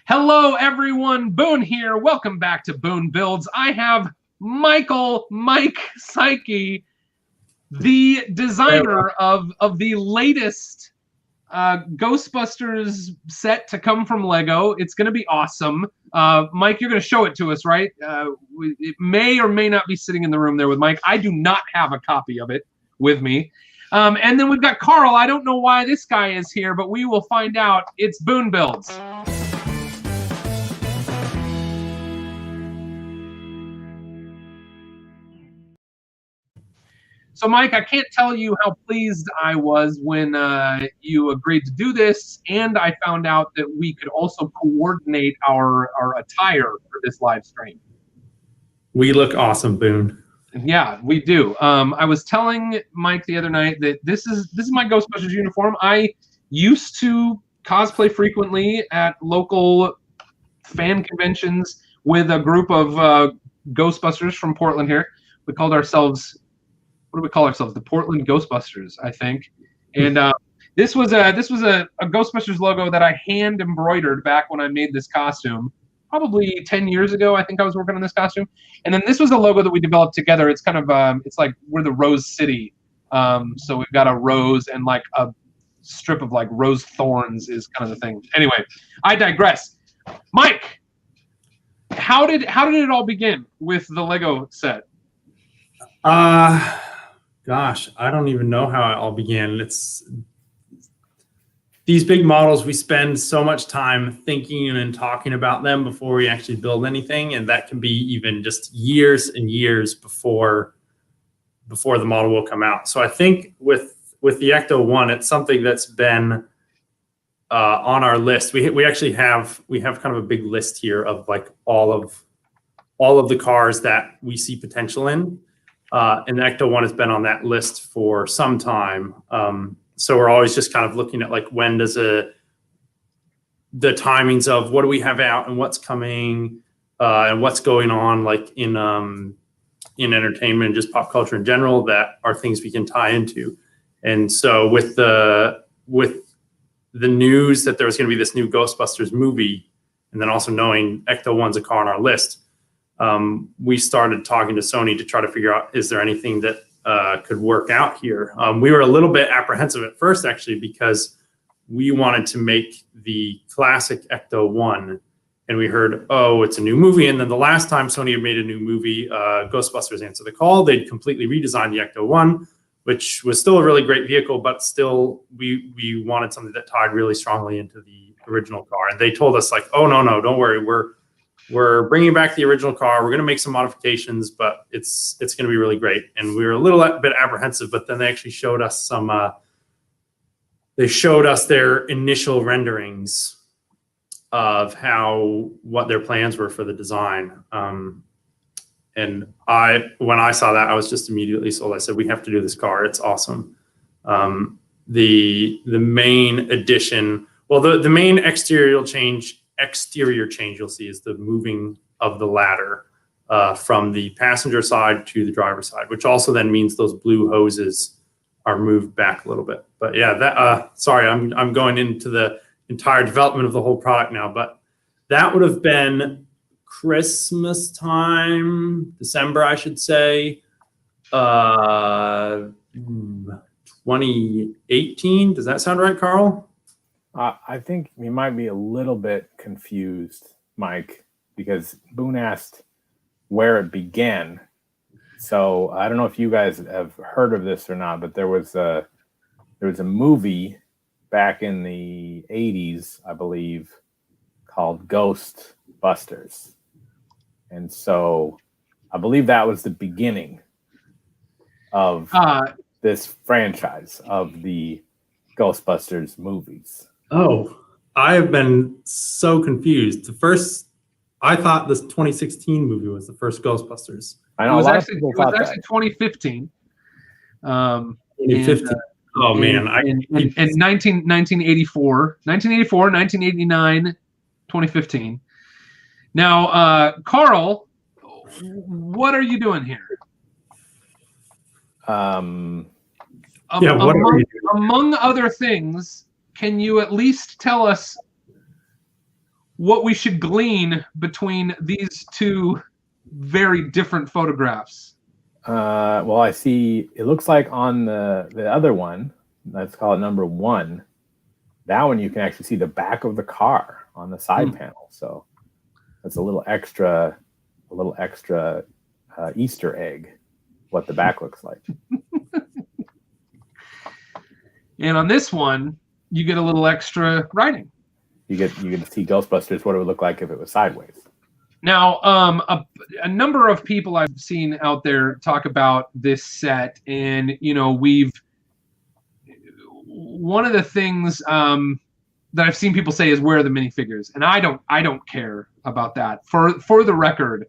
Hello, everyone. Boone here. Welcome back to Boone Builds. I have Mike Psiaki, the designer of the latest Ghostbusters set to come from Lego. It's going to be awesome. Mike, you're going to show it to us, right? It may or may not be sitting in the room there with Mike. I do not have a copy of it with me. And then we've got Carl. I don't know why this guy is here, but we will find out. It's Boone Builds. So, Mike, I can't tell you how pleased I was when you agreed to do this, and I found out that we could also coordinate our attire for this live stream. We look awesome, Boone. Yeah, we do. I was telling Mike the other night that this is my Ghostbusters uniform. I used to cosplay frequently at local fan conventions with a group of Ghostbusters from Portland here. We called ourselves... what do we call ourselves? The Portland Ghostbusters, I think. And this was a Ghostbusters logo that I hand embroidered back when I made this costume, probably 10 years ago. I think I was working on this costume. And then this was a logo that we developed together. It's kind of it's like we're the Rose City. So we've got a rose and like a strip of like rose thorns is kind of the thing. Anyway, I digress. Mike, how did it all begin with the Lego set? Gosh, I don't even know how it all began. It's these big models, we spend so much time thinking and talking about them before we actually build anything, and that can be even just years and years before the model will come out. So I think with the Ecto-1, it's something that's been on our list. We actually have kind of a big list here of like all of the cars that we see potential in. And the Ecto-1 has been on that list for some time. So we're always just kind of looking at like when does the timings of what do we have out and what's coming and what's going on like in entertainment and just pop culture in general that are things we can tie into. And so with the news that there was going to be this new Ghostbusters movie, and then also knowing Ecto-1's a car on our list, we started talking to Sony to try to figure out, is there anything that could work out here? We were a little bit apprehensive at first, actually, because we wanted to make the classic Ecto-1, and we heard, oh, it's a new movie. And then the last time Sony had made a new movie, Ghostbusters Answer the Call, they'd completely redesigned the Ecto-1, which was still a really great vehicle, but still we wanted something that tied really strongly into the original car. And they told us like, oh, no, don't worry. We're bringing back the original car. We're going to make some modifications, but it's going to be really great. And we were a little bit apprehensive, but then they actually showed us some. They showed us their initial renderings of what their plans were for the design. And when I saw that, I was just immediately sold. I said, we have to do this car. It's awesome. The main addition, well, the main exterior change you'll see is the moving of the ladder from the passenger side to the driver's side, which also then means those blue hoses are moved back a little bit. But yeah, sorry, I'm going into the entire development of the whole product now, but that would have been Christmas time, December, I should say, 2018. Does that sound right, Carl? I think you might be a little bit confused, Mike, because Boone asked where it began. So I don't know if you guys have heard of this or not, but there was a movie back in the 80s, I believe, called Ghostbusters. And so I believe that was the beginning of this franchise of the Ghostbusters movies. Oh, I have been so confused. I thought this 2016 movie was the first Ghostbusters. I know it was actually 2015. 2015. Oh man, in 1984, 1989, 2015. Now, Carl, what are you doing here? What are you doing? Among other things, can you at least tell us what we should glean between these two very different photographs. Well, I see. It looks like on the other one, let's call it number 1. That one you can actually see the back of the car on the side panel. So that's a little extra Easter egg, what the back looks like. And on this one, you get a little extra writing. You get to see Ghostbusters, what it would look like if it was sideways. Now, a number of people I've seen out there talk about this set, and one of the things that I've seen people say is, where are the minifigures? And I don't care about that. For the record,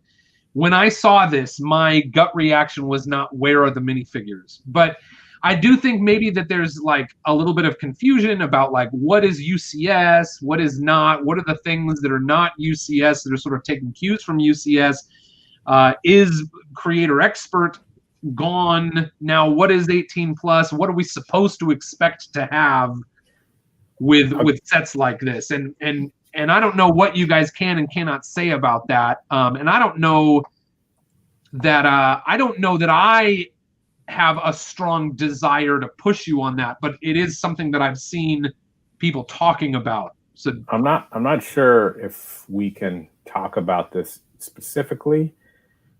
when I saw this, my gut reaction was not, where are the minifigures? But I do think maybe that there's like a little bit of confusion about like, what is UCS, what is not, what are the things that are not UCS that are sort of taking cues from UCS? Is Creator Expert gone? Now, what is 18 plus? What are we supposed to expect to have with sets like this? And I don't know what you guys can and cannot say about that. And I don't know that I have a strong desire to push you on that, but it is something that I've seen people talking about. So I'm not sure if we can talk about this specifically,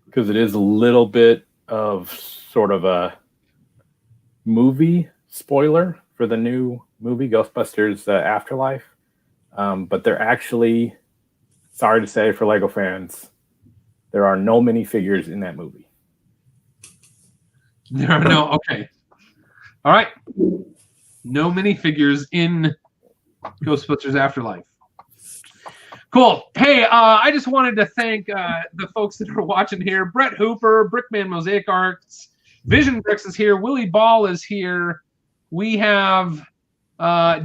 because it is a little bit of sort of a movie spoiler for the new movie Ghostbusters Afterlife. But they're actually, sorry to say for Lego fans, there are no minifigures in that movie. There are no, okay. All right. No minifigures in Ghostbusters Afterlife. Cool. Hey, I just wanted to thank the folks that are watching here. Brett Hooper, Brickman Mosaic Arts, Vision Bricks is here. Willie Ball is here. We have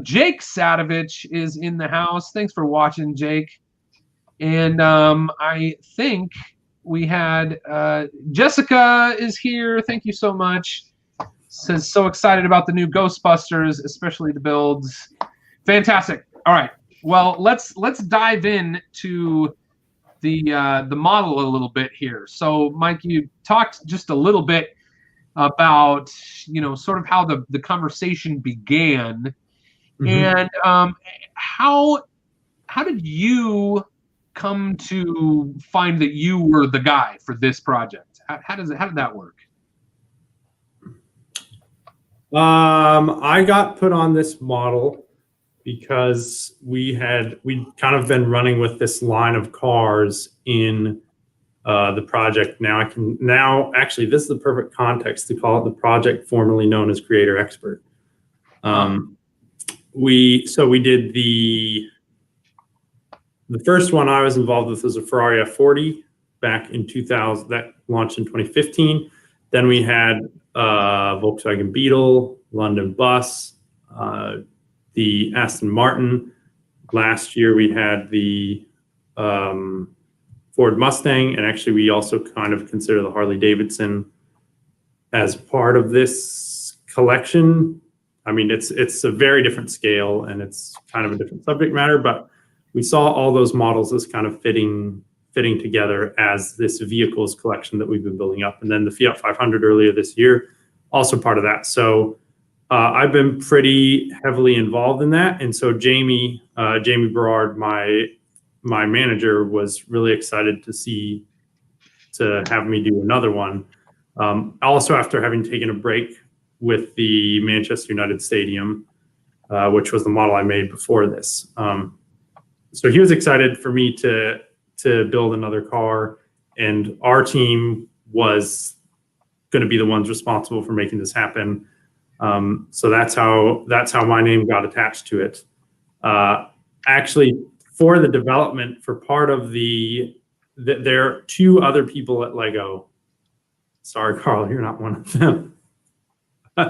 Jake Sadovich is in the house. Thanks for watching, Jake. And I think we had Jessica is here. Thank you so much. Says so excited about the new Ghostbusters, especially the builds. Fantastic. All right. Well, let's dive in to the model a little bit here. So, Mike, you talked just a little bit about sort of how the conversation began, and how did you come to find that you were the guy for this project? How did that work? I got put on this model because we'd kind of been running with this line of cars in the project. Actually, this is the perfect context to call it the project formerly known as Creator Expert. We did the first one I was involved with was a Ferrari F40 back in 2000. That launched in 2015. Then we had Volkswagen Beetle, London Bus, the Aston Martin. Last year we had the Ford Mustang, and actually we also kind of consider the Harley Davidson as part of this collection. I mean, it's a very different scale and it's kind of a different subject matter, but we saw all those models as kind of fitting together as this vehicles collection that we've been building up. And then the Fiat 500 earlier this year, also part of that. So I've been pretty heavily involved in that. And so Jamie Berard, my manager, was really excited to have me do another one. Also after having taken a break with the Manchester United Stadium, which was the model I made before this. So he was excited for me to build another car, and our team was going to be the ones responsible for making this happen. So that's how my name got attached to it. Actually, for the development, for part of there are 2 other people at Lego. Sorry, Carl, you're not one of them. 3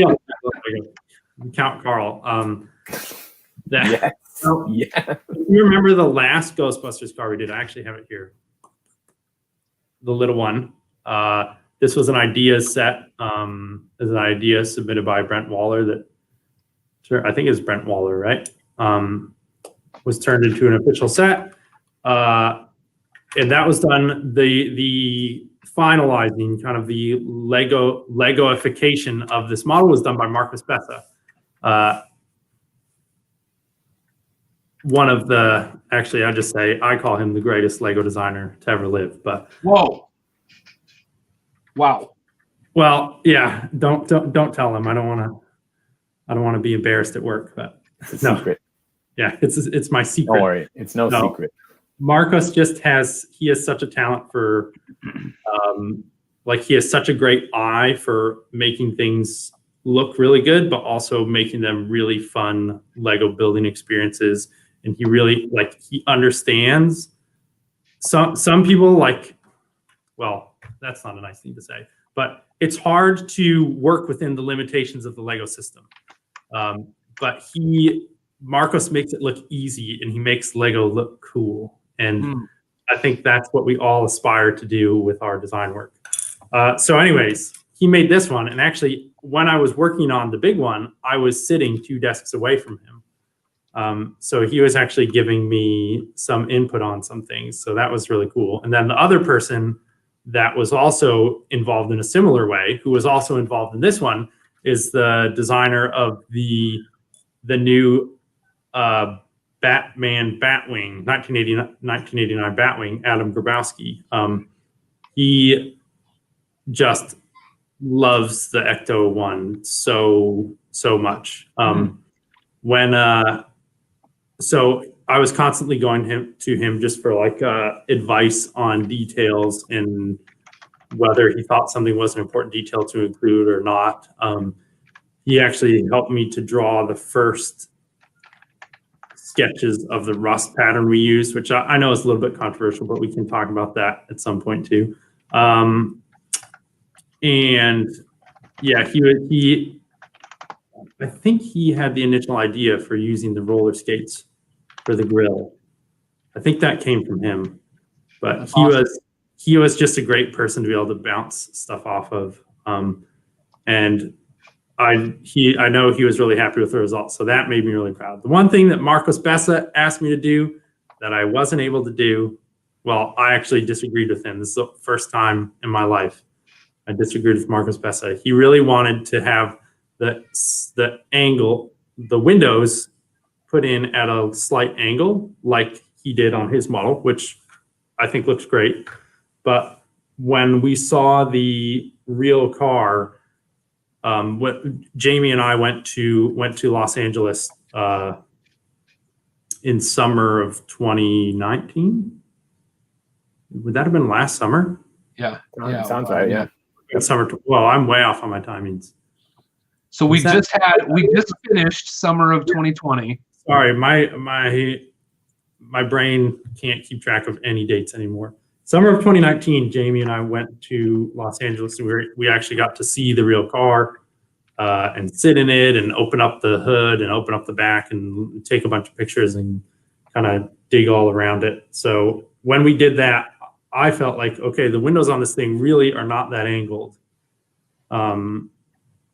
other people at Lego. Count Carl. Yes. So, yeah. You remember the last Ghostbusters car we did? I actually have it here. The little one. This was an idea set, as an idea submitted by Brent Waller. I think it's Brent Waller, right? was turned into an official set. And that was done, the finalizing, kind of the Legoification of this model was done by Marcus Bessa. One of the, actually, I just say, I call him the greatest Lego designer to ever live, but. Whoa. Wow. Well, yeah, don't tell him. I don't want to be embarrassed at work, but it's a secret. Yeah, it's my secret. Don't worry, it's no secret. Marcus just has such a talent for, like he has such a great eye for making things look really good, but also making them really fun Lego building experiences. And he really, like, he understands some people, like, well, that's not a nice thing to say, but it's hard to work within the limitations of the Lego system. But Marcos makes it look easy, and he makes Lego look cool. And I think that's what we all aspire to do with our design work. So anyways, he made this one. And actually, when I was working on the big one, I was sitting 2 desks away from him. So he was actually giving me some input on some things. So that was really cool. And then the other person that was also involved in a similar way, who was also involved in this one, is the designer of the new Batman Batwing, 1989 Batwing, Adam Grabowski. He just loves the Ecto-1 so much. So I was constantly going to him just for like advice on details and whether he thought something was an important detail to include or not. He actually helped me to draw the first sketches of the rust pattern we used, which I know is a little bit controversial, but we can talk about that at some point too. And yeah, I think he had the initial idea for using the roller skates for the grill. I think that came from him, but he was just a great person to be able to bounce stuff off of. And I know he was really happy with the results, so that made me really proud. The one thing that Marcos Bessa asked me to do that I wasn't able to do, well, I actually disagreed with him. This is the first time in my life I disagreed with Marcos Bessa. He really wanted to have the angle, the windows put in at a slight angle like he did on his model, which I think looks great. But when we saw the real car, Jamie and I went to Los Angeles in summer of 2019. Would that have been last summer? Yeah, sounds right. Yeah, summer. Well, I'm way off on my timings. So we just finished summer of 2020. Sorry, my brain can't keep track of any dates anymore. Summer of 2019, Jamie and I went to Los Angeles, and we actually got to see the real car and sit in it and open up the hood and open up the back and take a bunch of pictures and kind of dig all around it. So when we did that, I felt like, okay, the windows on this thing really are not that angled.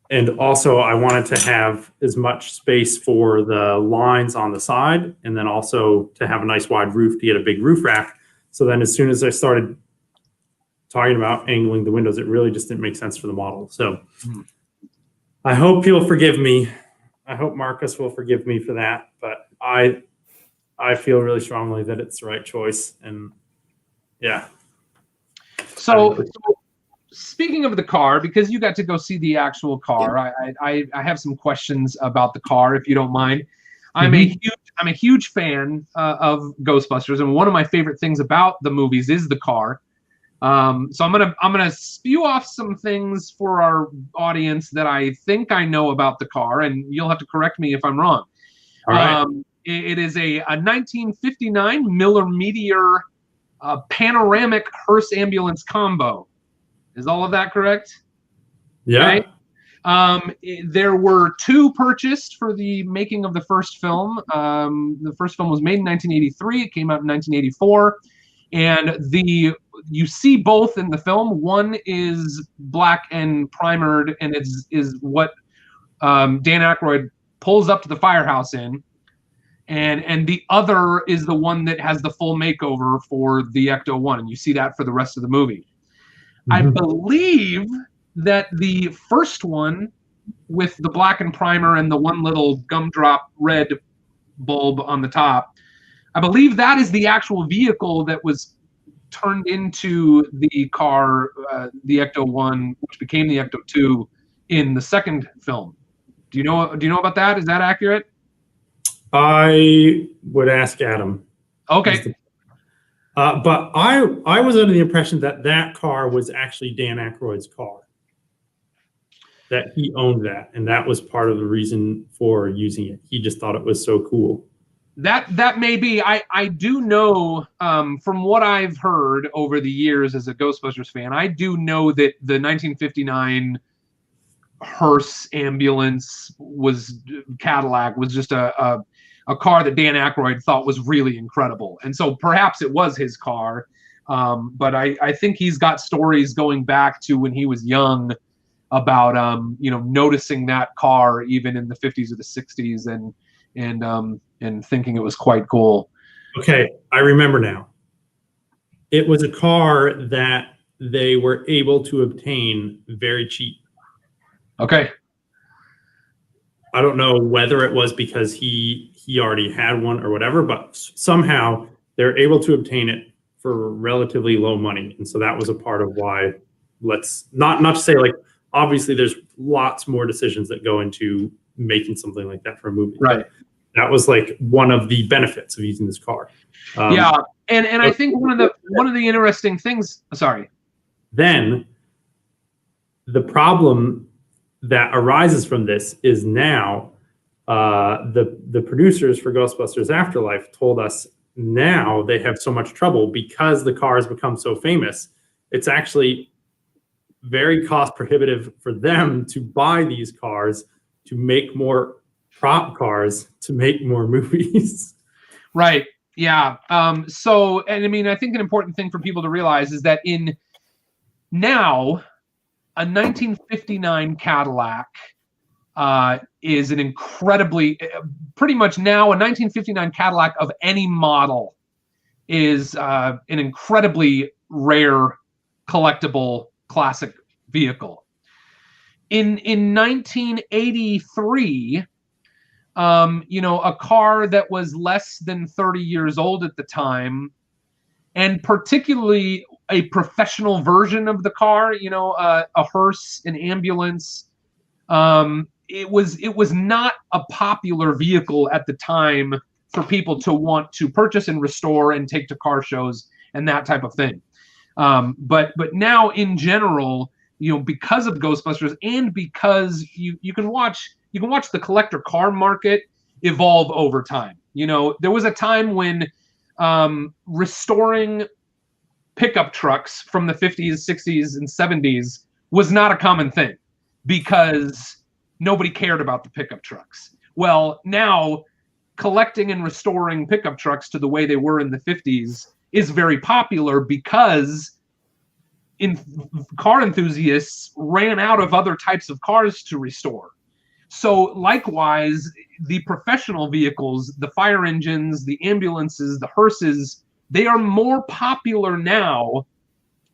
And also I wanted to have as much space for the lines on the side, and then also to have a nice wide roof to get a big roof rack. So then as soon as I started talking about angling the windows, it really just didn't make sense for the model. So I hope he'll forgive me. I hope Marcus will forgive me for that. But I feel really strongly that it's the right choice. And yeah. So speaking of the car, because you got to go see the actual car, I have some questions about the car, if you don't mind. I'm a huge fan of Ghostbusters, and one of my favorite things about the movies is the car. So I'm gonna spew off some things for our audience that I think I know about the car, and you'll have to correct me if I'm wrong. All right. It is a 1959 Miller Meteor panoramic hearse ambulance combo. Is all of that correct? Yeah. Okay. There were 2 purchased for the making of the first film. The first film was made in 1983. It came out in 1984. And you see both in the film. One is black and primered, and is what Dan Aykroyd pulls up to the firehouse in. and the other is the one that has the full makeover for the Ecto-1, and you see that for the rest of the movie. I believe that the first one with the blackened primer and the one little gumdrop red bulb on the top, I believe that is the actual vehicle that was turned into the car, the Ecto-1, which became the Ecto-2 in the second film. Do you know about that? Is that accurate? I would ask Adam. Okay. But I was under the impression that that car was actually Dan Aykroyd's car. That he owned that, and that was part of the reason for using it. He just thought it was so cool. That may be. I do know from what I've heard over the years as a Ghostbusters fan, I do know that the 1959 hearse ambulance Cadillac was just a car that Dan Aykroyd thought was really incredible, and so perhaps it was his car. But I think he's got stories going back to when he was young about noticing that car even in the 50s or the 60s and thinking it was quite cool. Okay, I remember now. It was a car that they were able to obtain very cheap. Okay. I don't know whether it was because he already had one or whatever, but somehow they're able to obtain it for relatively low money. And so that was a part of why, let's not to say, like, obviously there's lots more decisions that go into making something like that for a movie. Right. That was like one of the benefits of using this car. Yeah. And I think one of the interesting things, sorry. Then the problem that arises from this is now the producers for Ghostbusters Afterlife told us now they have so much trouble because the car has become so famous. It's actually very cost prohibitive for them to buy these cars to make more prop cars to make more movies. Right. Yeah. So, and I mean, I think an important thing for people to realize is that a 1959 Cadillac is an incredibly, pretty much now a 1959 Cadillac of any model is an incredibly rare, collectible, classic vehicle. In 1983, a car that was less than 30 years old at the time, and particularly a professional version of the car, a hearse, an ambulance, it was not a popular vehicle at the time for people to want to purchase and restore and take to car shows and that type of thing. But now in general, because of Ghostbusters and because you can watch the collector car market evolve over time. There was a time when restoring pickup trucks from the 50s, 60s, and 70s was not a common thing because nobody cared about the pickup trucks. Well, now collecting and restoring pickup trucks to the way they were in the 50s is very popular because car enthusiasts ran out of other types of cars to restore. So likewise, the professional vehicles, the fire engines, the ambulances, the hearses, they are more popular now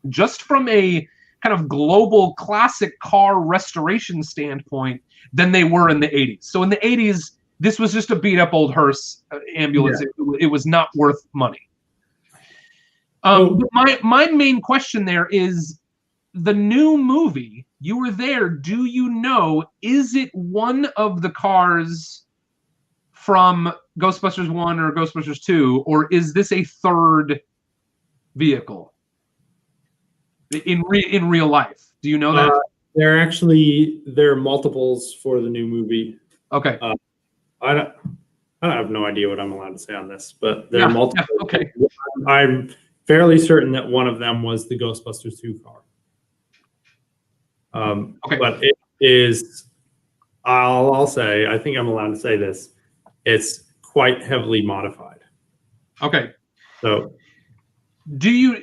just from a kind of global classic car restoration standpoint than they were in the 80s. So in the 80s, this was just a beat up old hearse ambulance. Yeah. It was not worth money. My main question there is the new movie. You were there. Do you know, is it one of the cars from Ghostbusters 1 or Ghostbusters 2, or is this a third vehicle in real life? Do you know that? There are multiples for the new movie. Okay. I have no idea what I'm allowed to say on this, but there are multiple. Yeah, okay. I'm fairly certain that one of them was the Ghostbusters 2 car. Okay. But it is, I'll say, I think I'm allowed to say this, it's quite heavily modified. Okay. So do you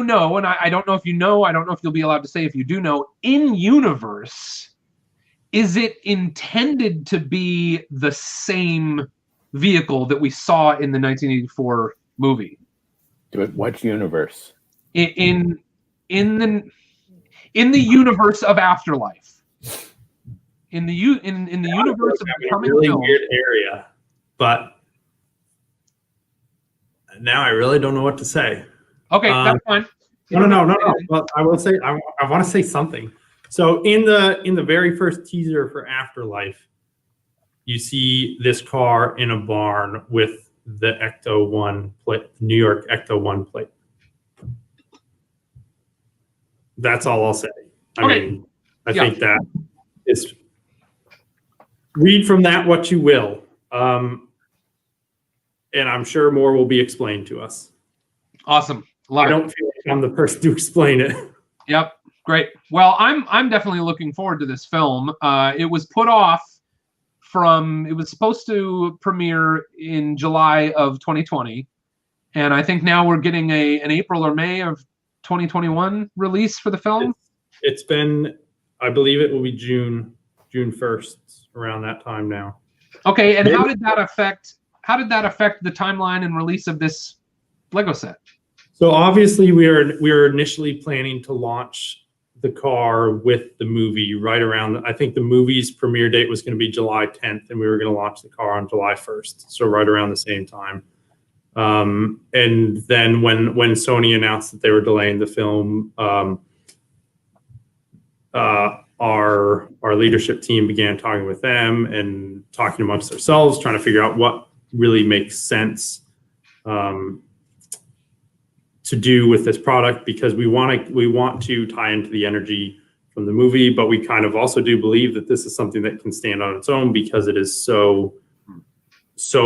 know, and I don't know if you know, I don't know if you'll be allowed to say if you do know, in universe, is it intended to be the same vehicle that we saw in the 1984 movie? What universe? In the universe of Afterlife. In the universe of the coming really film. weird area, but now I really don't know what to say. Okay, that's fine. No. Well, I will say I want to say something. So in the very first teaser for Afterlife, you see this car in a barn with the Ecto-1 plate, New York Ecto-1 plate. That's all I'll say. I mean, I think that is, read from that what you will. And I'm sure more will be explained to us. Awesome. I don't feel like I'm the person to explain it. Yep. Great. Well, I'm definitely looking forward to this film. It was put off it was supposed to premiere in July of 2020. And I think now we're getting an April or May of 2021 release for the film. It's been, I believe it will be June 1st, around that time now. Okay. And how did that affect the timeline and release of this Lego set? So obviously we were initially planning to launch the car with the movie right around, I think the movie's premiere date was going to be July 10th, and we were going to launch the car on July 1st. So right around the same time. And then when Sony announced that they were delaying the film, our leadership team began talking with them and talking amongst ourselves, trying to figure out what really makes sense to do with this product, because we want to tie into the energy from the movie, but we kind of also do believe that this is something that can stand on its own because it is so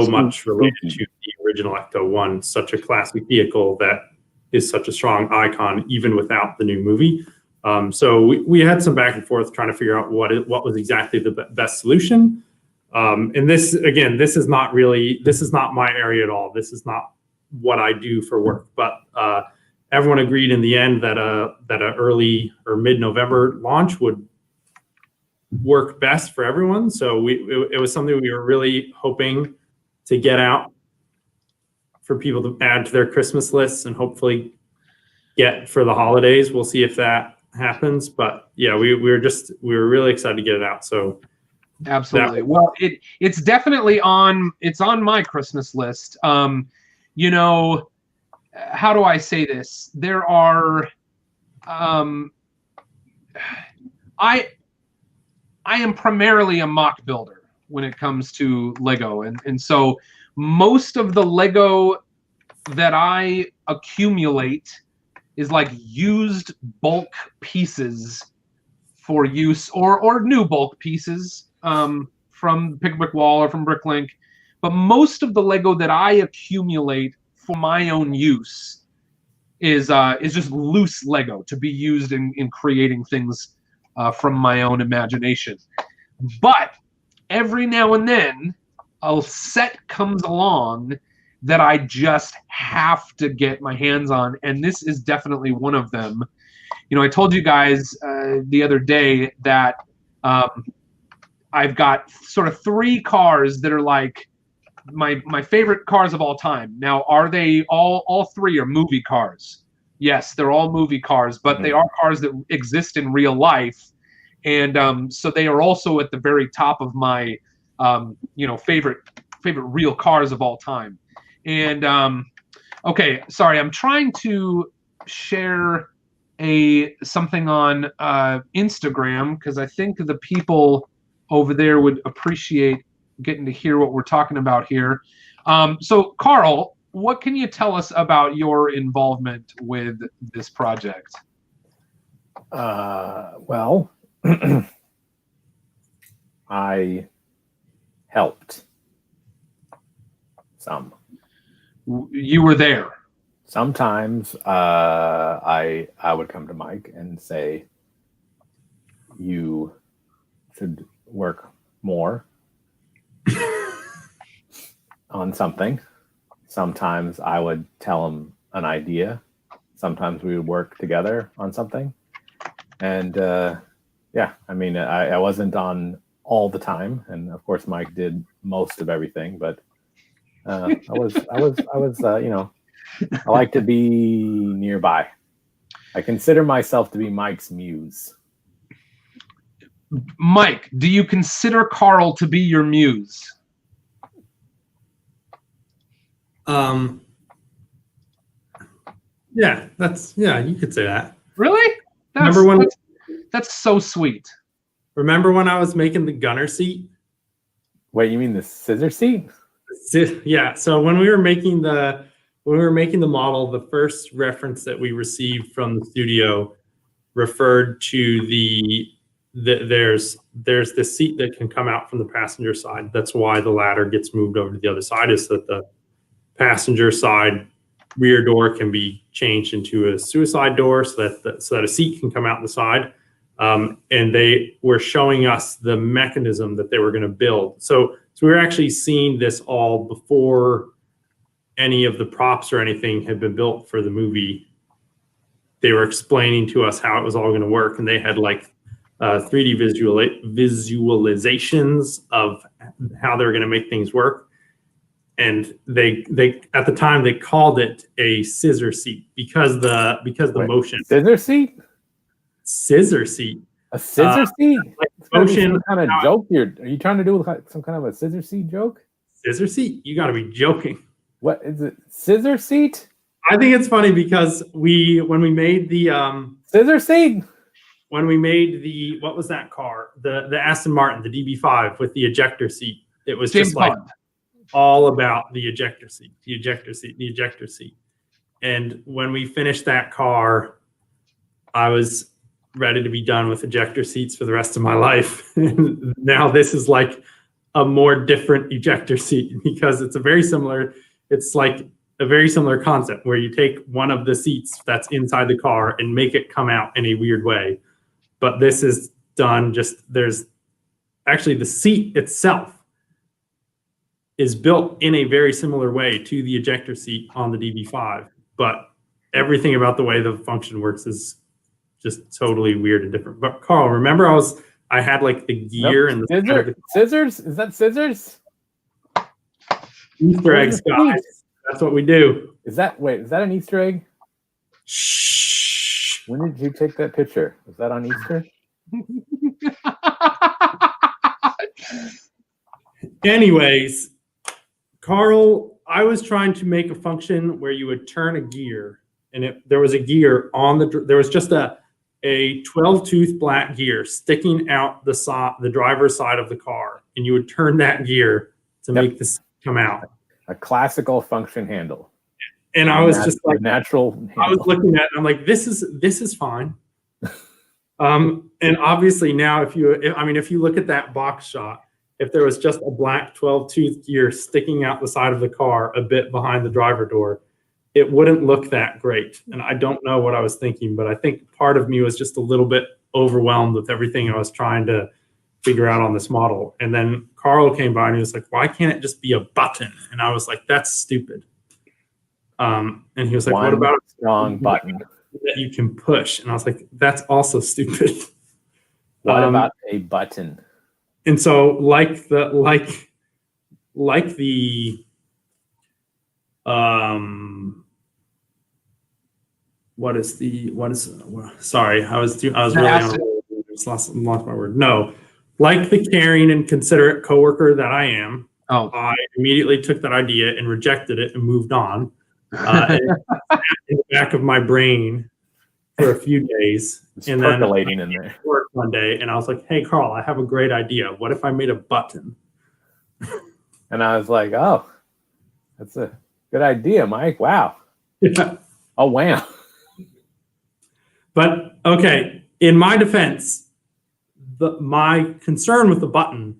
much related to the original Ecto-1, such a classic vehicle that is such a strong icon even without the new movie. So we had some back and forth trying to figure out what was exactly the best solution. And this is not my area at all. This is not what I do for work, but everyone agreed in the end that a early or mid-November launch would work best for everyone. So it was something we were really hoping to get out for people to add to their Christmas lists and hopefully get for the holidays. We'll see if that happens, but yeah, we were really excited to get it out. So absolutely. Well, it's definitely on my Christmas list. You know, how do I say this? There are, I am primarily a mock builder when it comes to Lego. And so most of the Lego that I accumulate is like used bulk pieces for use or new bulk pieces from Pick a Brick Wall or from Bricklink. But most of the Lego that I accumulate for my own use is just loose Lego to be used in creating things from my own imagination. But every now and then, a set comes along that I just have to get my hands on, and this is definitely one of them. You know, I told you guys the other day that I've got sort of 3 cars that are like my favorite cars of all time. Now, are they all 3 are movie cars? Yes, they're all movie cars, but they are cars that exist in real life, and so they are also at the very top of my favorite real cars of all time. And okay, sorry, I'm trying to share something on Instagram because I think the people over there would appreciate getting to hear what we're talking about here. So Carl, what can you tell us about your involvement with this project? Well, I helped some. You were there. Sometimes I would come to Mike and say, you should work more on something. Sometimes I would tell him an idea. Sometimes we would work together on something. And Yeah, I mean, I wasn't on all the time, and of course Mike did most of everything, but I was you know, I like to be nearby. I consider myself to be Mike's muse. Mike, do you consider Carl to be your muse? Yeah, you could say that. Really? That's so sweet. Remember when I was making the gunner seat? Wait, you mean the scissor seat? Yeah. So when we were making the model, the first reference that we received from the studio referred to there's this seat that can come out from the passenger side. That's why the ladder gets moved over to the other side, is that the passenger side rear door can be changed into a suicide door so that a seat can come out the side. And they were showing us the mechanism that they were going to build. So we were actually seeing this all before any of the props or anything had been built for the movie. They were explaining to us how it was all going to work, and they had like 3D visualizations of how they were going to make things work. And they at the time they called it a scissor seat because the motion. Scissor seat? Scissor seat. A scissor seat? Like motion. Some kind of joke here. Are you trying to do some kind of a scissor seat joke? Scissor seat? You got to be joking. What is it? Scissor seat? I think it's funny because when we made the scissor seat. When we made the, what was that car? The Aston Martin, the DB5 with the ejector seat. It was James just like Bond. all about the ejector seat. And when we finished that car, I was ready to be done with ejector seats for the rest of my life. Now this is like a more different ejector seat because it's like a very similar concept where you take one of the seats that's inside the car and make it come out in a weird way. But this is done there's actually the seat itself is built in a very similar way to the ejector seat on the DB5, but everything about the way the function works is just totally weird and different. But Carl, remember I had like the gear and the scissors? Is that scissors? Easter eggs, guys. That's what we do. Is that an Easter egg? Shh. When did you take that picture? Was that on Easter? Anyways, Carl, I was trying to make a function where you would turn a gear, and there was a gear there was just a 12-tooth black gear sticking out the driver's side of the car, and you would turn that gear to make this come out. A classical function handle. And I was just like natural handle. I was looking at it, and I'm like, this is fine. And obviously now if you look at that box shot, if there was just a black 12-tooth gear sticking out the side of the car a bit behind the driver door, it wouldn't look that great. And I don't know what I was thinking, but I think part of me was just a little bit overwhelmed with everything I was trying to figure out on this model. And then Carl came by and he was like, why can't it just be a button? And I was like, that's stupid. And he was like, what about a strong button that you can push? And I was like, that's also stupid. What about a button? And so like the sorry, I was really lost my word. No, like the caring and considerate coworker that I am, I immediately took that idea and rejected it and moved on. And in the back of my brain for a few days, and then percolating in there. Work one day, and I was like, "Hey, Carl, I have a great idea. What if I made a button?" And I was like, "Oh, that's a good idea, Mike. Wow." Yeah. Oh, wow. But okay, in my defense, my concern with the button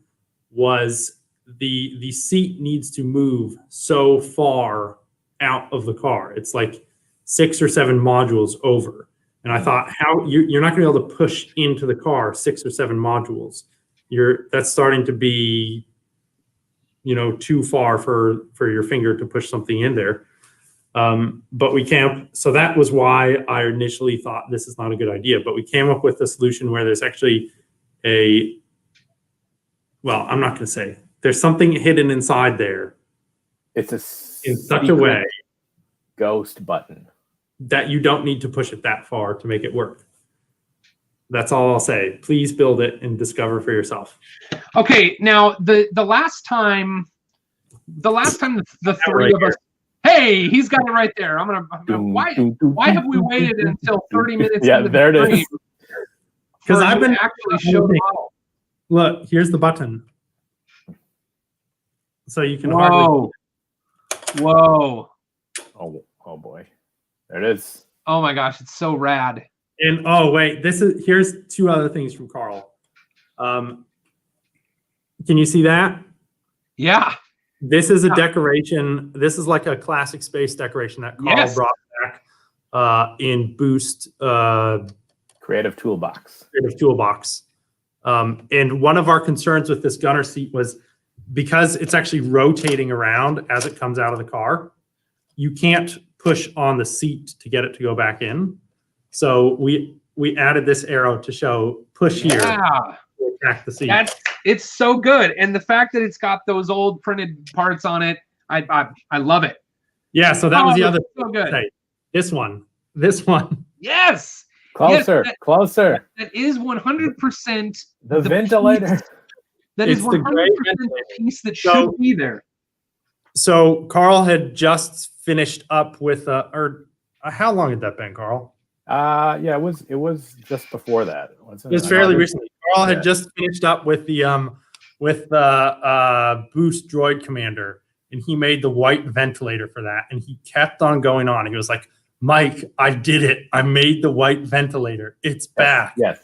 was the seat needs to move so far out of the car. It's like 6 or 7 modules over. And I thought, how you're not going to be able to push into the car 6 or 7 modules. That's starting to be, too far for your finger to push something in there. But we can't. So that was why I initially thought this is not a good idea. But we came up with a solution where there's actually well, I'm not going to say. There's something hidden inside there. It's in such a way ghost button that you don't need to push it that far to make it work. That's all I'll say. Please build it and discover for yourself. Okay, now the last time the three of us. Hey, he's got it right there. Why have we waited until 30 minutes? Yeah, there it is. Because I've been actually show the model. Look, here's the button. So you can Whoa. Oh boy. There it is. Oh my gosh, it's so rad. And oh wait, here's two other things from Carl. Can you see that? Yeah. This is a decoration. This is like a classic space decoration that Carl brought back in Boost Creative Toolbox. And one of our concerns with this gunner seat was because it's actually rotating around as it comes out of the car, you can't push on the seat to get it to go back in. So we added this arrow to show push here to attract the seat. It's so good. And the fact that it's got those old printed parts on it, I love it. Yeah, so that was the other so good. Hey, this one. Yes. Closer. That is 100% the ventilator. That is 100% the piece that should be there. So Carl had just finished up with how long had that been, Carl? Yeah, it was just before that. It was fairly recently. Carl had just finished up with the Boost Droid Commander, and he made the white ventilator for that, and he kept on going on. He was like, Mike, I did it. I made the white ventilator. It's back. Yes.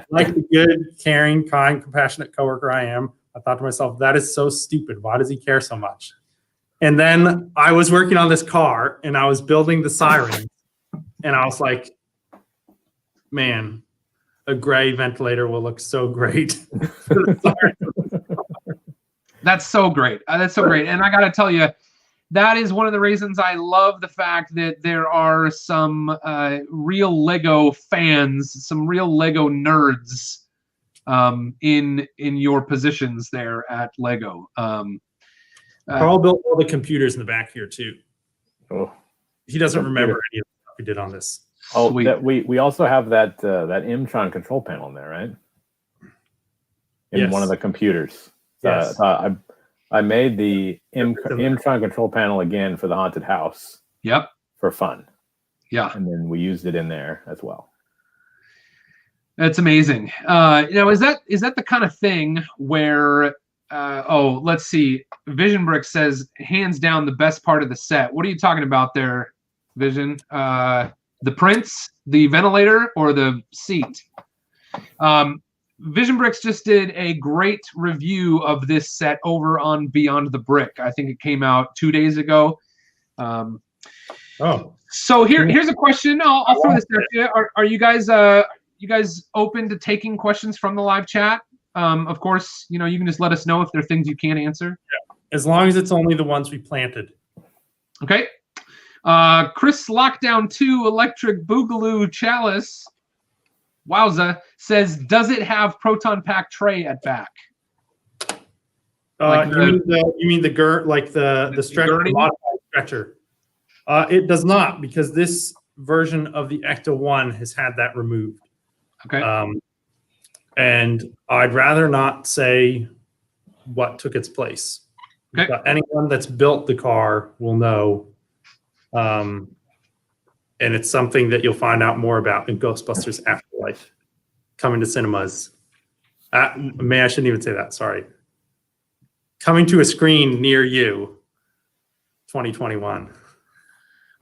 Like the good, caring, kind, compassionate coworker I am, I thought to myself, that is so stupid. Why does he care so much? And then I was working on this car, and I was building the siren, and I was like, man, a gray ventilator will look so great. That's so great. And I got to tell you, that is one of the reasons I love the fact that there are some real Lego fans, some real Lego nerds in your positions there at Lego. Carl built all the computers in the back here too. Oh, he doesn't remember any of the stuff we did on this. Oh, we also have that Imtron control panel in there, right? In one of the computers. Yes. I made the Imtron control panel again for the haunted house. Yep. For fun. Yeah. And then we used it in there as well. That's amazing. Is that the kind of thing where let's see. Vision Brick says hands down the best part of the set. What are you talking about there, Vision? The prints, the ventilator, or the seat? Vision Bricks just did a great review of this set over on Beyond the Brick. I think it came out 2 days ago. So here's a question. I'll throw this at you. Are you guys open to taking questions from the live chat? Of course, you can just let us know if there are things you can't answer. Yeah. As long as it's only the ones we planted. Okay. Chris Lockdown 2 Electric Boogaloo Chalice. Wowza says, does it have proton pack tray at back? You mean the stretcher, the modified stretcher? It does not, because this version of the Ecto1 has had that removed. Okay. And I'd rather not say what took its place. Okay. But anyone that's built the car will know. And it's something that you'll find out more about in Ghostbusters Afterlife, coming to cinemas. I shouldn't even say that. Sorry. Coming to a screen near you, 2021. All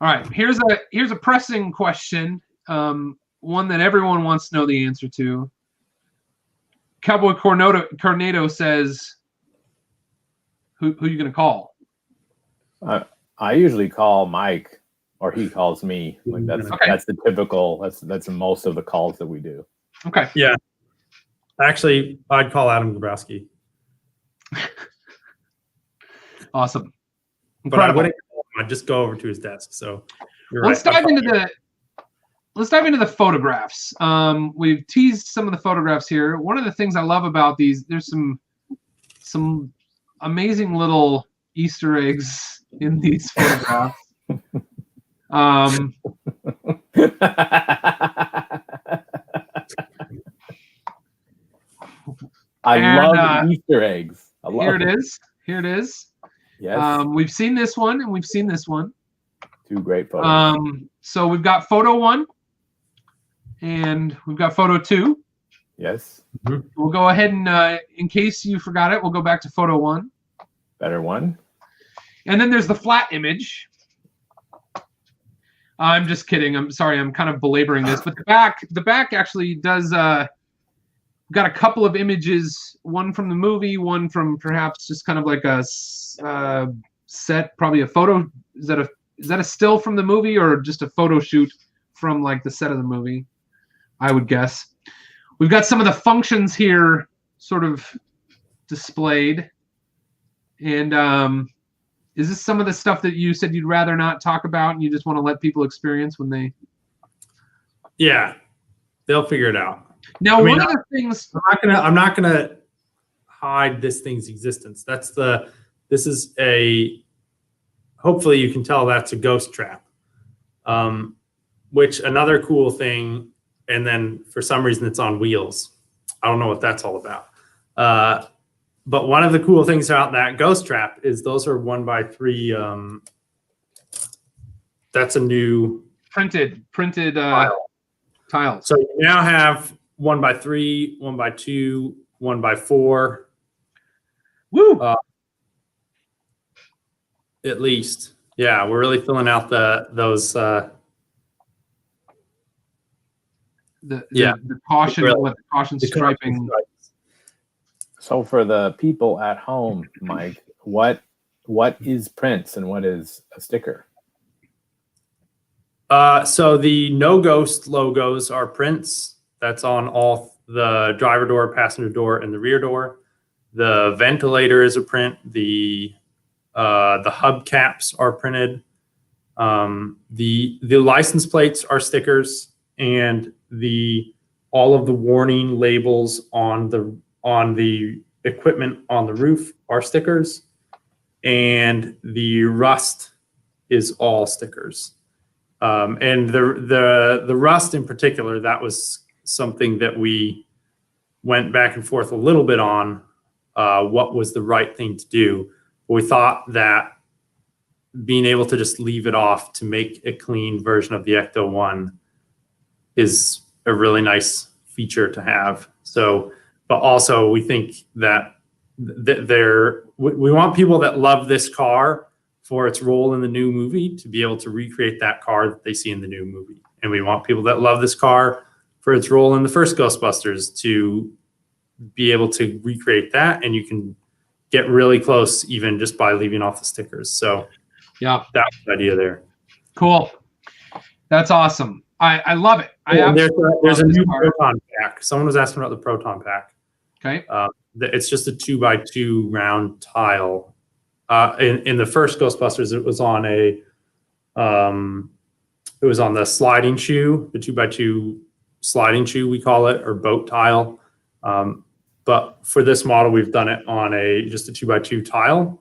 right. Here's a pressing question, one that everyone wants to know the answer to. Cowboy Cornado says, "Who are you going to call?" I usually call Mike. Or he calls me. Like that's the typical. That's most of the calls that we do. Okay. Yeah. Actually, I'd call Adam Grabowski. Awesome. But I wouldn't. I'd just go over to his desk. So let's dive into let's dive into the photographs. We've teased some of the photographs here. One of the things I love about these, there's some amazing little Easter eggs in these photographs. I love Easter eggs. Here it is. Here it is. Yes. We've seen this one and we've seen this one. Two great photos. So we've got photo 1 and we've got photo 2. Yes. We'll go ahead and, in case you forgot it, we'll go back to photo 1. Better one. And then there's the flat image. I'm just kidding. I'm sorry. I'm kind of belaboring this, but the back actually does. Got a couple of images. One from the movie. One from perhaps just kind of like a set. Probably a photo. Is that a still from the movie or just a photo shoot from like the set of the movie? I would guess. We've got some of the functions here, sort of displayed, and is this some of the stuff that you said you'd rather not talk about and you just want to let people experience when they... Yeah, they'll figure it out. Now, one of the things... I'm not gonna hide this thing's existence. This is a... Hopefully you can tell that's a ghost trap. Which another cool thing, and then for some reason it's on wheels. I don't know what that's all about. But one of the cool things about that ghost trap is those are 1x3. That's a new printed tile. So you now have 1x3, 1x2, 1x4. Woo! At least, yeah, we're really filling out those. The caution really. with the caution striping. So for the people at home, Mike, what is prints and what is a sticker? So the no ghost logos are prints. That's on all the driver door, passenger door, and the rear door. The ventilator is a print. The hubcaps are printed. The license plates are stickers, and all of the warning labels on the equipment on the roof are stickers, and the rust is all stickers. And the rust in particular, that was something that we went back and forth a little bit on, what was the right thing to do. We thought that being able to just leave it off to make a clean version of the Ecto1 is a really nice feature to have. So, but also we think that we want people that love this car for its role in the new movie to be able to recreate that car that they see in the new movie. And we want people that love this car for its role in the first Ghostbusters to be able to recreate that. And you can get really close even just by leaving off the stickers. So yeah, that's the idea there. Cool. That's awesome. I love it. There's a new proton pack. Someone was asking about the proton pack. Okay. It's just a 2x2 round tile. In the first Ghostbusters, it was on the sliding shoe, the 2x2 sliding shoe, we call it, or boat tile. But for this model, we've done it on just a 2x2 tile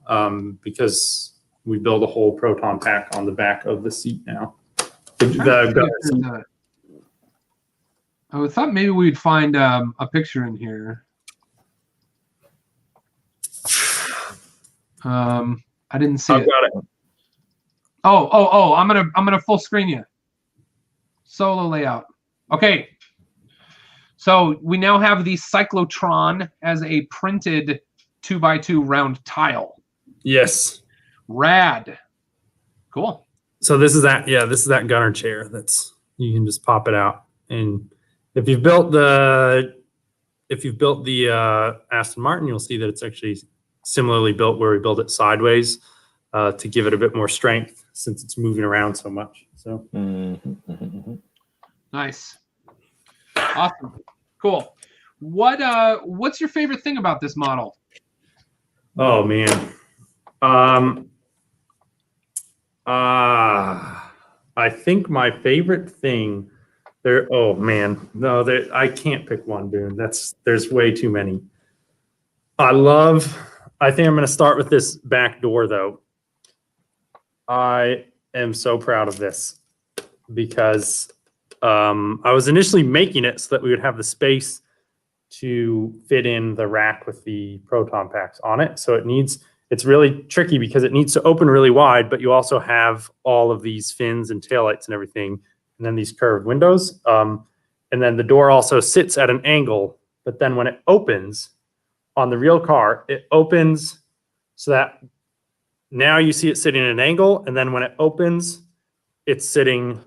because we build a whole proton pack on the back of the seat now. I thought maybe we'd find a picture in here. I didn't see it. I've got it. Oh! I'm gonna full screen you. Solo layout. Okay. So we now have the cyclotron as a printed 2x2 round tile. Yes. Rad. Cool. So this is that. Yeah, this is that gunner chair. You can just pop it out. And if you've built the Aston Martin, you'll see that it's actually similarly built where we build it sideways to give it a bit more strength since it's moving around so much. So nice. Awesome. Cool. What's your favorite thing about this model? Oh man. I think my favorite thing Oh man, no, I can't pick one, Boone. There's way too many. I think I'm going to start with this back door though. I am so proud of this because I was initially making it so that we would have the space to fit in the rack with the proton packs on it. So it's really tricky because it needs to open really wide, but you also have all of these fins and taillights and everything, and then these curved windows. And then the door also sits at an angle, but then when it opens on the real car, it opens so that now you see it sitting at an angle, and then when it opens, it's sitting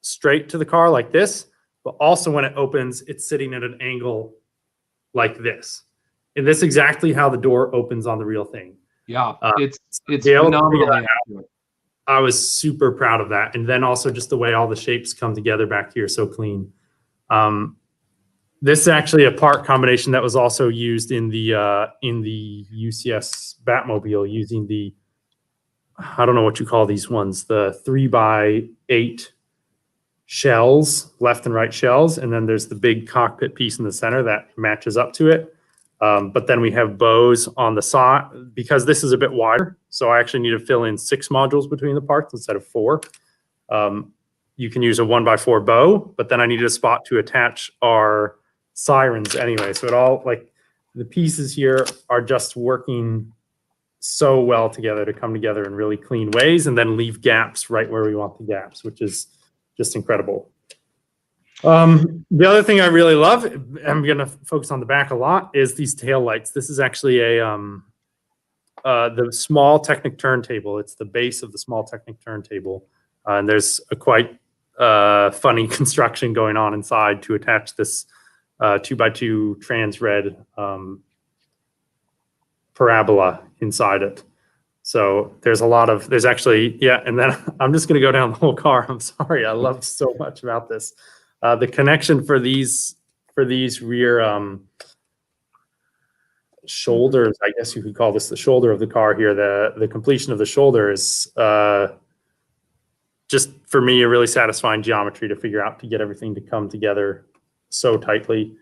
straight to the car like this, but also when it opens, it's sitting at an angle like this. And that's exactly how the door opens on the real thing. Yeah, it's phenomenal. I was super proud of that. And then also just the way all the shapes come together back here, so clean. This is actually a part combination that was also used in the UCS Batmobile using the, I don't know what you call these ones, the 3x8 shells, left and right shells. And then there's the big cockpit piece in the center that matches up to it. But then we have bows on the side because this is a bit wider. So I actually need to fill in 6 modules between the parts instead of 4. You can use a 1x4 bow, but then I needed a spot to attach our sirens anyway. So it all, like, the pieces here are just working so well together to come together in really clean ways and then leave gaps right where we want the gaps, which is just incredible. The other thing I really love, I'm going to focus on the back a lot, is these tail lights. This is actually the small Technic turntable. It's the base of the small Technic turntable. And there's a quite funny construction going on inside to attach this 2x2 trans red parabola inside it. So there's actually, yeah, and then I'm just going to go down the whole car. I'm sorry. I love so much about this. The connection for these rear shoulders, I guess you could call this the shoulder of the car here. The completion of the shoulder is just, for me, a really satisfying geometry to figure out to get everything to come together so tightly.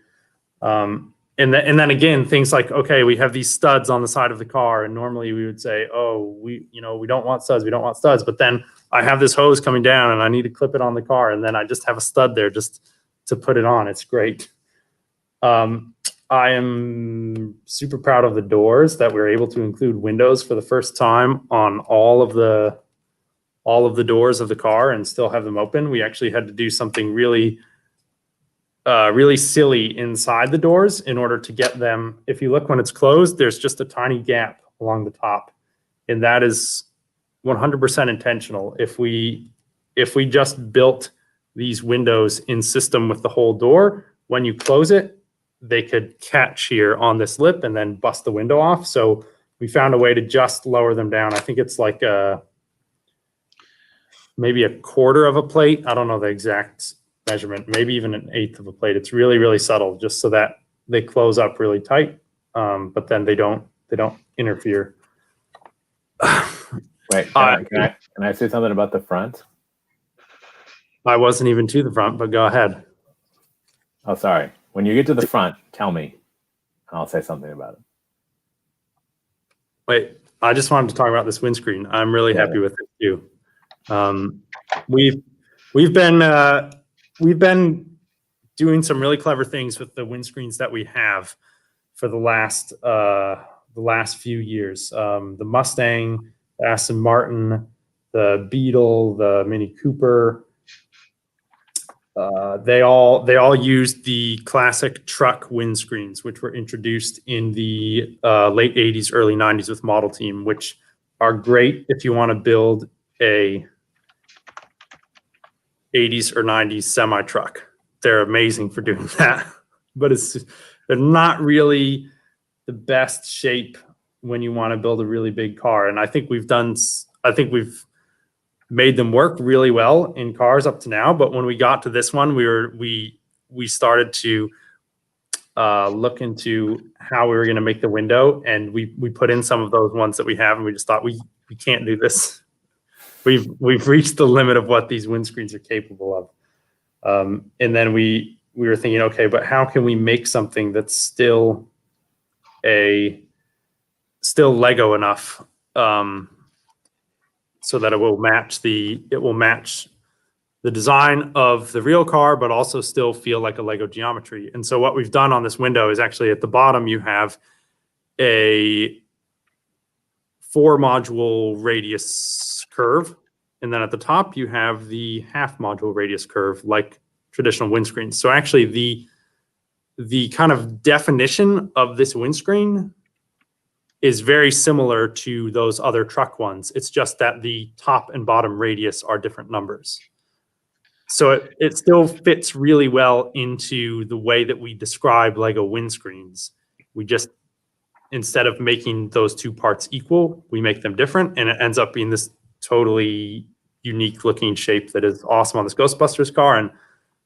And then again, things like, okay, we have these studs on the side of the car, and normally we would say, oh, we don't want studs, but then I have this hose coming down and I need to clip it on the car, and then I just have a stud there just to put it on. It's great. I am super proud of the doors that we're able to include windows for the first time on all of the doors of the car and still have them open. We actually had to do something really silly inside the doors in order to get them. If you look when it's closed, there's just a tiny gap along the top, and that is 100% intentional. If we just built these windows in system with the whole door, when you close it, they could catch here on this lip and then bust the window off. So we found a way to just lower them down. I think it's like maybe a quarter of a plate. I don't know the exact measurement, maybe even an eighth of a plate. It's really, really subtle, just so that they close up really tight, but then they don't interfere. Wait, can I say something about the front? I wasn't even to the front, but go ahead. Oh, sorry. When you get to the front, tell me. I'll say something about it. Wait, I just wanted to talk about this windscreen. I'm really happy with it too. We've been doing some really clever things with the windscreens that we have for the last few years. The Mustang, the Aston Martin, the Beetle, the Mini Cooper. They all used the classic truck windscreens, which were introduced in the late 80s, early 90s with Model Team, which are great if you want to build a 80s or 90s semi-truck. They're amazing for doing that, but they're not really the best shape when you want to build a really big car. And I think we've made them work really well in cars up to now. But when we got to this one, we started to look into how we were going to make the window, and we put in some of those ones that we have, and we just thought we can't do this. We've reached the limit of what these windscreens are capable And then we were thinking, okay, but how can we make something that's still Lego enough, so that it will match the design of the real car, but also still feel like a Lego geometry. And so what we've done on this window is actually at the bottom, you have a 4-module radius curve. And then at the top, you have the half module radius curve, like traditional windscreens. So actually the kind of definition of this windscreen is very similar to those other truck ones. It's just that the top and bottom radius are different numbers. So it still fits really well into the way that we describe Lego windscreens. We just, instead of making those two parts equal, we make them different, and it ends up being this totally unique looking shape that is awesome on this Ghostbusters car. And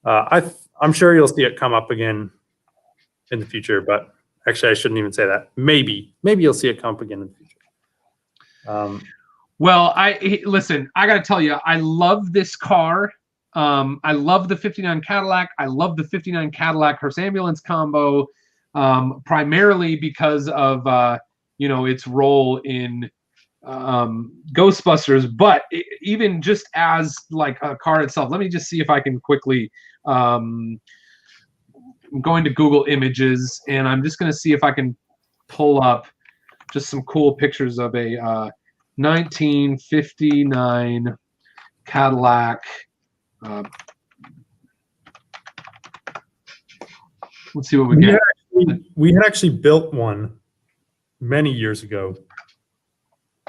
I'm sure you'll see it come up again in the future, but actually I shouldn't even say that. Maybe you'll see it come up again in the future. Well, listen, I got to tell you, I love this car. I love the 59 Cadillac. I love the 59 Cadillac hearse ambulance combo, primarily because of its role in Ghostbusters. But even just as like a car itself, let me just see if I can quickly. I'm going to Google Images, and I'm just going to see if I can pull up just some cool pictures of a 1959 Cadillac. Let's see what we get. We had actually built one many years ago,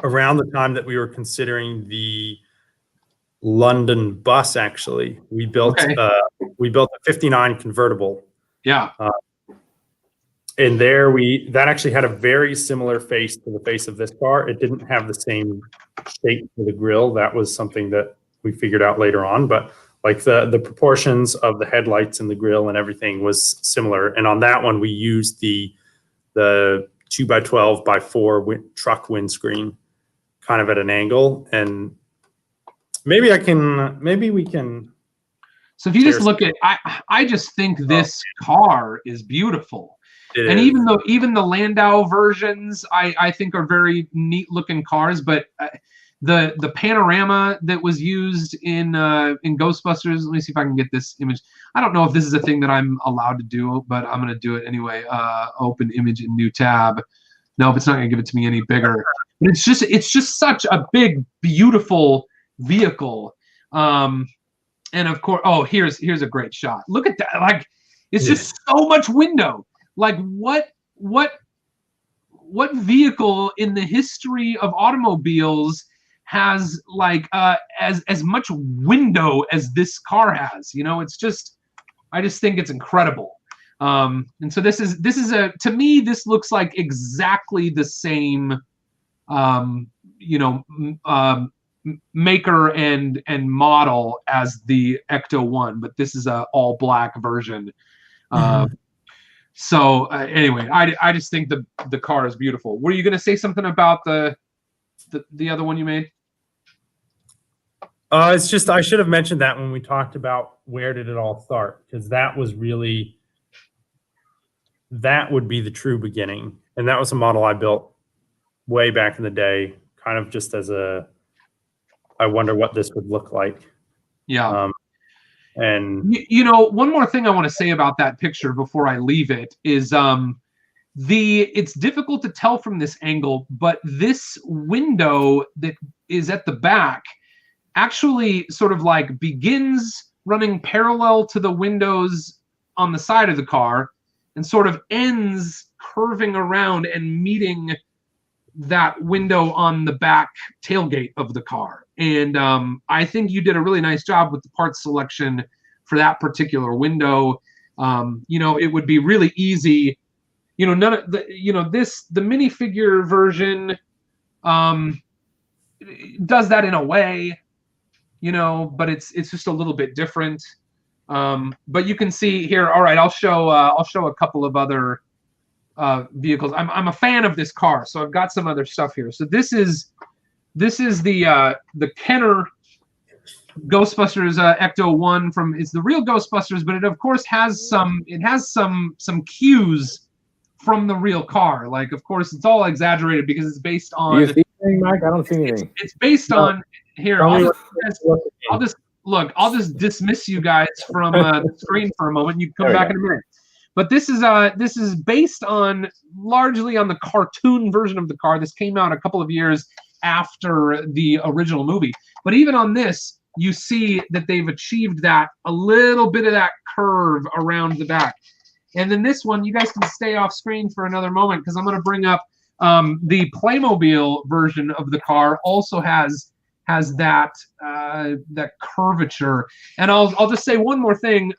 around the time that we were considering the London bus. Actually, we built a 59 convertible. Yeah. And that actually had a very similar face to the face of this car. It didn't have the same shape for the grille. That was something that we figured out later on, but like the proportions of the headlights and the grille and everything was similar. And on that one, we used the 2x12x4 truck windscreen kind of at an angle. And maybe we can. So if you just look at, I just think this car is beautiful. And even the Landau versions, I think are very neat looking cars, but the panorama that was used in Ghostbusters. Let me see if I can get this image. I don't know if this is a thing that I'm allowed to do, but I'm going to do it anyway. Open image in new tab. Nope, it's not going to give it to me any bigger. But it's just such a big, beautiful vehicle. And of course, here's a great shot. Look at that! Like, it's just so much window. Like, what vehicle in the history of automobiles has like as much window as this car has? It's just, I just think it's incredible. And so this is to me, this looks like exactly the same maker and model as the Ecto-1, but this is a all black version. So anyway, I just think the car is beautiful. Were you going to say something about the other one you made? It's just, I should have mentioned that when we talked about where did it all start, because that would be the true beginning. And that was a model I built way back in the day, kind of just as I wonder what this would look like. Yeah. And one more thing I want to say about that picture before I leave it is it's difficult to tell from this angle, but this window that is at the back actually sort of like begins running parallel to the windows on the side of the car and sort of ends curving around and meeting that window on the back tailgate of the car. And I think you did a really nice job with the parts selection for that particular window. It would be really easy, none of the, the minifigure version does that in a way, but it's just a little bit different. But you can see here. All right, I'll show a couple of other vehicles. I'm a fan of this car, so I've got some other stuff here. So this is the Kenner Ghostbusters Ecto1 from it's the real Ghostbusters, but it of course has some cues from the real car. Like, of course, it's all exaggerated because it's based on. Do you see anything, Mike? I don't see anything. It's based on here. I'll just dismiss you guys from the screen for a moment. You can come back in a minute. But this is based on largely on the cartoon version of the car. This came out a couple of years after the original movie. But even on this, you see that they've achieved that a little bit of that curve around the back. And then this one, you guys can stay off screen for another moment because I'm going to bring up the Playmobil version of the car also has that that curvature. And I'll just say one more thing.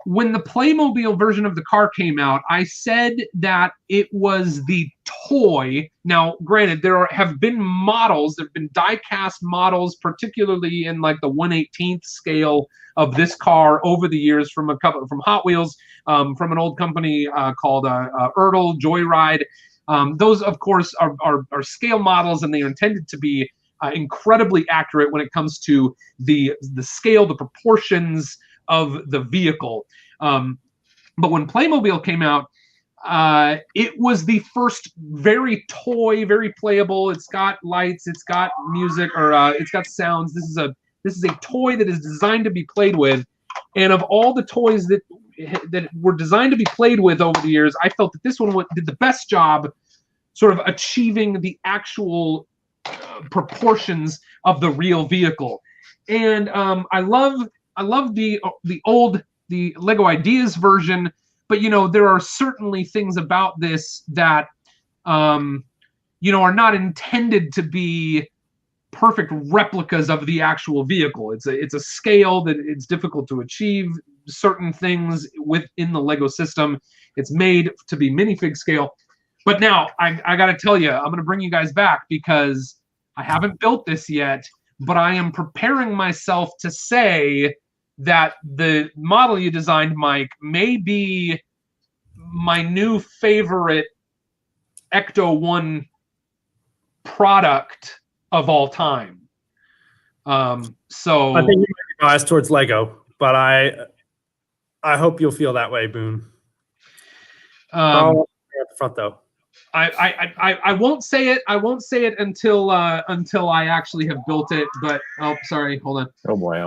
When the Playmobil version of the car came out, I said that it was the toy. Now, granted, there have been models, there have been die-cast models, particularly in like the 1/18th scale of this car over the years from Hot Wheels, from an old company called Ertl Joyride. Those, of course, are scale models, and they are intended to be incredibly accurate when it comes to the scale, the proportions of the vehicle. But when Playmobil came out, it was the first very toy, very playable. It's got lights, it's got music, or it's got sounds. This is a toy that is designed to be played with. And of all the toys that were designed to be played with over the years, I felt that this one did the best job sort of achieving the actual proportions of the real vehicle. And I love the Lego Ideas version, but there are certainly things about this that are not intended to be perfect replicas of the actual vehicle. It's a scale that it's difficult to achieve certain things within the Lego system. It's made to be minifig scale. But now I got to tell you, I'm going to bring you guys back because I haven't built this yet, but I am preparing myself to say that the model you designed, Mike, may be my new favorite Ecto1 product of all time. So I think you might be biased towards Lego, but I hope you'll feel that way, Boone. At the front though. I won't say it. I won't say it until I actually have built it. But sorry, hold on. Oh boy, I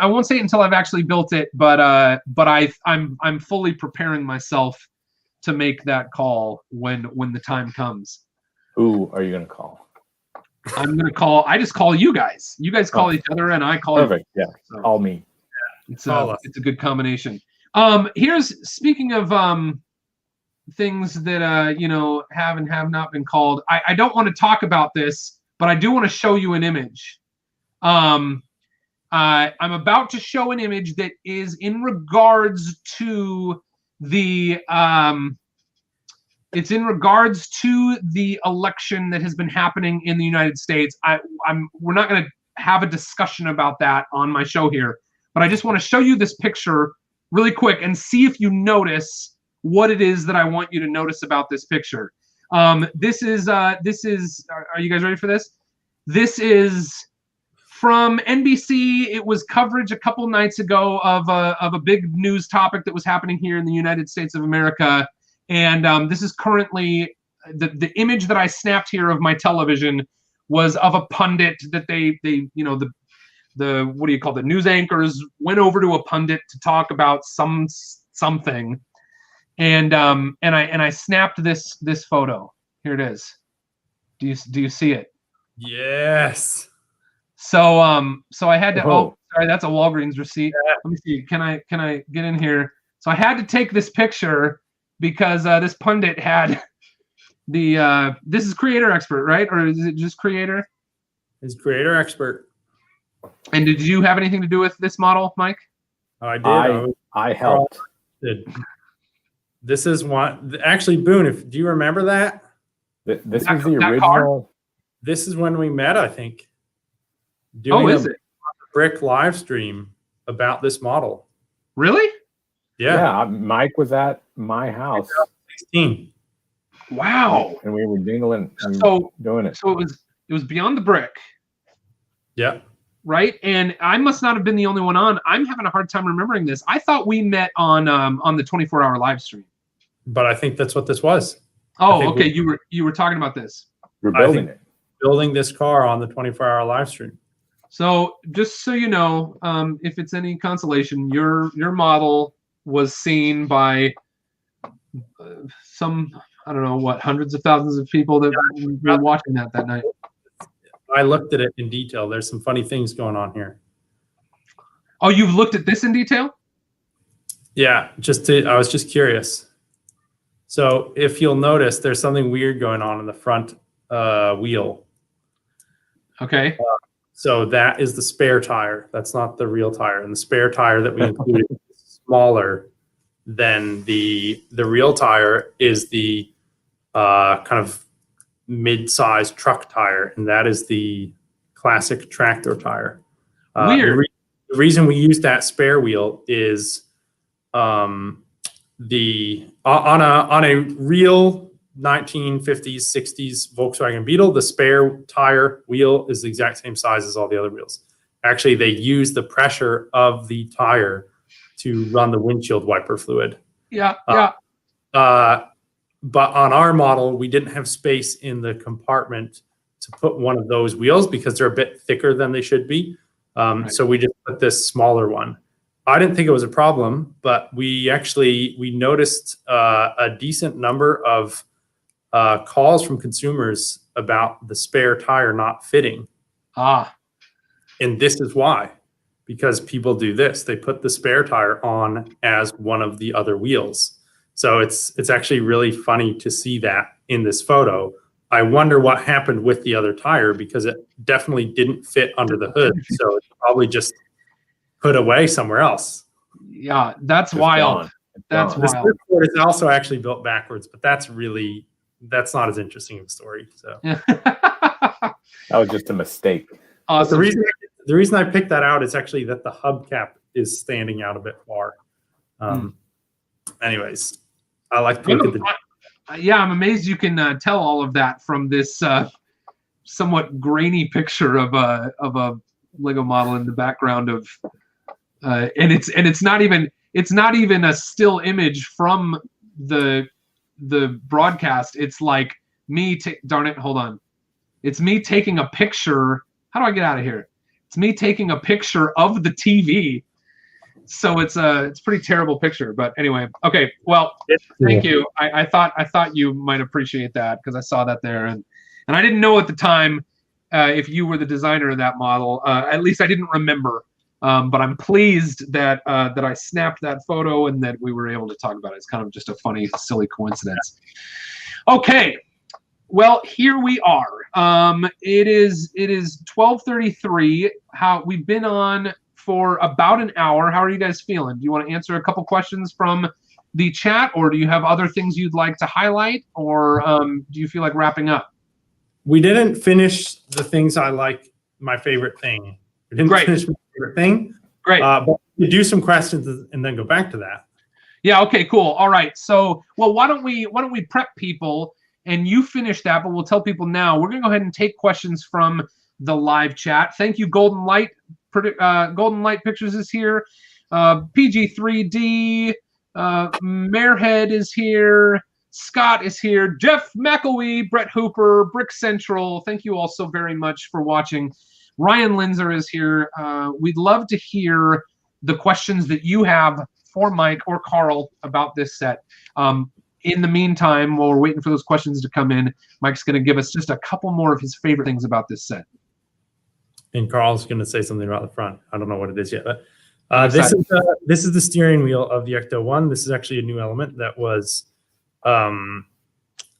won't say it until I've actually built it. But I'm fully preparing myself to make that call when the time comes. Who are you gonna call? I'm gonna call. I just call you guys. You guys call each other, and I call you. Perfect. Yeah. So, call me. It's a good combination. Speaking of things that have and have not been called. I don't want to talk about this, but I do want to show you an image. I'm about to show an image that is in regards to the it's in regards to the election that has been happening in the United States. We're not going to have a discussion about that on my show here, but I just want to show you this picture really quick and see if you notice what it is that I want you to notice about this picture. This is are you guys ready for this? This is from NBC. It was coverage a couple nights ago of a big news topic that was happening here in the United States of America. And this is currently the image that I snapped here of my television was of a pundit that they the what do you call it? News anchors went over to a pundit to talk about something. And I snapped this photo. Here it is. Do you see it? Yes. So I had to. Oh. Oh, sorry, that's a Walgreens receipt. Yeah. Let me see. Can I get in here? So I had to take this picture because this pundit had the. This is Creator Expert, right? Or is it just Creator? It's Creator Expert. And did you have anything to do with this model, Mike? Oh, I did. I helped. This is one. Actually, Boone, do you remember that? This is the original. This is when we met, I think. Is it? Brick live stream about this model. Really? Yeah. Mike was at my house. 16. Wow. And we were dingling. So doing it. So it was Beyond the Brick. Yeah. right? And I must not have been the only one on. I'm having a hard time remembering this. I thought we met on the 24-hour live stream. But I think that's what this was. Oh, okay. You were talking about this. We're building it. Building this car on the 24-hour live stream. So just so you know, if it's any consolation, your model was seen by some, I don't know what, hundreds of thousands of people that were watching that night. I looked at it in detail. There's some funny things going on here. Oh, you've looked at this in detail? Yeah, I was just curious. So if you'll notice, there's something weird going on in the front wheel. Okay. So that is the spare tire. That's not the real tire. And the spare tire that we included is smaller than the real tire is the kind of mid-sized truck tire, and that is the classic tractor tire. Weird. The reason we use that spare wheel is on a real 1950s, 60s Volkswagen Beetle, the spare tire wheel is the exact same size as all the other wheels. Actually, they use the pressure of the tire to run the windshield wiper fluid. Yeah. But on our model, we didn't have space in the compartment to put one of those wheels because they're a bit thicker than they should be. Right. So we just put this smaller one. I didn't think it was a problem, but we noticed a decent number of calls from consumers about the spare tire not fitting. And this is why, because people do this. They put the spare tire on as one of the other wheels. So it's actually really funny to see that in this photo. I wonder what happened with the other tire because it definitely didn't fit under the hood. So it's probably just put away somewhere else. Yeah, that's wild. That's wild. wild. This is also actually built backwards, but that's not as interesting of a story. So that was just a mistake. Awesome. The reason I picked that out is actually that the hubcap is standing out a bit far. Anyways, I like to look at the. Yeah, I'm amazed you can tell all of that from this somewhat grainy picture of a Lego model in the background of, and it's not even a still image from the broadcast. It's like me. Darn it! Hold on. It's me taking a picture. How do I get out of here? It's me taking a picture of the TV. So it's a pretty terrible picture, but anyway. Okay, well, thank you. I thought you might appreciate that because I saw that there, and I didn't know at the time if you were the designer of that model. At least I didn't remember. But I'm pleased that I snapped that photo and that we were able to talk about it. It's kind of just a funny, silly coincidence. Okay, well, here we are. It is 12:33. We've been on for about an hour. How are you guys feeling? Do you want to answer a couple questions from the chat, or do you have other things you'd like to highlight, or do you feel like wrapping up? We didn't finish the things I like. My favorite thing. We didn't finish my favorite thing. Great. But we do some questions and then go back to that. Yeah. Okay. Cool. All right. So, well, why don't we prep people and you finish that, but we'll tell people now. We're gonna go ahead and take questions from the live chat. Thank you, Golden Light. Golden Light Pictures is here. PG3D. Marehead is here. Scott is here. Jeff McElwee, Brett Hooper, Brick Central. Thank you all so very much for watching. Ryan Linzer is here. We'd love to hear the questions that you have for Mike or Carl about this set. In the meantime, while we're waiting for those questions to come in, Mike's going to give us just a couple more of his favorite things about this set. And Carl's going to say something about the front. I don't know what it is yet, but this is the steering wheel of the Ecto-1. This is actually a new element that was.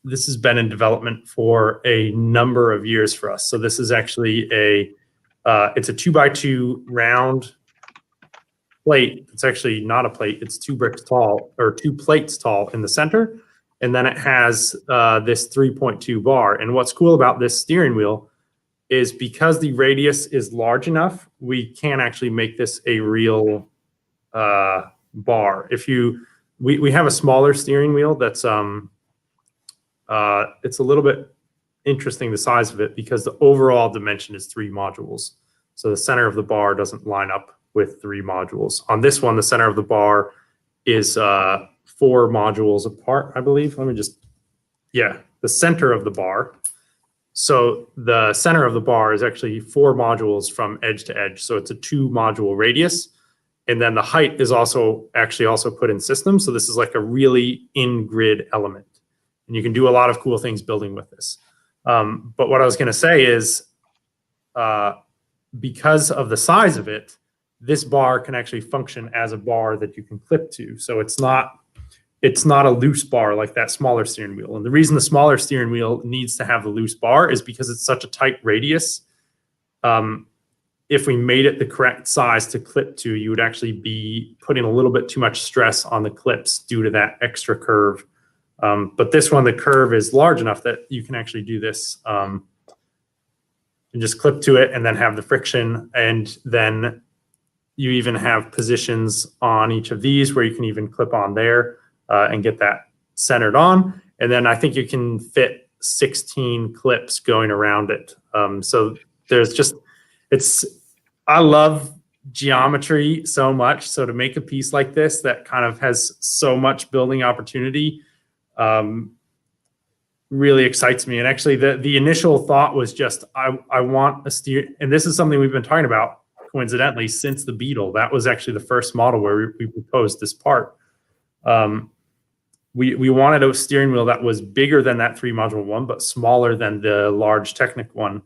This has been in development for a number of years for us. So this is actually it's a 2x2 round plate. It's actually not a plate. It's 2 bricks tall or 2 plates tall in the center. And then it has this 3.2 bar. And what's cool about this steering wheel is because the radius is large enough, we can actually make this a real bar. We have a smaller steering wheel that's it's a little bit interesting, the size of it, because the overall dimension is 3 modules. So the center of the bar doesn't line up with 3 modules. On this one, the center of the bar is 4 modules apart, I believe. Let me just, yeah, the center of the bar. So the center of the bar is actually 4 modules from edge to edge. So it's a 2 module radius. And then the height is also put in system. So this is like a really in-grid element. And you can do a lot of cool things building with this. But what I was going to say is, because of the size of it, this bar can actually function as a bar that you can clip to. So it's not a loose bar like that smaller steering wheel. And the reason the smaller steering wheel needs to have the loose bar is because it's such a tight radius. If we made it the correct size to clip to, you would actually be putting a little bit too much stress on the clips due to that extra curve. But this one, the curve is large enough that you can actually do this and just clip to it and then have the friction. And then you even have positions on each of these where you can even clip on there and get that centered on. And then I think you can fit 16 clips going around it. So there's just, I love geometry so much. So to make a piece like this that kind of has so much building opportunity really excites me. And actually the initial thought was just, I want a steer, and this is something we've been talking about coincidentally since the Beetle. That was actually the first model where we proposed this part. We wanted a steering wheel that was bigger than that 3 module one, but smaller than the large Technic one,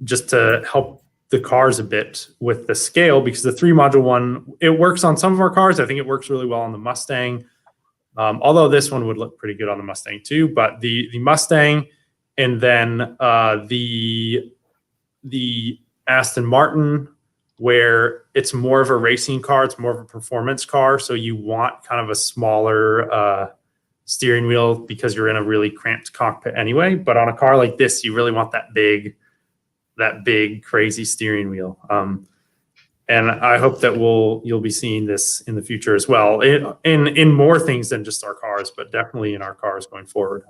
just to help the cars a bit with the scale, because the 3 module one, it works on some of our cars. I think it works really well on the Mustang. Although this one would look pretty good on the Mustang too, but the Mustang and then the Aston Martin, where it's more of a racing car, it's more of a performance car. So you want kind of a smaller steering wheel because you're in a really cramped cockpit anyway. But on a car like this, you really want that big crazy steering wheel. And I hope that you'll be seeing this in the future as well, in more things than just our cars, but definitely in our cars going forward.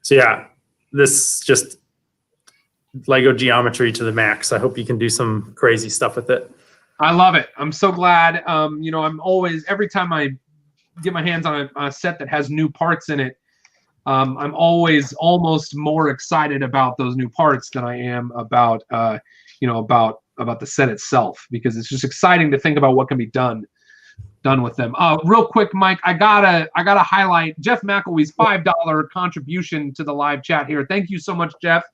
So yeah, this just Lego geometry to the max. I hope you can do some crazy stuff with it. I love it. I'm so glad. You know, I'm always, every time I get my hands on a set that has new parts in it, I'm always almost more excited about those new parts than I am about, you know, about the set itself, because it's just exciting to think about what can be done with them. Real quick, Mike, I gotta highlight Jeff McElwee's $5 contribution to the live chat here. Thank you so much, Jeff.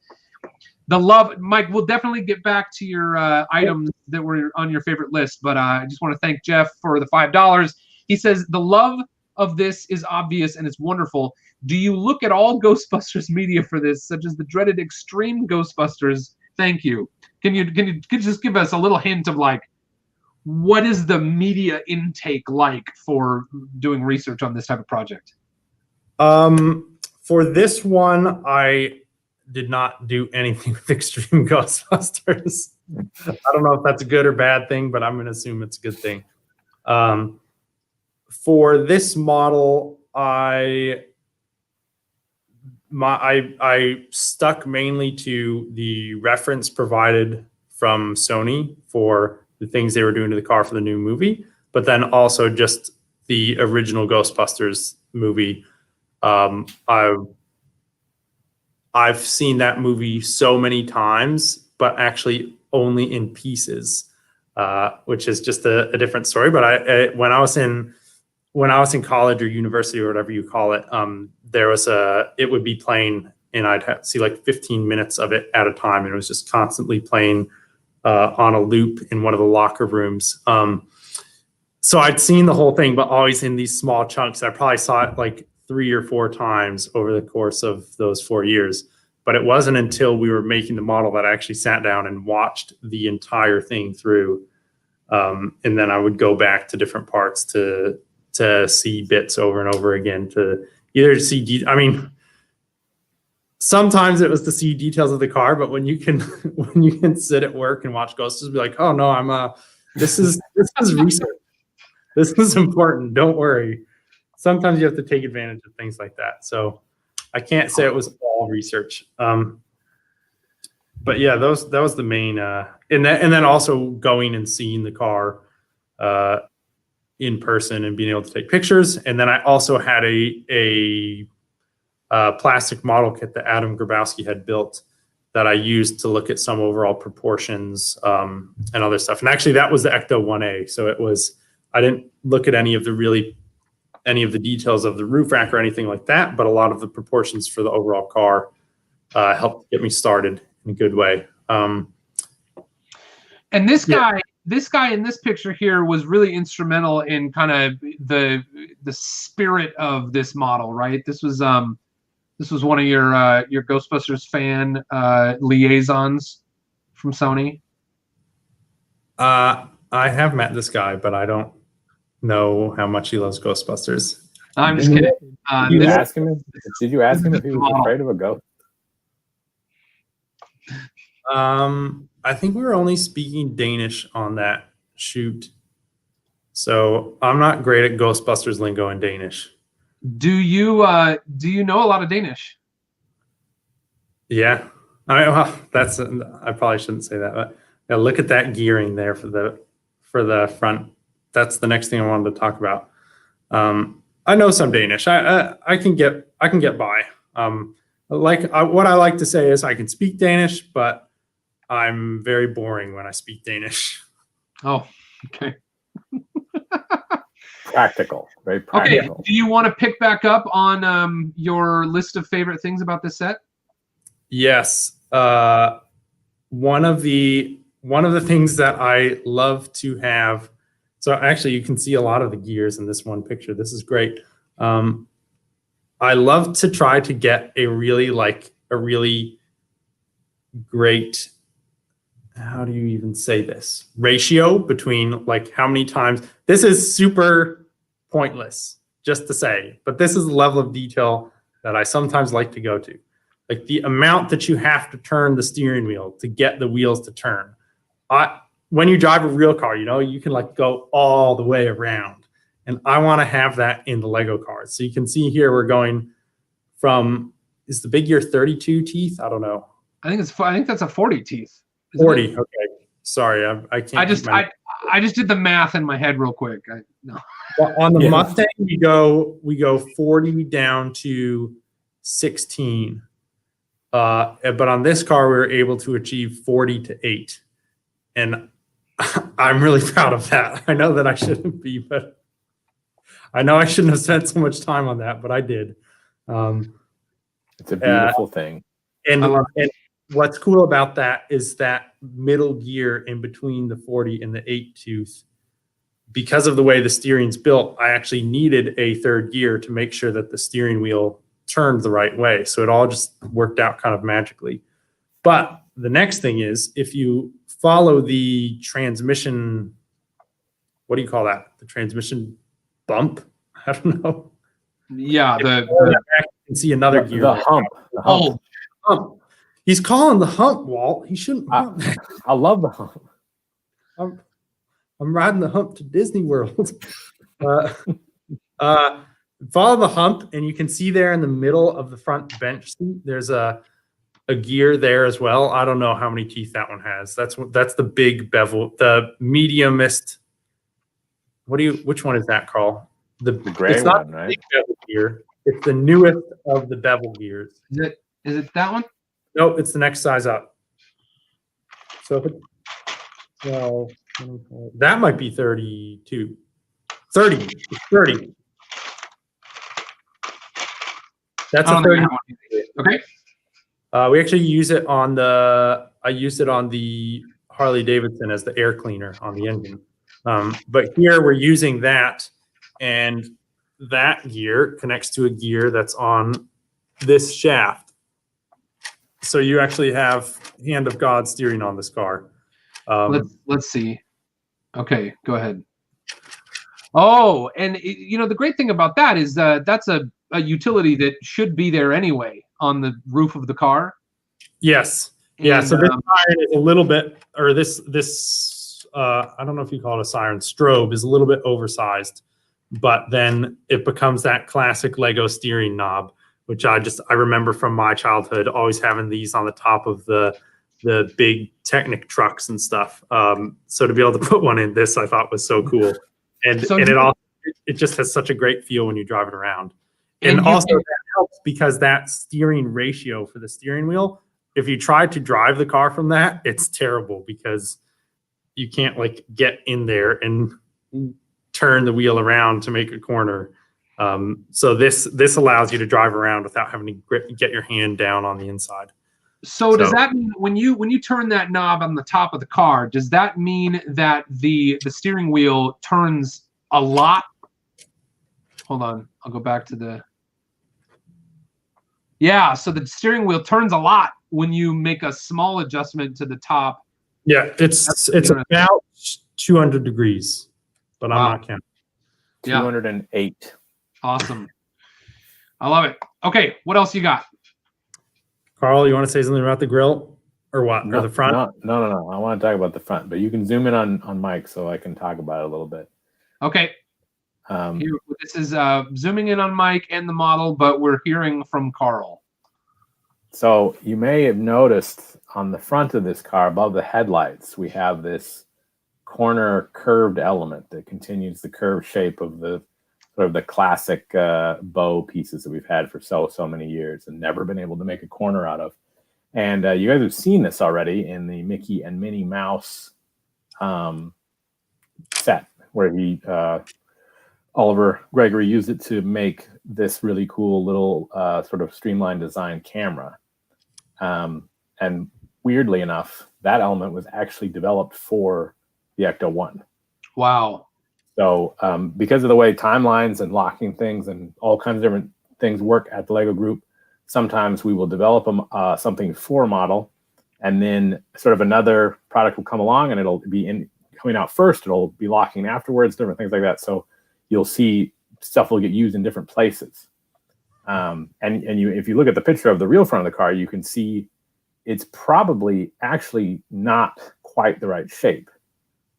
The love, Mike, we'll definitely get back to your items that were on your favorite list, but I just want to thank Jeff for the $5. He says, the love of this is obvious and it's wonderful. Do you look at all Ghostbusters media for this, such as the dreaded Extreme Ghostbusters? Thank you. Can you just give us a little hint of, like, what is the media intake like for doing research on this type of project? For this one, I did not do anything with Extreme Ghostbusters. I don't know if that's a good or bad thing, but I'm going to assume it's a good thing. For this model, I stuck mainly to the reference provided from Sony for the things they were doing to the car for the new movie, but then also just the original Ghostbusters movie. I've seen that movie so many times, but actually only in pieces, which is just a different story. But when I was in college or university or whatever you call it, it would be playing, and I'd see like 15 minutes of it at a time, and it was just constantly playing on a loop in one of the locker rooms. So I'd seen the whole thing, but always in these small chunks. I probably saw it like 3 or 4 times over the course of those 4 years. But it wasn't until we were making the model that I actually sat down and watched the entire thing through. And then I would go back to different parts to see bits over and over again, to either see, I mean, sometimes it was to see details of the car, but when you can sit at work and watch Ghosts, be like, oh no, this is research. This is important. Don't worry. Sometimes you have to take advantage of things like that. So I can't say it was all research. but yeah, that was the main, and then also going and seeing the car in person and being able to take pictures. And then I also had a plastic model kit that Adam Grabowski had built that I used to look at some overall proportions and other stuff. And actually, that was the Ecto-1A. So it was, I didn't look at any of the details of the roof rack or anything like that, but a lot of the proportions for the overall car helped get me started in a good way. And this guy in this picture here was really instrumental in kind of the spirit of this model, right? This was one of your Ghostbusters fan liaisons from Sony. I have met this guy, but I don't know how much he loves Ghostbusters. I'm just kidding. Did you ask him if he was afraid of a ghost? I think we were only speaking Danish on that shoot. So I'm not great at Ghostbusters lingo in Danish. Do you know a lot of Danish? Yeah. I probably shouldn't say that, but yeah, look at that gearing there for the front. That's the next thing I wanted to talk about. I know some Danish. I can get by. What I like to say is I can speak Danish, but I'm very boring when I speak Danish. Oh, okay. Practical, very practical. Okay, do you want to pick back up on your list of favorite things about this set? Yes. One of the things that I love to have. So actually, you can see a lot of the gears in this one picture. This is great. I love to try to get a really great, how do you even say this, ratio between like how many times. This is super pointless just to say, but this is the level of detail that I sometimes like to go to. Like the amount that you have to turn the steering wheel to get the wheels to turn. When you drive a real car, you can like go all the way around. And I want to have that in the Lego cars. So you can see here we're going from, is the big gear 32 teeth? I don't know. I think that's a 40 teeth. 40. Okay. Sorry, I can't. I just did the math in my head real quick. No. Well, on the Mustang, we go 40 down to 16. But on this car, we were able to achieve 40 to 8. And I'm really proud of that. I know that I shouldn't be, but I know I shouldn't have spent so much time on that, but I did. It's a beautiful thing. And what's cool about that is that middle gear in between the 40 and the 8 tooth. Because of the way the steering's built, I actually needed a third gear to make sure that the steering wheel turned the right way. So it all just worked out kind of magically. But the next thing is, if you follow the transmission, what do you call that? The transmission bump? I don't know. Yeah, you can see another gear. The hump. Oh, hump. He's calling the hump, Walt. He shouldn't. I love the hump. I'm riding the hump to Disney World. Follow the hump, and you can see there in the middle of the front bench seat, there's a gear there as well. I don't know how many teeth that one has. That's the big bevel, the mediumist. Which one is that, Carl? The gray it's not one, right? Big bevel gear. It's the newest of the bevel gears. Is it that one? Nope, it's the next size up. So that might be 32. 30. It's 30. That's a 30. Okay. We actually use it on I used it on the Harley Davidson as the air cleaner on the engine. But here we're using that, and that gear connects to a gear that's on this shaft. So you actually have hand of God steering on this car. Let's see. Okay, go ahead. Oh, and the great thing about that is that's a utility that should be there anyway on the roof of the car. Yes. Yeah. So this siren is a little bit, or this I don't know if you call it a siren, strobe is a little bit oversized, but then it becomes that classic Lego steering knob, which I remember from my childhood, always having these on the top of the the big Technic trucks and stuff. So to be able to put one in this, I thought was so cool. And it just has such a great feel when you're driving around. And also that helps because that steering ratio for the steering wheel, if you try to drive the car from that, it's terrible because you can't like get in there and turn the wheel around to make a corner. So this allows you to drive around without having to get your hand down on the inside. So does that mean when you turn that knob on the top of the car, does that mean that the steering wheel turns a lot? Hold on, I'll go back to the. Yeah, so the steering wheel turns a lot when you make a small adjustment to the top. Yeah, it's about 200 degrees, but I'm not counting. 208. Awesome. I love it. Okay, what else you got? Carl, you want to say something about the grill or what? No, or the front? No. I want to talk about the front, but you can zoom in on Mike so I can talk about it a little bit. Okay. Here, this is zooming in on Mike and the model, but we're hearing from Carl. So you may have noticed on the front of this car, above the headlights, we have this corner curved element that continues the curved shape of the sort of the classic bow pieces that we've had for so many years and never been able to make a corner out of. And you guys have seen this already in the Mickey and Minnie Mouse set, where Oliver Gregory used it to make this really cool little sort of streamlined design camera. And weirdly enough, that element was actually developed for the Ecto-1. Wow. So because of the way timelines and locking things and all kinds of different things work at the Lego group, sometimes we will develop something for a model, and then sort of another product will come along and it'll be coming out first. It'll be locking afterwards, different things like that. So you'll see stuff will get used in different places. If you look at the picture of the real front of the car, you can see it's probably actually not quite the right shape.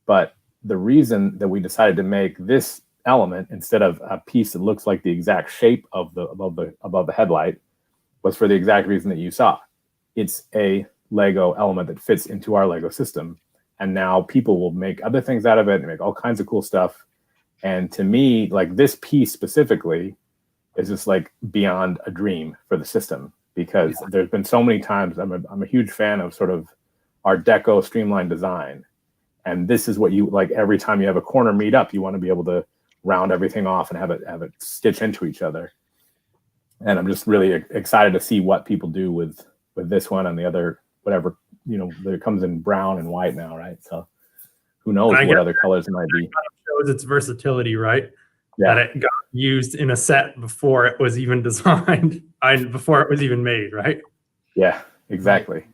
But the reason that we decided to make this element instead of a piece that looks like the exact shape of above the headlight was for the exact reason that you saw. It's a Lego element that fits into our Lego system. And now people will make other things out of it and make all kinds of cool stuff. And to me, like this piece specifically is just like beyond a dream for the system, because there's been so many times I'm a huge fan of sort of Art Deco streamlined design. And this is what you like every time you have a corner meet up, you want to be able to round everything off and have it stitch into each other. And I'm just really excited to see what people do with this one and the other, whatever, that comes in brown and white now, right? So who knows what other colors it might be. Shows its versatility, right? Yeah. That it got used in a set before it was even designed, before it was even made, right? Yeah, exactly.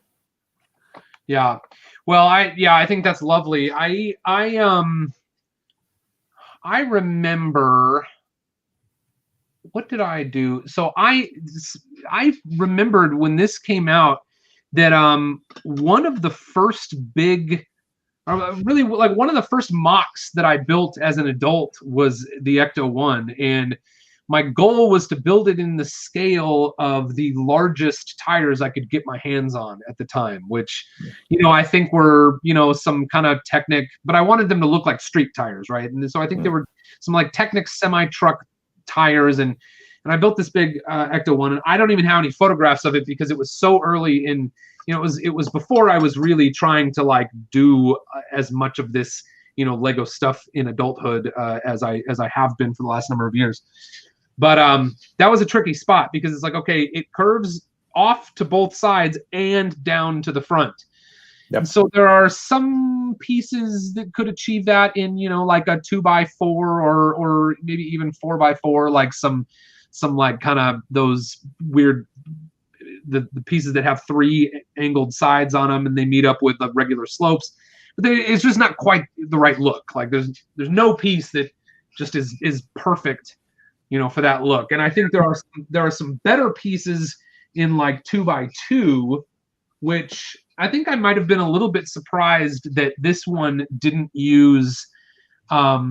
Yeah. Well, I think that's lovely. I remember, what did I do? So I remembered when this came out that one of the first big, really like one of the first mocks that I built as an adult was the Ecto-1, and my goal was to build it in the scale of the largest tires I could get my hands on at the time, which, I think were, some kind of Technic, but I wanted them to look like street tires, right? And so I think there were some like Technic semi-truck tires, and I built this big Ecto-1, and I don't even have any photographs of it because it was so early in, it was before I was really trying to like do as much of this, Lego stuff in adulthood as I have been for the last number of years. But that was a tricky spot because it's like, okay, it curves off to both sides and down to the front. Yep. So there are some pieces that could achieve that in, like a 2x4 or maybe even 4x4, like some like kind of those weird, the pieces that have 3 angled sides on them and they meet up with the regular slopes. But it's just not quite the right look. Like there's no piece that just is perfect, for that look. And I think there are some better pieces in like 2x2, which I think I might have been a little bit surprised that this one didn't use that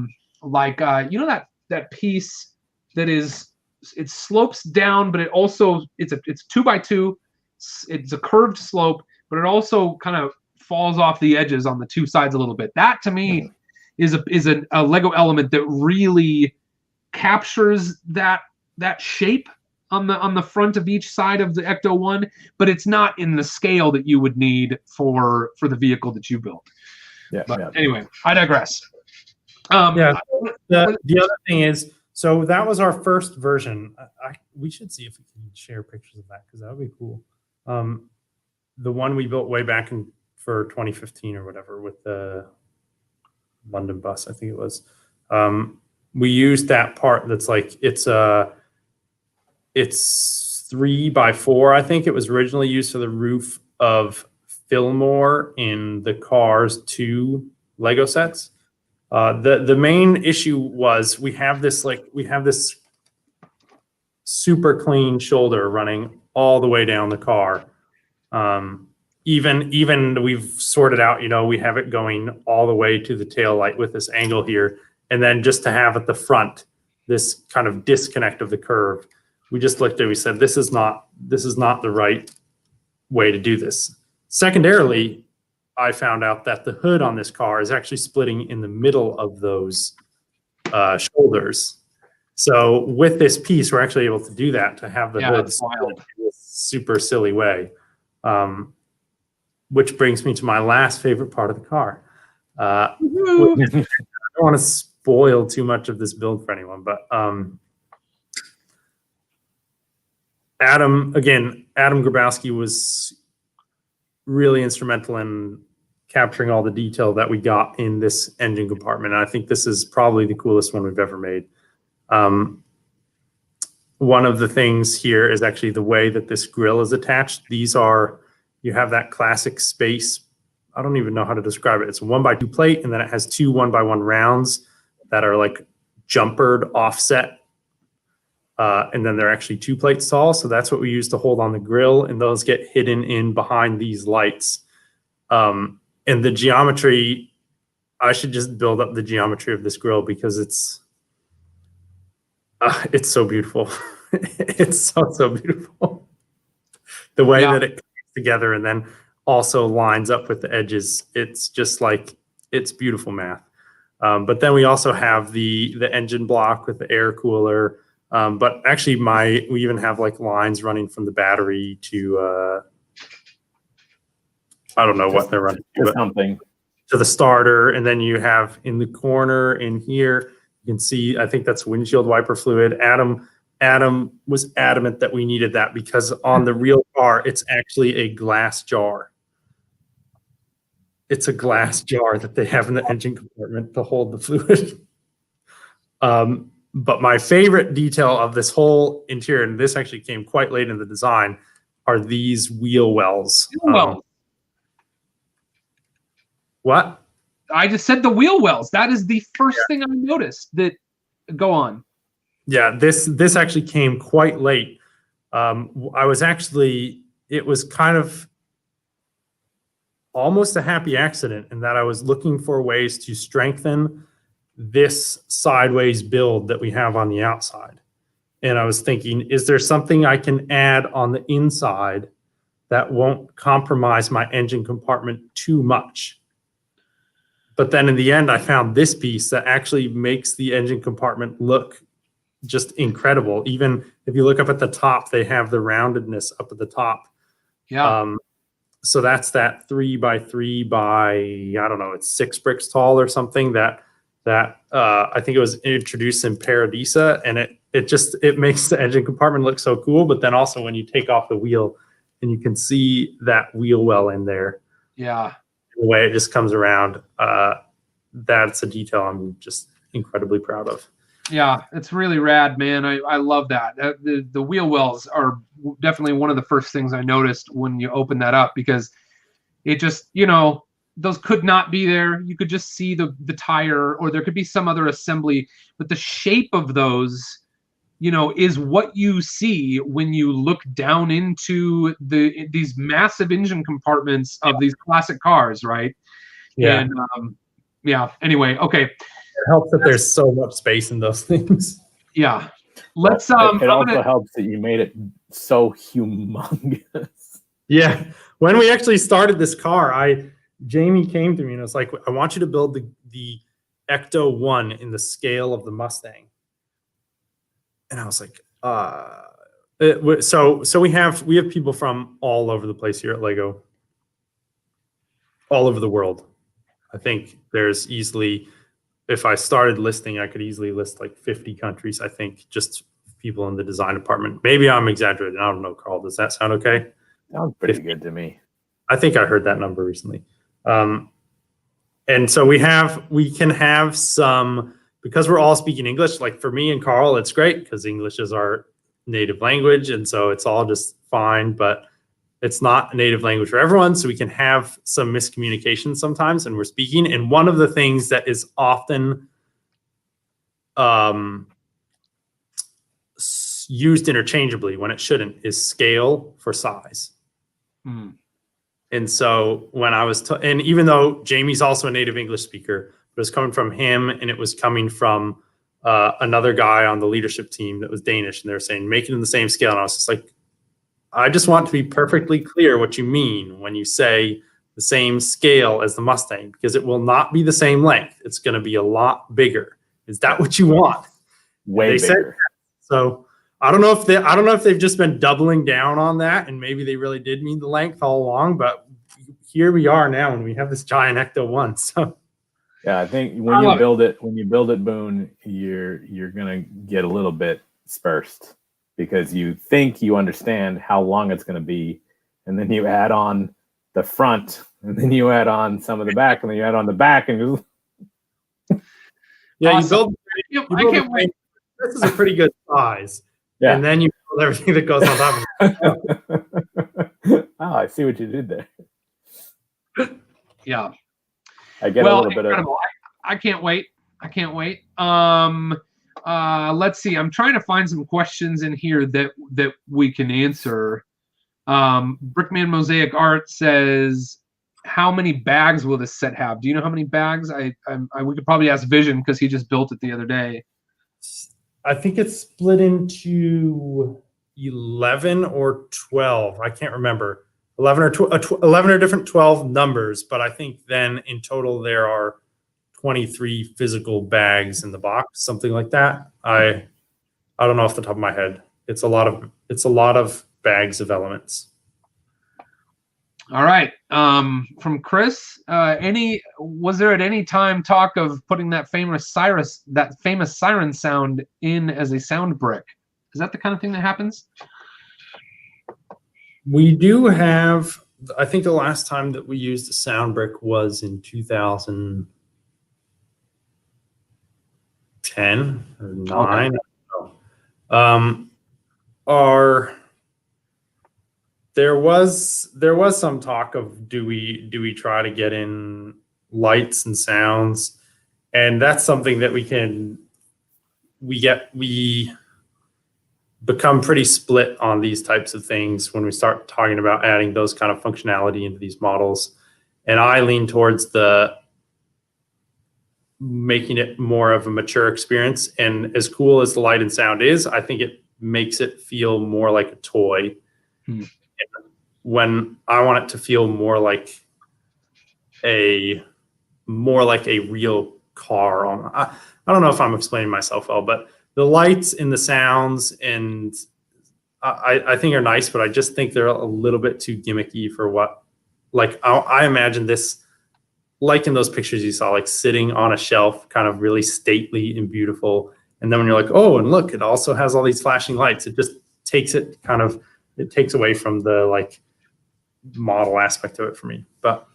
piece that it slopes down, but it's 2x2. It's a curved slope, but it also kind of falls off the edges on the two sides a little bit. That to me is a Lego element that really captures that shape on the front of each side of the Ecto-1, but it's not in the scale that you would need for the vehicle that you built. Anyway, I digress. The other thing is, so that was our first version. We should see if we can share pictures of that, because that would be cool. The one we built way back for 2015 or whatever with the London bus, I think it was. We used that part that's like it's 3x4. I think it was originally used for the roof of Fillmore in the Cars 2 Lego sets. The main issue was we have this super clean shoulder running all the way down the car. Even we've sorted out, we have it going all the way to the tail light with this angle here, and then just to have at the front this kind of disconnect of the curve. We just looked at it, we said this is not the right way to do this. Secondarily, I found out that the hood on this car is actually splitting in the middle of those shoulders. So with this piece, we're actually able to do that, to have the hood split in a super silly way. Which brings me to my last favorite part of the car. I don't want to spoil too much of this build for anyone, but Adam Grabowski was really instrumental in capturing all the detail that we got in this engine compartment. And I think this is probably the coolest one we've ever made. One of the things here is actually the way that this grill is attached. You have that classic space. I don't even know how to describe it. It's a 1x2 plate, and then it has two 1x1 rounds that are like jumpered offset. And then they're actually 2 plates tall. So that's what we use to hold on the grill, and those get hidden in behind these lights. And the geometry, I should just build up the geometry of this grill because it's so beautiful. It's so beautiful. The way that it comes together and then also lines up with the edges, it's just like, it's beautiful math. But then we also have the engine block with the air cooler. But actually we even have like lines running from the battery to, I don't know what they're running to the starter. And then you have in the corner in here, you can see, I think that's windshield wiper fluid. Adam was adamant that we needed that because on the real car, it's actually a glass jar. It's a glass jar that they have in the engine compartment to hold the fluid. But my favorite detail of this whole interior, and this actually came quite late in the design, are these wheel wells. What? I just said the wheel wells. That is the first thing I noticed. Go on. Yeah, this actually came quite late. It was kind of almost a happy accident in that I was looking for ways to strengthen this sideways build that we have on the outside. And I was thinking, is there something I can add on the inside that won't compromise my engine compartment too much? But then in the end, I found this piece that actually makes the engine compartment look just incredible. Even if you look up at the top, they have the roundedness up at the top. Yeah. So that's that 3x3 by, I don't know, it's 6 bricks tall or something that I think it was introduced in Paradisa, and it makes the engine compartment look so cool. But then also when you take off the wheel and you can see that wheel well in there. Yeah. The way it just comes around, that's a detail I'm just incredibly proud of. Yeah, it's really rad, man. I love that. The wheel wells are definitely one of the first things I noticed when you open that up, because it just, those could not be there. You could just see the tire, or there could be some other assembly, but the shape of those, is what you see when you look down into these massive engine compartments of these classic cars, right? Yeah. And anyway, okay. It helps that there's so much space in those things. Yeah. Let's it also helps that you made it so humongous. Yeah. When we actually started this car, Jamie came to me and was like, I want you to build the Ecto-1 in the scale of the Mustang. And I was like, so we have people from all over the place here at Lego, all over the world. I think there's easily, if I started listing, I could easily list like 50 countries, I think, just people in the design department. Maybe I'm exaggerating. I don't know, Carl. Does that sound okay? Sounds pretty good to me. I think I heard that number recently. And so we can have some, because we're all speaking English, like for me and Carl, it's great because English is our native language. And so it's all just fine, but it's not a native language for everyone. So we can have some miscommunication sometimes when we're speaking. And one of the things that is often used interchangeably when it shouldn't is scale for size. Hmm. And so when I was, and even though Jamie's also a native English speaker, it was coming from him and it was coming from another guy on the leadership team that was Danish, and they were saying, make it in the same scale. And I was just like, I just want to be perfectly clear what you mean when you say the same scale as the Mustang, because it will not be the same length. It's going to be a lot bigger. Is that what you want? Way bigger. Said, so I don't know if they've just been doubling down on that, and maybe they really did mean the length all along. But here we are now, and we have this giant Ecto-1. So yeah, I think when you build it, Boone, you're gonna get a little bit dispersed because you think you understand how long it's gonna be, and then you add on the front, and then you add on some of the back, and then you add on the back, and yeah, awesome. I can't wait. This is a pretty good size. Yeah. And then you build everything that goes on top of it. Oh, I see what you did there. Yeah. I get a little bit of. I can't wait. Let's see. I'm trying to find some questions in here that we can answer. Brickman Mosaic Art says, how many bags will this set have? Do you know how many bags? We could probably ask Vision because he just built it the other day. I think it's split into 11 or 12. I can't remember. 11 or different 12 numbers, but I think then in total there are 23 physical bags in the box, something like that. I don't know off the top of my head. It's a lot of bags of elements. All right. From Chris, was there at any time talk of putting that famous siren sound in as a sound brick? Is that the kind of thing that happens? We do have, I think the last time that we used a sound brick was in 2010 or 9. Okay. There was some talk of do we try to get in lights and sounds, and that's something that we become pretty split on these types of things when we start talking about adding those kind of functionality into these models. And I lean towards the making it more of a mature experience. And as cool as the light and sound is, I think it makes it feel more like a toy. When I want it to feel more like a real car. I don't know if I'm explaining myself well, but the lights and the sounds and I think are nice, but I just think they're a little bit too gimmicky for what, like I imagine this, like in those pictures you saw, like sitting on a shelf, kind of really stately and beautiful. And then when you're like, oh, and look, it also has all these flashing lights. It just takes it takes away from the like model aspect of it for me. But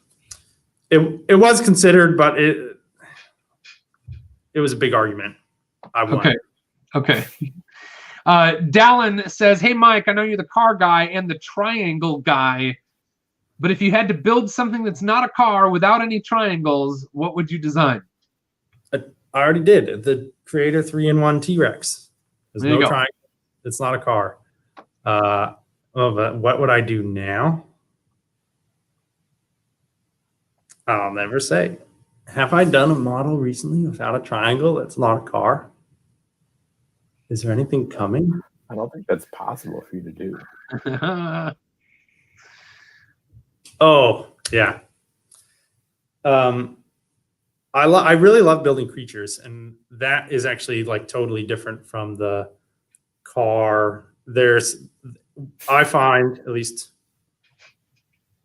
it was considered, but it was a big argument. I won. Okay. Dallin says, hey, Mike, I know you're the car guy and the triangle guy, but if you had to build something that's not a car without any triangles, what would you design? I already did. The Creator 3-in-1 T-Rex. There's no triangle. It's not a car. But what would I do now? I'll never say. Have I done a model recently without a triangle that's not a car? Is there anything coming? I don't think that's possible for you to do. Oh, yeah. I really love building creatures, and that is actually like totally different from the car. I find, at least,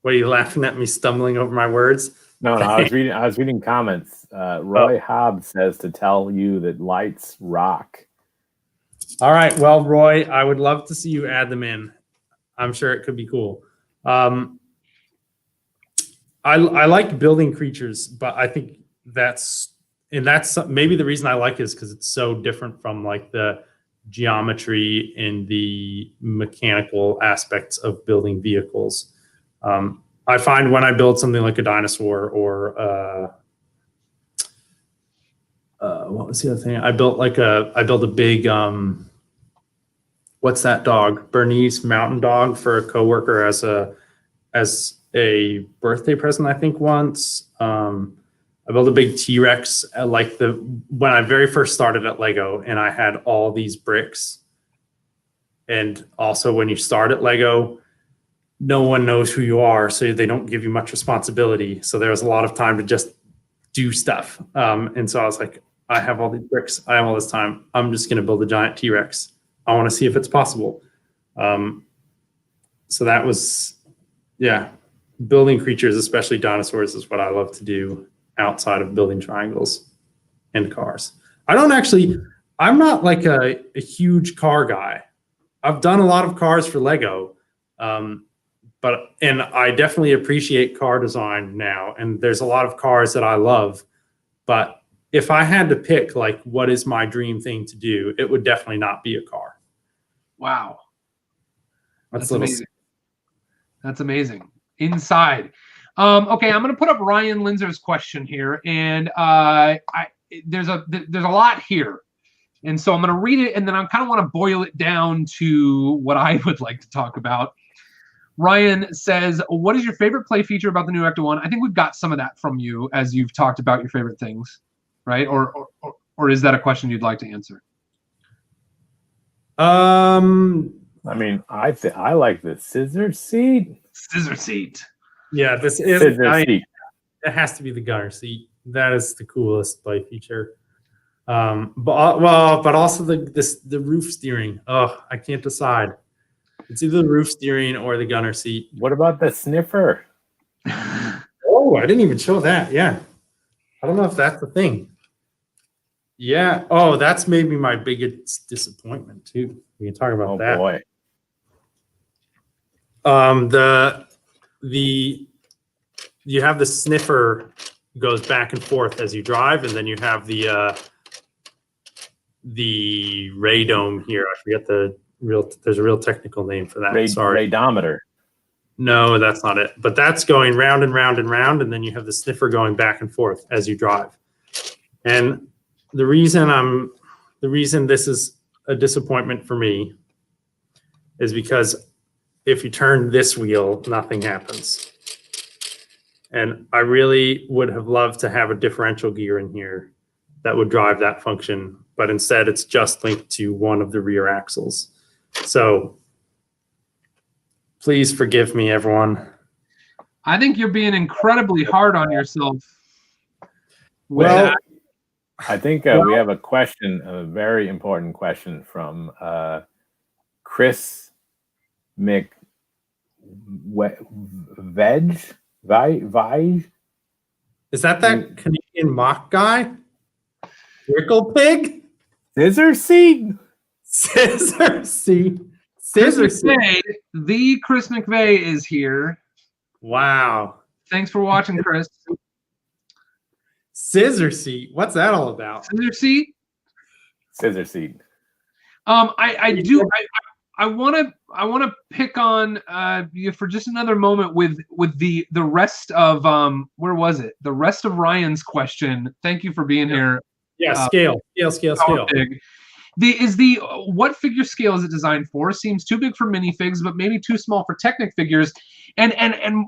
what are you laughing at me stumbling over my words? No, I was reading comments. Roy Hobbs says to tell you that lights rock. All right. Well, Roy, I would love to see you add them in. I'm sure it could be cool. I like building creatures, but I think that's maybe the reason I like it is because it's so different from like the geometry and the mechanical aspects of building vehicles. I find when I build something like a dinosaur or what was the other thing? I built a big what's that dog? Bernese Mountain Dog for a coworker as a birthday present, I think once. I built a big T-Rex when I very first started at Lego, and I had all these bricks. And also when you start at Lego, no one knows who you are, so they don't give you much responsibility. So there was a lot of time to just do stuff. And so I was like, I have all these bricks. I have all this time. I'm just going to build a giant T-Rex. I want to see if it's possible. So that was, yeah, building creatures, especially dinosaurs, is what I love to do outside of building triangles and cars. I'm not like a huge car guy. I've done a lot of cars for Lego, and I definitely appreciate car design now. And there's a lot of cars that I love, but if I had to pick like what is my dream thing to do, it would definitely not be a car. Wow. That's amazing. That's amazing. Inside. Okay, I'm going to put up Ryan Linzer's question here, and there's a lot here, and so I'm going to read it, and then I kind of want to boil it down to what I would like to talk about. Ryan says, "What is your favorite play feature about the new Ecto-1?" I think we've got some of that from you as you've talked about your favorite things, right? Or is that a question you'd like to answer? I mean, I like the scissor seat. Scissor seat. Yeah, this is seat. It has to be the gunner seat. That is the coolest play feature. But also the roof steering. Oh, I can't decide. It's either the roof steering or the gunner seat. What about the sniffer? Oh, I didn't even show that. Yeah, I don't know if that's the thing. Yeah. Oh, that's maybe my biggest disappointment too. We can talk about that. Oh boy. You have the sniffer goes back and forth as you drive, and then you have the radome here. I forget there's a real technical name for that. Sorry. Radometer. No, that's not it. But that's going round and round and round, and then you have the sniffer going back and forth as you drive. And the reason this is a disappointment for me is because if you turn this wheel, nothing happens. And I really would have loved to have a differential gear in here that would drive that function, but instead it's just linked to one of the rear axles. So please forgive me, everyone. I think you're being incredibly hard on yourself. Well, I think we have a question, a very important question from Chris McVeg. Is that Canadian mock guy? Trickle pig? Scissor seat? Scissor seat. Scissor seat. The Chris McVeigh is here. Wow. Thanks for watching, Chris. Scissor seat. What's that all about? Scissor seat? Scissor seat. I want to pick on you for just another moment with the rest of where was it? The rest of Ryan's question. Thank you for being here. Yeah, scale. What figure scale is it designed for? Seems too big for minifigs, but maybe too small for Technic figures. And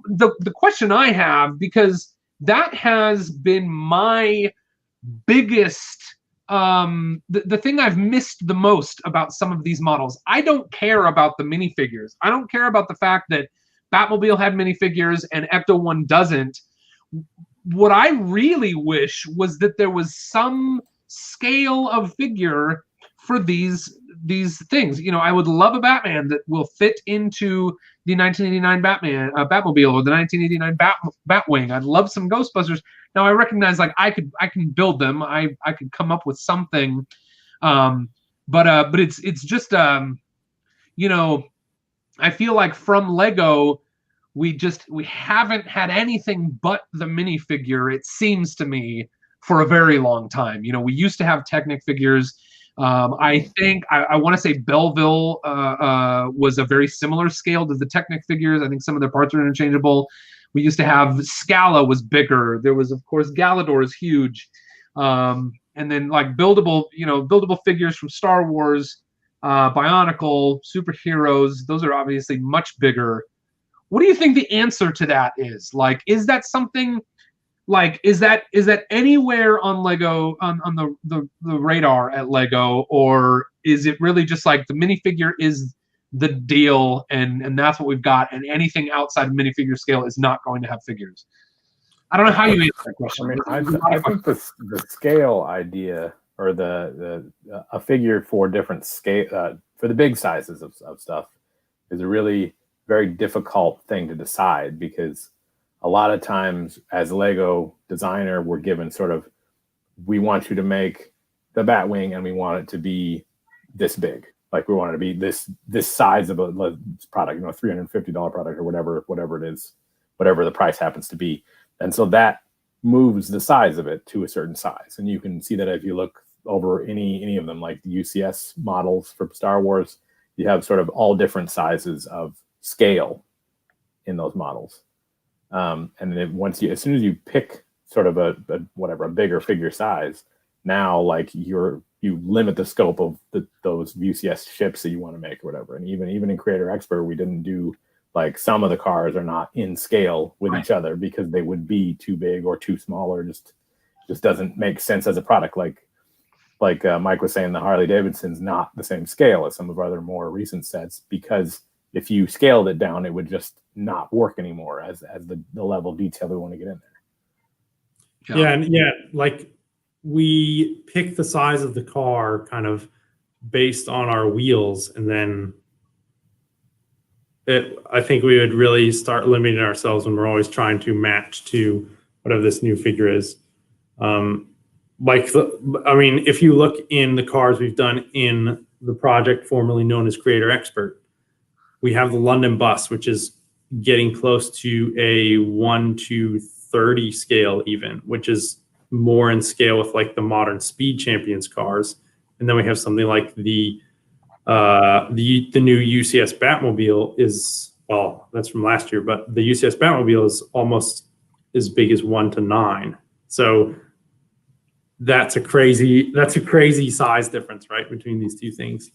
the question I have, because that has been my biggest the thing I've missed the most about some of these models. I don't care about the minifigures. I don't care about the fact that Batmobile had minifigures and Ecto-1 doesn't. What I really wish was that there was some scale of figure for these things. You know, I would love a Batman that will fit into the 1989 Batmobile or the 1989 Batwing. I'd love some Ghostbusters. Now I recognize like I can build them. I could come up with something, but it's just you know, I feel like from Lego we haven't had anything but the minifigure, it seems to me, for a very long time. You know, we used to have Technic figures. I think I want to say Belleville was a very similar scale to the Technic figures. I think some of their parts are interchangeable. We used to have Scala was bigger. There was, of course, Galador is huge. And then like buildable figures from Star Wars, Bionicle, superheroes. Those are obviously much bigger. What do you think the answer to that is? Like, is that something? Like, is that anywhere on Lego on the radar at Lego, or is it really just like the minifigure is the deal and that's what we've got, and anything outside of minifigure scale is not going to have figures? I don't know how you answer that question. I mean, I think the scale idea, or a figure for different scale for the big sizes of stuff, is a really very difficult thing to decide, because a lot of times as Lego designer, we're given sort of, we want you to make the Batwing and we want it to be this big. Like we want it to be this size of a product, you know, $350 product or whatever it is, whatever the price happens to be. And so that moves the size of it to a certain size. And you can see that if you look over any of them, like the UCS models for Star Wars, you have sort of all different sizes of scale in those models. And then as soon as you pick sort of a bigger figure size, now like you limit the scope of those UCS ships that you want to make or whatever. And even in Creator Expert, we didn't do, like, some of the cars are not in scale with each other because they would be too big or too small, or just doesn't make sense as a product. Like Mike was saying, the Harley Davidson's not the same scale as some of our other more recent sets, because if you scaled it down, it would just not work anymore as the level of detail we want to get in there. Yeah, like we pick the size of the car kind of based on our wheels, and then I think we would really start limiting ourselves when we're always trying to match to whatever this new figure is. If you look in the cars we've done in the project formerly known as Creator Expert, we have the London bus, which is getting close to a 1:30 scale even, which is more in scale with like the modern Speed Champions cars. And then we have something like the new UCS Batmobile is, well, that's from last year, but the UCS Batmobile is almost as big as 1:9. So that's a crazy size difference, right, between these two things.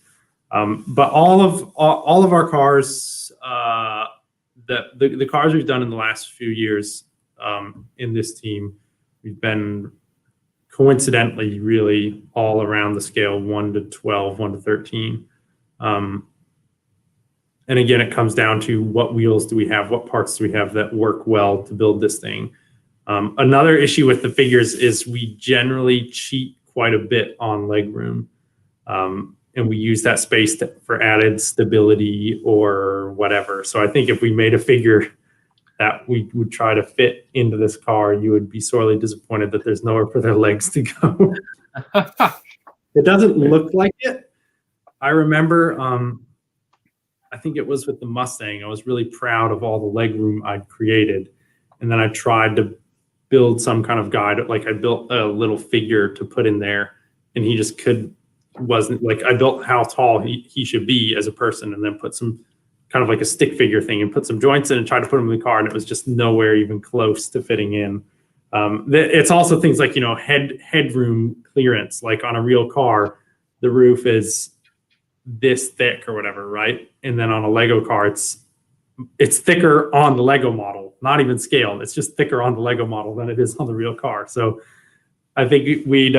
But all of our cars, the cars we've done in the last few years in this team, we've been coincidentally really all around the scale 1 to 12, 1 to 13. And again, it comes down to what wheels do we have, what parts do we have that work well to build this thing. Another issue with the figures is we generally cheat quite a bit on legroom. And we use that space for added stability or whatever. So I think if we made a figure that we would try to fit into this car, you would be sorely disappointed that there's nowhere for their legs to go. It doesn't look like it. I remember, I think it was with the Mustang, I was really proud of all the legroom I'd created. And then I tried to build some kind of guide. Like I built a little figure to put in there, and he just wasn't like, I built how tall he should be as a person, and then put some kind of like a stick figure thing and put some joints in and tried to put him in the car, and it was just nowhere even close to fitting in. It's also things like, headroom clearance. Like on a real car, the roof is this thick or whatever, right? And then on a Lego car, it's thicker on the Lego model, not even scaled. It's just thicker on the Lego model than it is on the real car. So I think we'd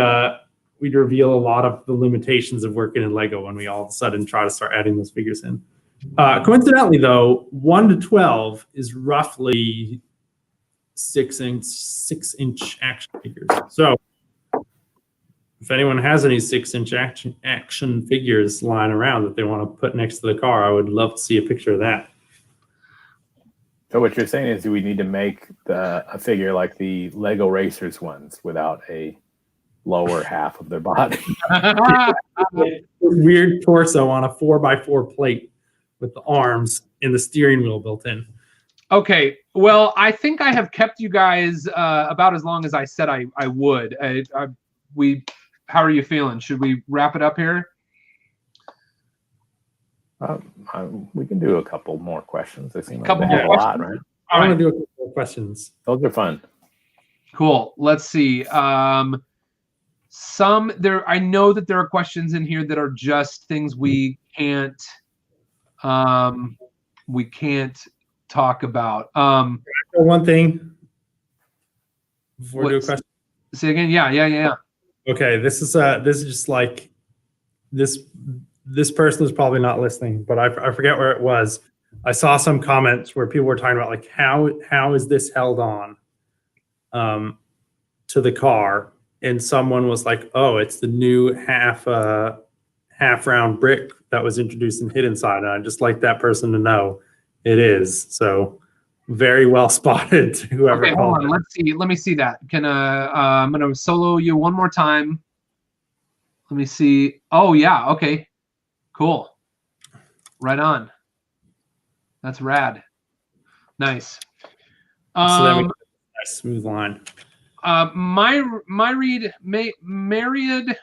reveal a lot of the limitations of working in Lego when we all of a sudden try to start adding those figures in. Coincidentally, though, 1 to 12 is roughly 6-inch action figures. So if anyone has any 6-inch action figures lying around that they want to put next to the car, I would love to see a picture of that. So what you're saying is we need to make a figure like the Lego Racers ones without a lower half of their body. Weird torso on a 4x4 plate with the arms and the steering wheel built in. Okay, well, I think I have kept you guys about as long as I said I would. How are you feeling? Should we wrap it up here? We can do a couple more questions. They seem like Couple they have more a lot, right? I want to do a couple of questions. Those are fun. Cool. Let's see. I know that there are questions in here that are just things we can't talk about. One thing before we do a question. Say again. Yeah. Okay, this is just like this person is probably not listening, but I forget where it was. I saw some comments where people were talking about like how is this held on to the car, and someone was like, oh, it's the new half round brick that was introduced and hid inside, and I just like that person to know it is. So very well spotted to whoever. Okay, hold on. Let's see. Let me see that. I'm gonna solo you one more time. Let me see. Oh yeah. Okay. Cool. Right on. That's rad. Nice. So that makes a nice smooth line.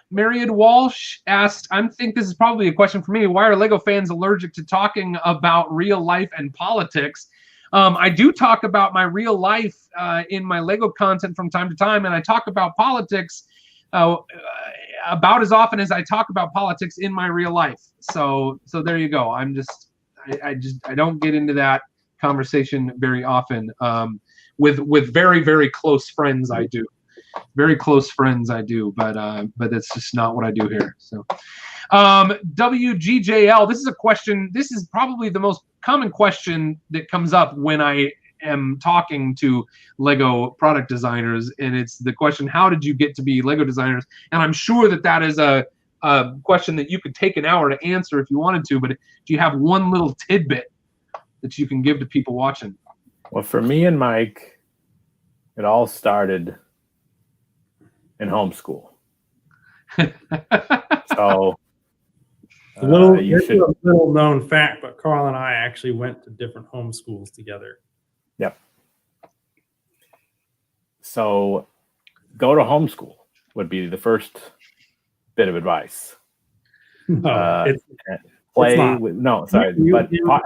Myriad Walsh asked, I think this is probably a question for me. Why are Lego fans allergic to talking about real life and politics? I do talk about my real life in my Lego content from time to time, and I talk about politics about as often as I talk about politics in my real life. So there you go. I don't get into that conversation very often. With very, very close friends, I do. Very close friends, I do. But that's just not what I do here. So, WGJL. This is a question. This is probably the most common question that comes up when I am talking to Lego product designers, and it's the question: how did you get to be Lego designers? And I'm sure that is a question that you could take an hour to answer if you wanted to. But do you have one little tidbit that you can give to people watching? Well, for me and Mike, it all started in homeschool. So a little known fact, but Carl and I actually went to different homeschools together. Yep. So go to homeschool would be the first bit of advice. No, but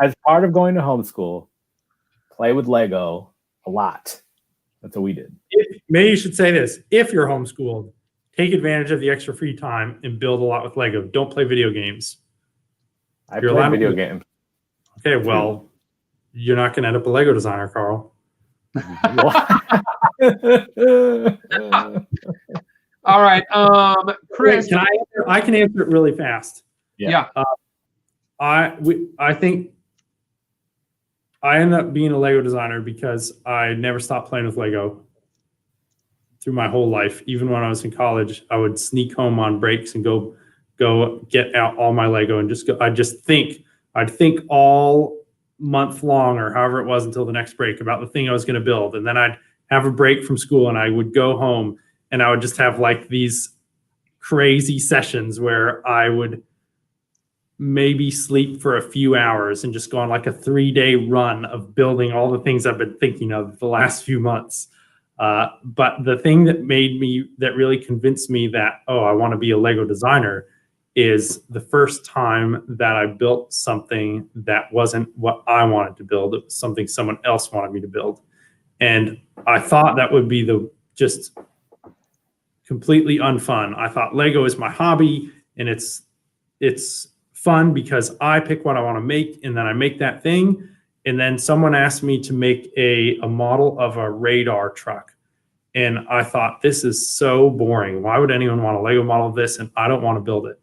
as part of going to homeschool, play with Lego a lot. That's what we did. Maybe you should say this. If you're homeschooled, take advantage of the extra free time and build a lot with Lego. Don't play video games. I play video games. Okay, well, you're not going to end up a Lego designer, Carl. All right, Chris. I can answer it really fast. Yeah. I think I ended up being a Lego designer because I never stopped playing with Lego through my whole life. Even when I was in college, I would sneak home on breaks and go get out all my Lego and just go. I'd think all month long or however it was until the next break about the thing I was going to build. And then I'd have a break from school and I would go home and I would just have like these crazy sessions where I would maybe sleep for a few hours and just go on like a 3-day run of building all the things I've been thinking of the last few months. But the thing that really convinced me that, oh, I want to be a Lego designer is the first time that I built something that wasn't what I wanted to build. It was something someone else wanted me to build. And I thought that would be just completely unfun. I thought Lego is my hobby and it's fun because I pick what I want to make and then I make that thing. And then someone asked me to make a model of a radar truck. And I thought, this is so boring. Why would anyone want a Lego model of this? And I don't want to build it.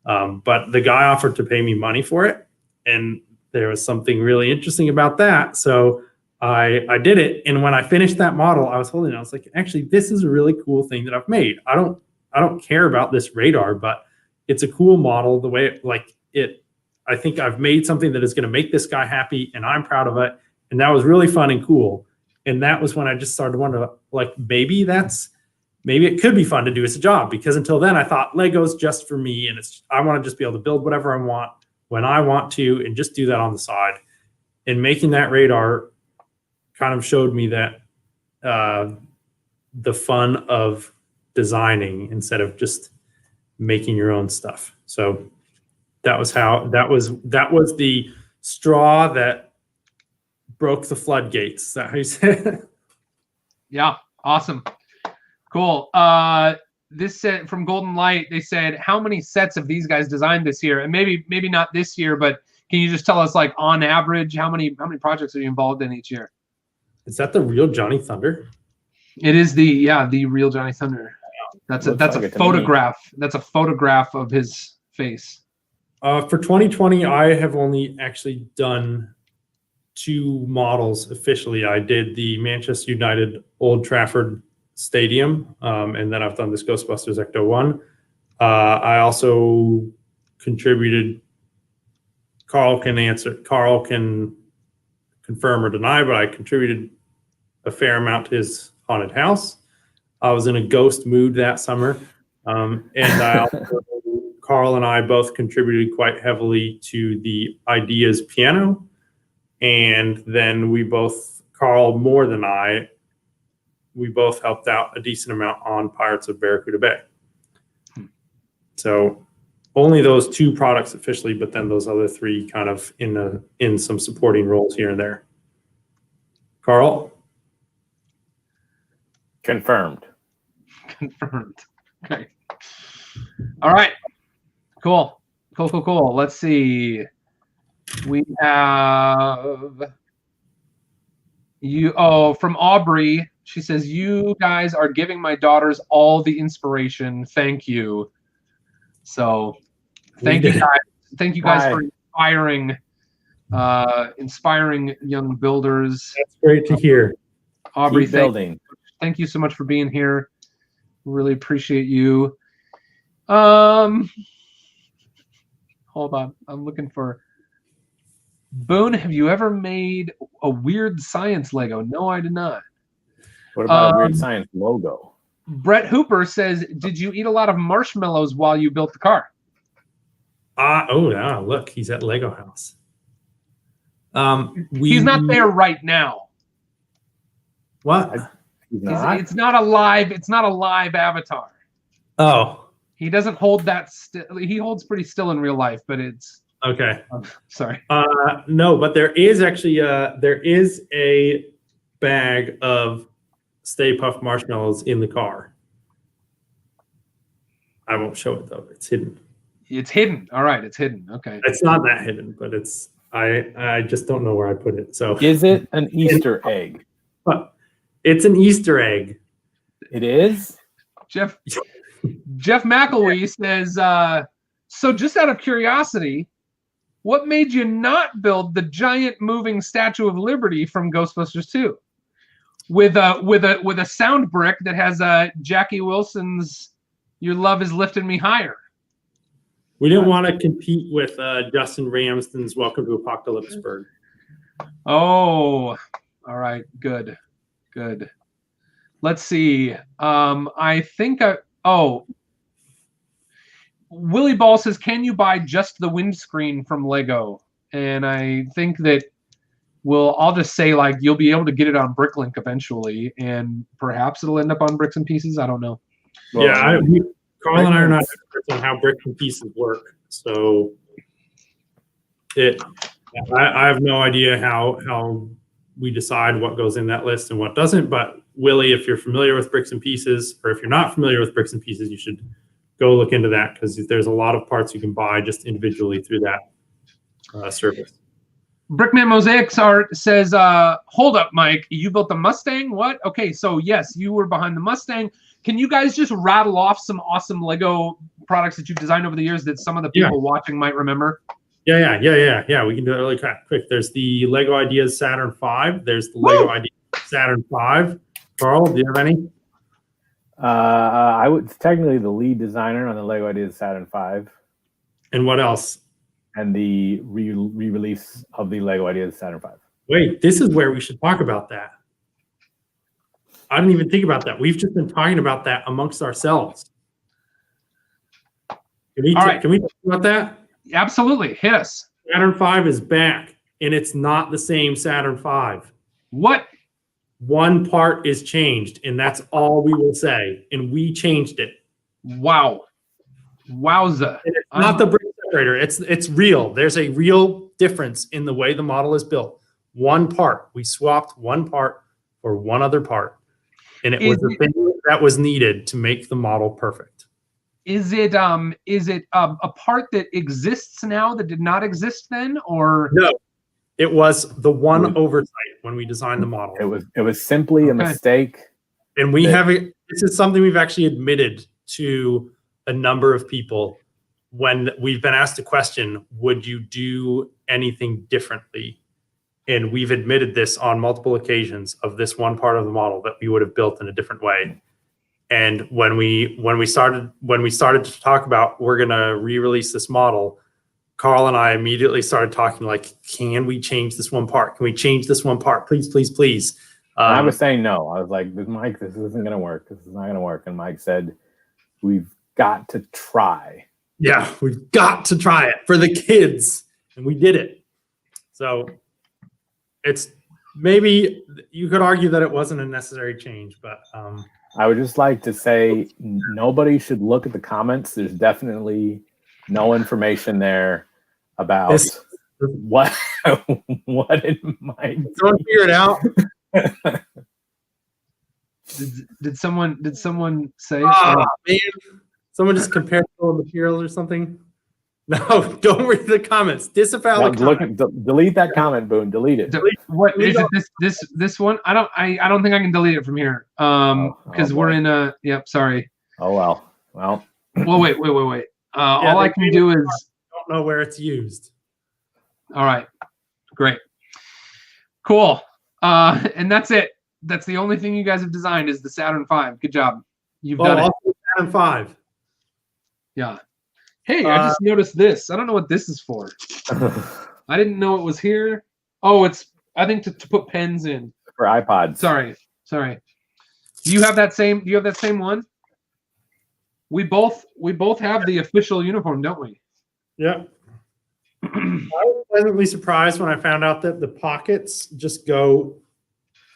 But the guy offered to pay me money for it. And there was something really interesting about that. So I did it. And when I finished that model, I was holding it. I was like, actually, this is a really cool thing that I've made. I don't care about this radar, but it's a cool model. The way I think I've made something that is going to make this guy happy, and I'm proud of it. And that was really fun and cool. And that was when I just started wondering, like, maybe it could be fun to do as a job, because until then I thought Lego's just for me, and I want to just be able to build whatever I want when I want to, and just do that on the side. And making that radar kind of showed me that the fun of designing instead of just making your own stuff. So that was the straw that broke the floodgates. Is that how you say it? Yeah, awesome. Cool. This said from Golden Light, they said, how many sets have these guys designed this year? And maybe not this year, but can you just tell us, like, on average, how many projects are you involved in each year? Is that the real Johnny Thunder? It is the real Johnny Thunder. That's a photograph. That's a photograph of his face. For 2020, I have only actually done 2 models officially. I did the Manchester United Old Trafford Stadium, and then I've done this Ghostbusters Ecto1. I also contributed. Carl can confirm or deny, but I contributed a fair amount to his haunted house. I was in a ghost mood that summer, and Carl and I both contributed quite heavily to the Ideas piano, and then Carl more than I, we both helped out a decent amount on Pirates of Barracuda Bay. So only those 2 products officially, but then those other 3 kind of in some supporting roles here and there. Carl? Confirmed. Okay. All right. Cool. Let's see. We have from Aubrey. She says, you guys are giving my daughters all the inspiration. Thank you. So thank you guys. Thank you guys for inspiring young builders. That's great to hear. Aubrey, thank you so much for being here. Really appreciate you. Hold on. I'm looking for Boone. Have you ever made a weird science Lego? No, I did not. What about a weird science logo? Brett Hooper says, did you eat a lot of marshmallows while you built the car? Look, he's at Lego House. He's not there right now. What? It's not a live avatar. Oh. He doesn't hold that he holds pretty still in real life, but it's okay. Sorry. No, but there is actually a bag of Stay Puft marshmallows in the car. I won't show it though. It's hidden. It's hidden. All right, it's hidden. Okay. It's not that hidden, but I just don't know where I put it. So is it an Easter egg? It's an Easter egg. It is? Jeff McElwee says, so just out of curiosity, what made you not build the giant moving Statue of Liberty from Ghostbusters 2 with a sound brick that has Jackie Wilson's "Your Love Is Lifting Me Higher"? We didn't want to compete with Justin Ramsden's "Welcome to Apocalypseburg." Oh, all right, good. Let's see. I think Willie Ball says, can you buy just the windscreen from Lego? And I think that I'll just say, like, you'll be able to get it on Bricklink eventually, and perhaps it'll end up on Bricks and Pieces. I don't know. Well, yeah, Carl and I are not experts on how Bricks and Pieces work, so I have no idea how we decide what goes in that list and what doesn't. But Willie, if you're familiar with Bricks and Pieces, or if you're not familiar with Bricks and Pieces, you should go look into that, because there's a lot of parts you can buy just individually through that service. Brickman Mosaics Art says, hold up, Mike, you built the Mustang? What? Okay, so yes, you were behind the Mustang. Can you guys just rattle off some awesome Lego products that you've designed over the years that some of the people watching might remember? Yeah. We can do it really quick. There's the Lego Ideas Saturn V. There's the Lego Ideas Saturn V. Carl, do you have any? I was technically the lead designer on the Lego Ideas Saturn V. And what else? And the re-release of the Lego Ideas Saturn V. Wait, this is where we should talk about that. I didn't even think about that. We've just been talking about that amongst ourselves. Can we talk about that? Absolutely. Hit us. Saturn V is back, and it's not the same Saturn V. What? One part is changed, and that's all we will say. And we changed it. Wow. Wowza. And it's not the brick separator. It's real. There's a real difference in the way the model is built. One part. We swapped one part for one other part. And it was the thing that was needed to make the model perfect. Is it a part that exists now that did not exist then, or no? It was the one oversight when we designed the model. It was simply a mistake. And we have this is something we've actually admitted to a number of people when we've been asked a question, would you do anything differently? And we've admitted this on multiple occasions of this one part of the model that we would have built in a different way. And when we started to talk about we're gonna re-release this model, Carl and I immediately started talking like, can we change this one part? Can we change this one part? Please, please, please. I was saying no. I was like, Mike, this isn't gonna work. This is not gonna work. And Mike said, we've got to try. Yeah, we've got to try it for the kids. And we did it. So it's maybe you could argue that it wasn't a necessary change, but I would just like to say nobody should look at the comments. There's definitely no information there about what it might. Don't figure it out. Did someone say? Man. Someone just compared the materials or something. No, don't read the comments. Disavow the comments. Delete that comment, Boone. Delete it. What is it? This one? I don't think I can delete it from here. Because we're in a. Yep. Sorry. Oh well. Well, wait. All I can do is. Don't know where it's used. All right. Great. Cool. And that's it. That's the only thing you guys have designed is the Saturn V. Good job. You've done it. Also Saturn V. Yeah. Hey, I just noticed this. I don't know what this is for. I didn't know it was here. Oh, it's I think to put pens in. For iPods. Sorry. Do you have that same one? We both have the official uniform, don't we? Yeah. I was pleasantly surprised when I found out that the pockets just go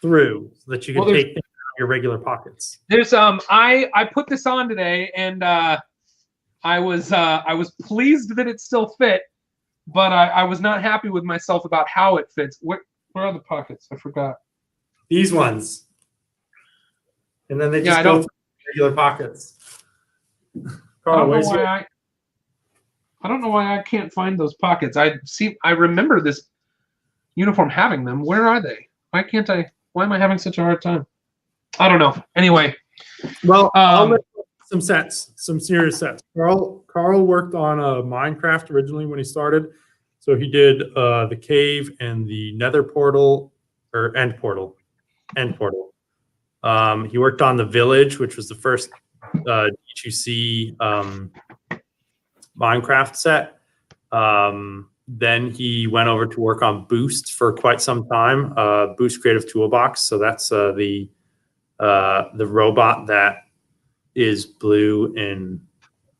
through so that you can take things out of your regular pockets. There's I put this on today and I was pleased that it still fit, but I was not happy with myself about how it fits. Where are the pockets? I forgot. These ones. And then they just go through regular pockets. Carl, I don't know why I can't find those pockets. I remember this uniform having them. Where are they? Why am I having such a hard time? I don't know. Anyway. Well, I'll make some serious sets. Carl worked on Minecraft originally when he started. So he did the cave and the nether portal or end portal. He worked on the village, which was the first D2C Minecraft set. Then he went over to work on Boost for quite some time. Boost Creative Toolbox. So that's the robot that is blue and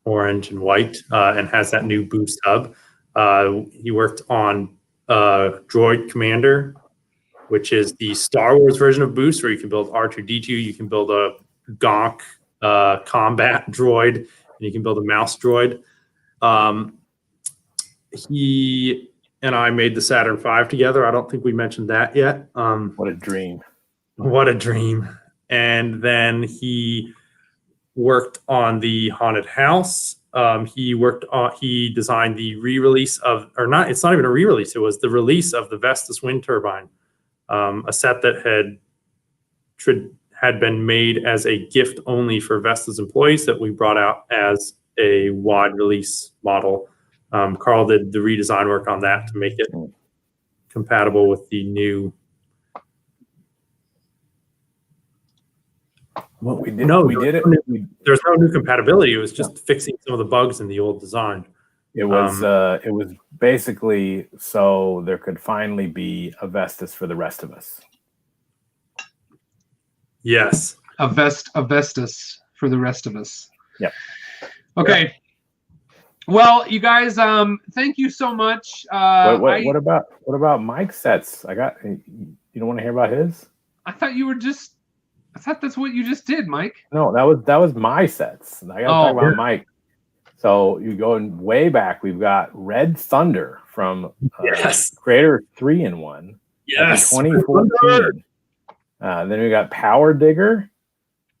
orange and white and has that new Boost hub. He worked on Droid Commander, which is the Star Wars version of Boost, where you can build R2-D2, you can build a Gonk combat droid, and you can build a mouse droid. He and I made the Saturn V together. I don't think we mentioned that yet. What a dream. What a dream. And then he worked on the haunted house. He designed the re-release of, or not, it's not even a re-release. It was the release of the Vestas wind turbine, a set that had been made as a gift only for Vestas employees that we brought out as a wide release model Carl did the redesign work on that to make it compatible with the new. Well, we did. No, we did it. There's no new compatibility. It was just fixing some of the bugs in the old design. It was basically so there could finally be a Vestas for the rest of us. Yes. A Vestas for the rest of us. Yep. Okay. Yep. Well, you guys, thank you so much. What about Mike's sets? You don't want to hear about his? I thought that's what you just did, Mike. No, that was my sets. I got to talk about Mike. So you going way back. We've got Red Thunder from Creator 3-in-1. Yes. 2014. Then we got Power Digger,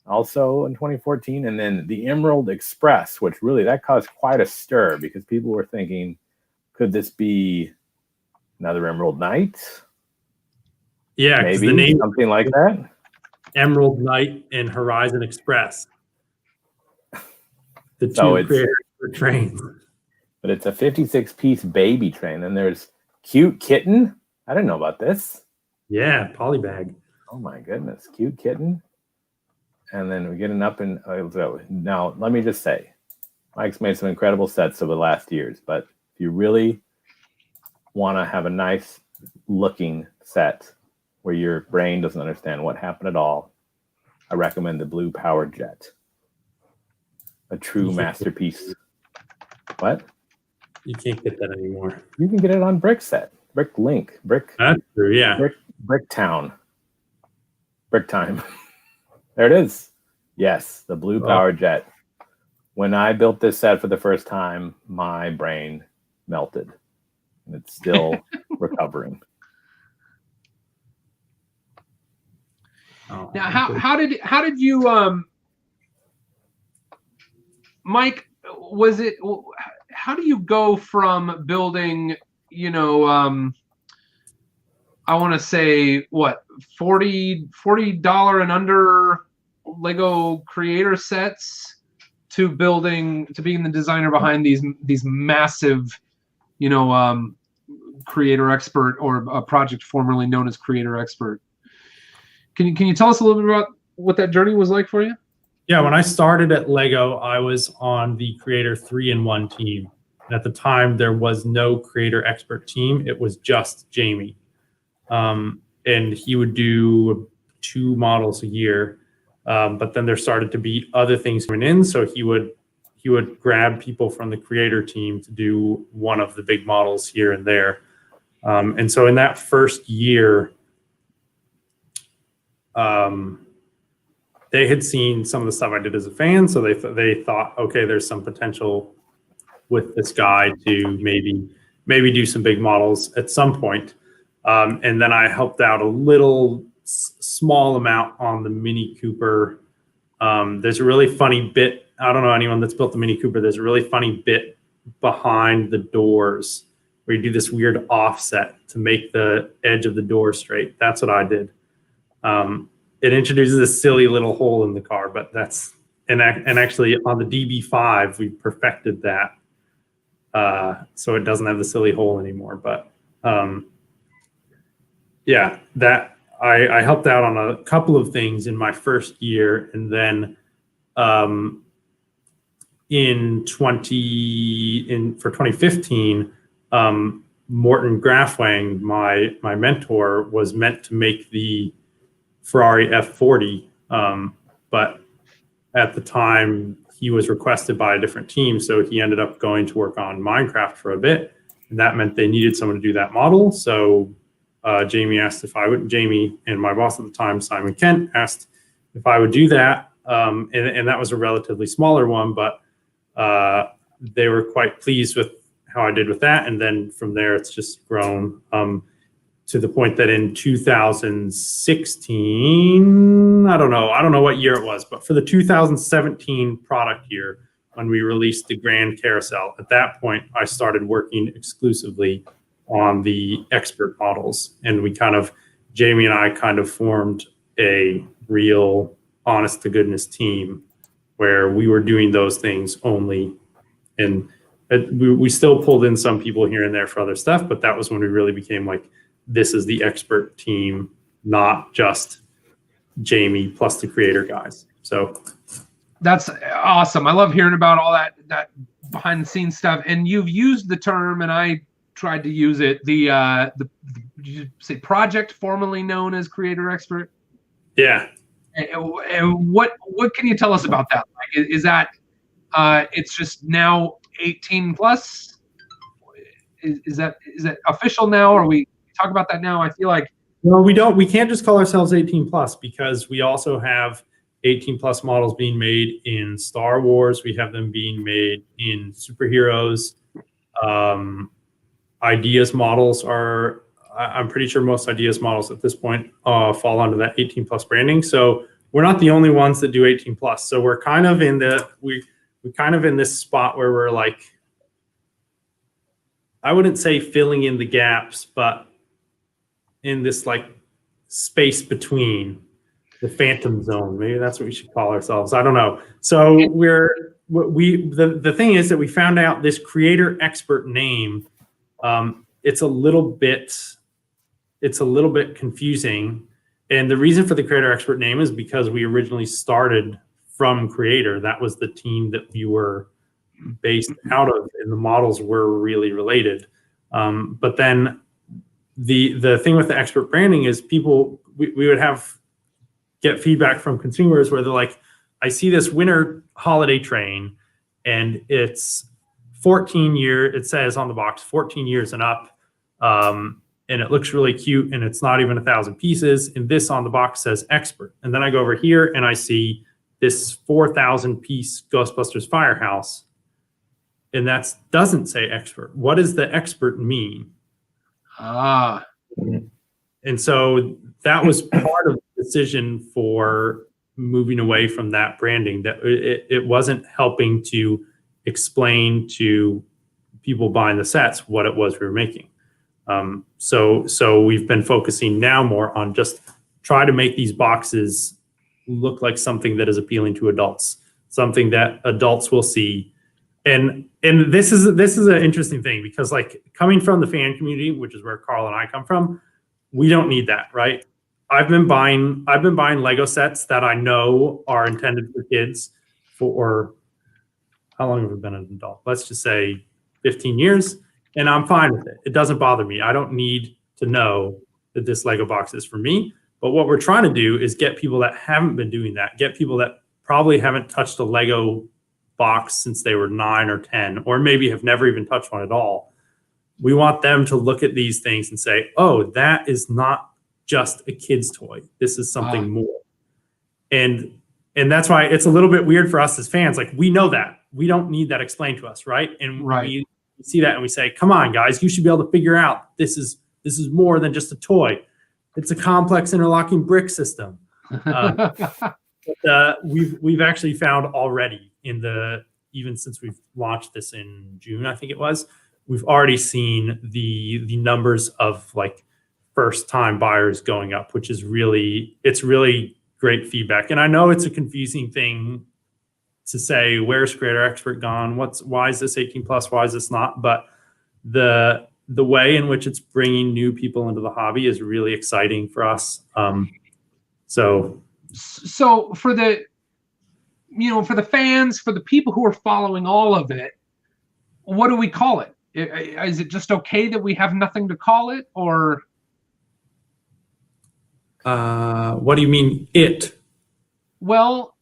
also in 2014, and then the Emerald Express, which really that caused quite a stir because people were thinking, could this be another Emerald Knight? Yeah, maybe the name something like that. Emerald Knight and Horizon Express. The two Creator trains. But it's a 56-piece baby train, and there's Cute Kitten. I didn't know about this. Yeah, polybag. Oh my goodness, Cute Kitten. And then we get an up and now let me just say, Mike's made some incredible sets over the last years, but if you really want to have a nice looking set where your brain doesn't understand what happened at all, I recommend the Blue Power Jet. A true masterpiece. What? You can't get that anymore. You can get it on Brickset, Bricklink, That's true, yeah. Bricktown. Brick Time. There it is. Yes, the Blue Power Jet. When I built this set for the first time, my brain melted. And it's still recovering. Now, how did you Mike, was it, how do you go from building, I want to say what, $40 and under Lego creator sets to being the designer behind these massive, creator expert, or a project formerly known as Creator Expert? Can you tell us a little bit about what that journey was like for you? Yeah, when I started at Lego, I was on the Creator 3-in-1 team. And at the time, there was no Creator Expert team. It was just Jamie. And he would do 2 models a year. But then there started to be other things coming in. So he would grab people from the Creator team to do one of the big models here and there. And so in that first year, they had seen some of the stuff I did as a fan, so they thought, okay, there's some potential with this guy to maybe do some big models at some point. And then I helped out a little small amount on the Mini Cooper. There's a really funny bit. I don't know anyone that's built the Mini Cooper. There's a really funny bit behind the doors where you do this weird offset to make the edge of the door straight. That's what I did. It introduces a silly little hole in the car, but and actually on the DB5 we perfected that, so it doesn't have the silly hole anymore. But yeah, that I helped out on a couple of things in my first year, and then for 2015, Morten Grafwang, my mentor, was meant to make the Ferrari F40, but at the time he was requested by a different team, so he ended up going to work on Minecraft for a bit, and that meant they needed someone to do that model. So Jamie and my boss at the time, Simon Kent, asked if I would do that, and that was a relatively smaller one, but they were quite pleased with how I did with that, and then from there it's just grown to the point that in 2016, I don't know what year it was, but for the 2017 product year, when we released the Grand Carousel, at that point, I started working exclusively on the expert models. And Jamie and I kind of formed a real honest to goodness team where we were doing those things only. And we still pulled in some people here and there for other stuff, but that was when we really became like, this is the expert team, not just Jamie plus the creator guys. So that's awesome. I love hearing about all that behind the scenes stuff. And you've used the term, and I tried to use it. The did you say project formerly known as creator expert? Yeah. And what can you tell us about that? Like, is that it's just now 18 plus? Is that official now? Or we talk about that now? I feel like we can't just call ourselves 18 plus, because we also have 18 plus models being made in Star Wars. We have them being made in superheroes. Ideas models are, I'm pretty sure most Ideas models at this point fall under that 18 plus branding. So we're not the only ones that do 18 plus. So we're kind of in we're kind of in this spot where we're like, I wouldn't say filling in the gaps, but in this like space between the phantom zone. Maybe that's what we should call ourselves. I don't know. So the thing is that we found out this creator expert name, it's a little bit confusing. And the reason for the creator expert name is because we originally started from creator. That was the team that we were based out of, and the models were really related. But then the thing with the expert branding is people, we would get feedback from consumers where they're like, I see this winter holiday train and it's 14 year, it says on the box 14 years and up, and it looks really cute, and it's not even 1,000 pieces, and this on the box says expert. And then I go over here and I see this 4,000 piece Ghostbusters Firehouse, and that doesn't say expert. What does the expert mean? And so that was part of the decision for moving away from that branding, that it wasn't helping to explain to people buying the sets what it was we were making. So we've been focusing now more on just try to make these boxes look like something that is appealing to adults, something that adults will see. And this is an interesting thing, because like coming from the fan community, which is where Carl and I come from, we don't need that, right? I've been buying Lego sets that I know are intended for kids for, how long have I been an adult? Let's just say 15 years, and I'm fine with it. It doesn't bother me. I don't need to know that this Lego box is for me. But what we're trying to do is get people that haven't been doing that, get people that probably haven't touched a Lego box since they were 9 or 10, or maybe have never even touched one at all. We want them to look at these things and say, oh, that is not just a kid's toy. This is something more. And that's why it's a little bit weird for us as fans. Like, we know that. We don't need that explained to us, right? And we see that and we say, come on, guys, you should be able to figure out this is more than just a toy. It's a complex interlocking brick system. We've actually found already even since we've launched this in June, I think it was, we've already seen the numbers of like first time buyers going up, which is really great feedback. And I know it's a confusing thing to say, where's creator expert gone? Why is this 18 plus? Why is this not? But the way in which it's bringing new people into the hobby is really exciting for us. So for the fans, for the people who are following all of it, what do we call it? Is it just okay that we have nothing to call it, or? What do you mean it? Well,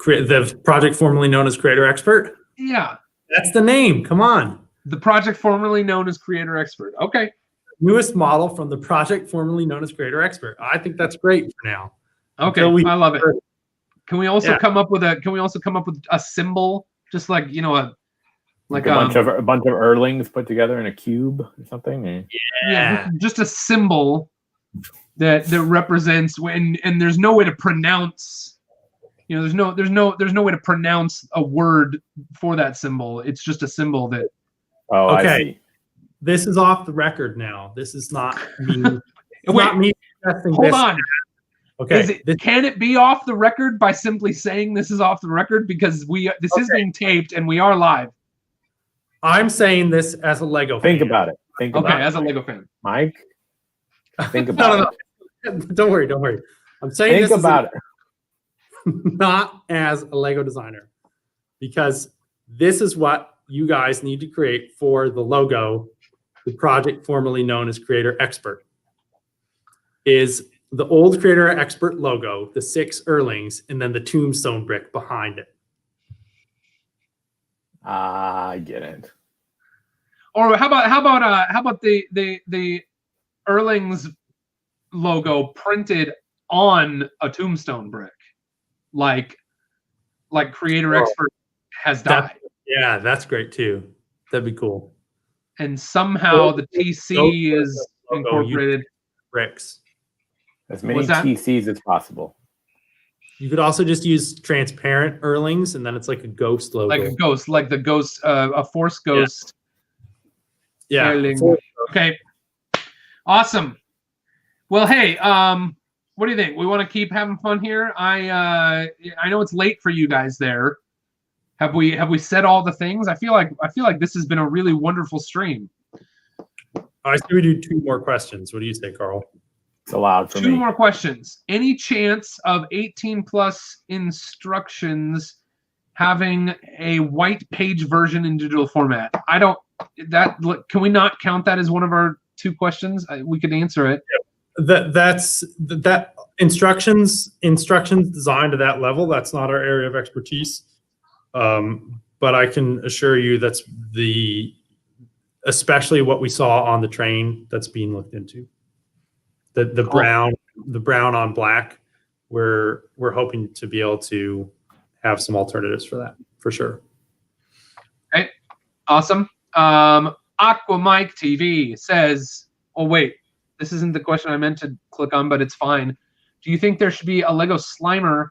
the project formerly known as Creator Expert? Yeah. That's the name. Come on. The project formerly known as Creator Expert. Okay. Newest model from the project formerly known as Creator Expert. I think that's great for now. Okay, I love it. Can we also come up with a symbol, just like, a bunch of Erlings put together in a cube or something? Yeah, just a symbol that represents and there's no way to pronounce. There's no way to pronounce a word for that symbol. It's just a symbol that. Oh, okay. I see. This is off the record now. This is not me. Not me. Hold on. Okay. Can it be off the record by simply saying this is off the record, because this is being taped and we are live? I'm saying this as a Lego Think fan. about it. Think Okay, about as it. a Lego fan. Mike, think about it. Don't worry. I'm saying Think this about it. not as a Lego designer, because this is what you guys need to create for the logo, the project formerly known as Creator Expert. Is the old Creator Expert logo, the 6 Erlings, and then the tombstone brick behind it. I get it. Or how about the Erling's logo printed on a tombstone brick, like Creator Expert has died, Yeah, that's great too. That'd be cool. and somehow the TC is incorporated. Bricks. As many TCs as possible. You could also just use transparent Erlings, and then it's like a ghost logo. Like a ghost, like the ghost, a force ghost. Yeah. Erling. Okay. Awesome. Well, hey, what do you think? We want to keep having fun here. I know it's late for you guys there. Have we said all the things? I feel like this has been a really wonderful stream. I say we do 2 more questions. What do you say, Carl? It's allowed for me. 2 more questions. Any chance of 18 plus instructions having a white page version in digital format? Can we not count that as one of our 2 questions? We could answer it. That instructions designed to that level. That's not our area of expertise. But I can assure you that's especially what we saw on the train that's being looked into. The brown on black. We're hoping to be able to have some alternatives for that, for sure. Okay, awesome. Aqua Mike TV says, "Oh wait, this isn't the question I meant to click on, but it's fine. Do you think there should be a Lego Slimer,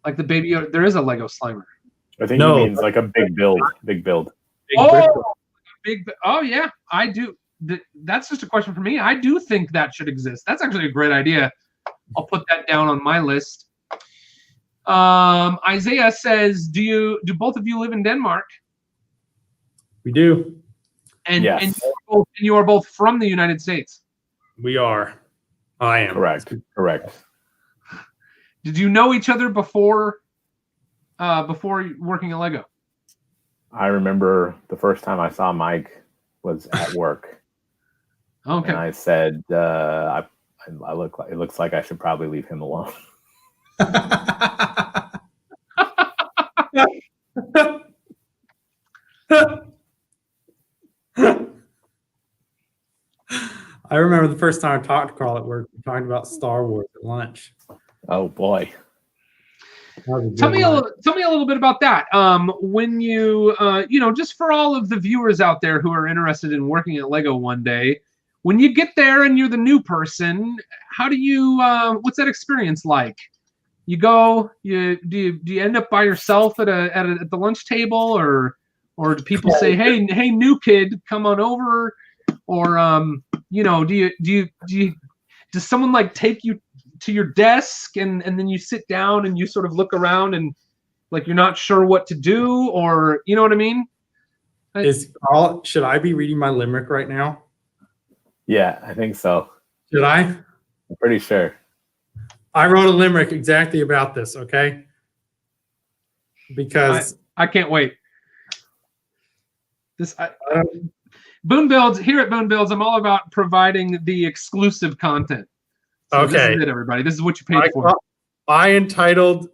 like the Baby Yoda? There is a Lego Slimer. I think he means like a big build. Big build. Oh yeah, I do. That's just a question for me. I do think that should exist. That's actually a great idea. I'll put that down on my list." Isaiah says, do both of you live in Denmark? We do. And yes. and you are both from the United States. We are. I am. Correct. Did you know each other before working at Lego? I remember the first time I saw Mike was at work. Okay. And I said, I look like, it looks like I should probably leave him alone. I remember the first time I talked to Carl at work, we talked about Star Wars at lunch. Oh boy. Tell me a little bit about that. When you, just for all of the viewers out there who are interested in working at Lego one day, when you get there and you're the new person, how do you, what's that experience like? You go, do you end up by yourself at the lunch table, or do people say, hey, new kid, come on over, or does someone like take you to your desk and then you sit down and you sort of look around and like you're not sure what to do, or you know what I mean? Should I be reading my limerick right now? Yeah, I think so. Should I? I'm pretty sure. I wrote a limerick exactly about this, okay? Because I can't wait. Boone Builds, here at Boone Builds, I'm all about providing the exclusive content. So okay. This is it, everybody. This is what you paid for. I entitled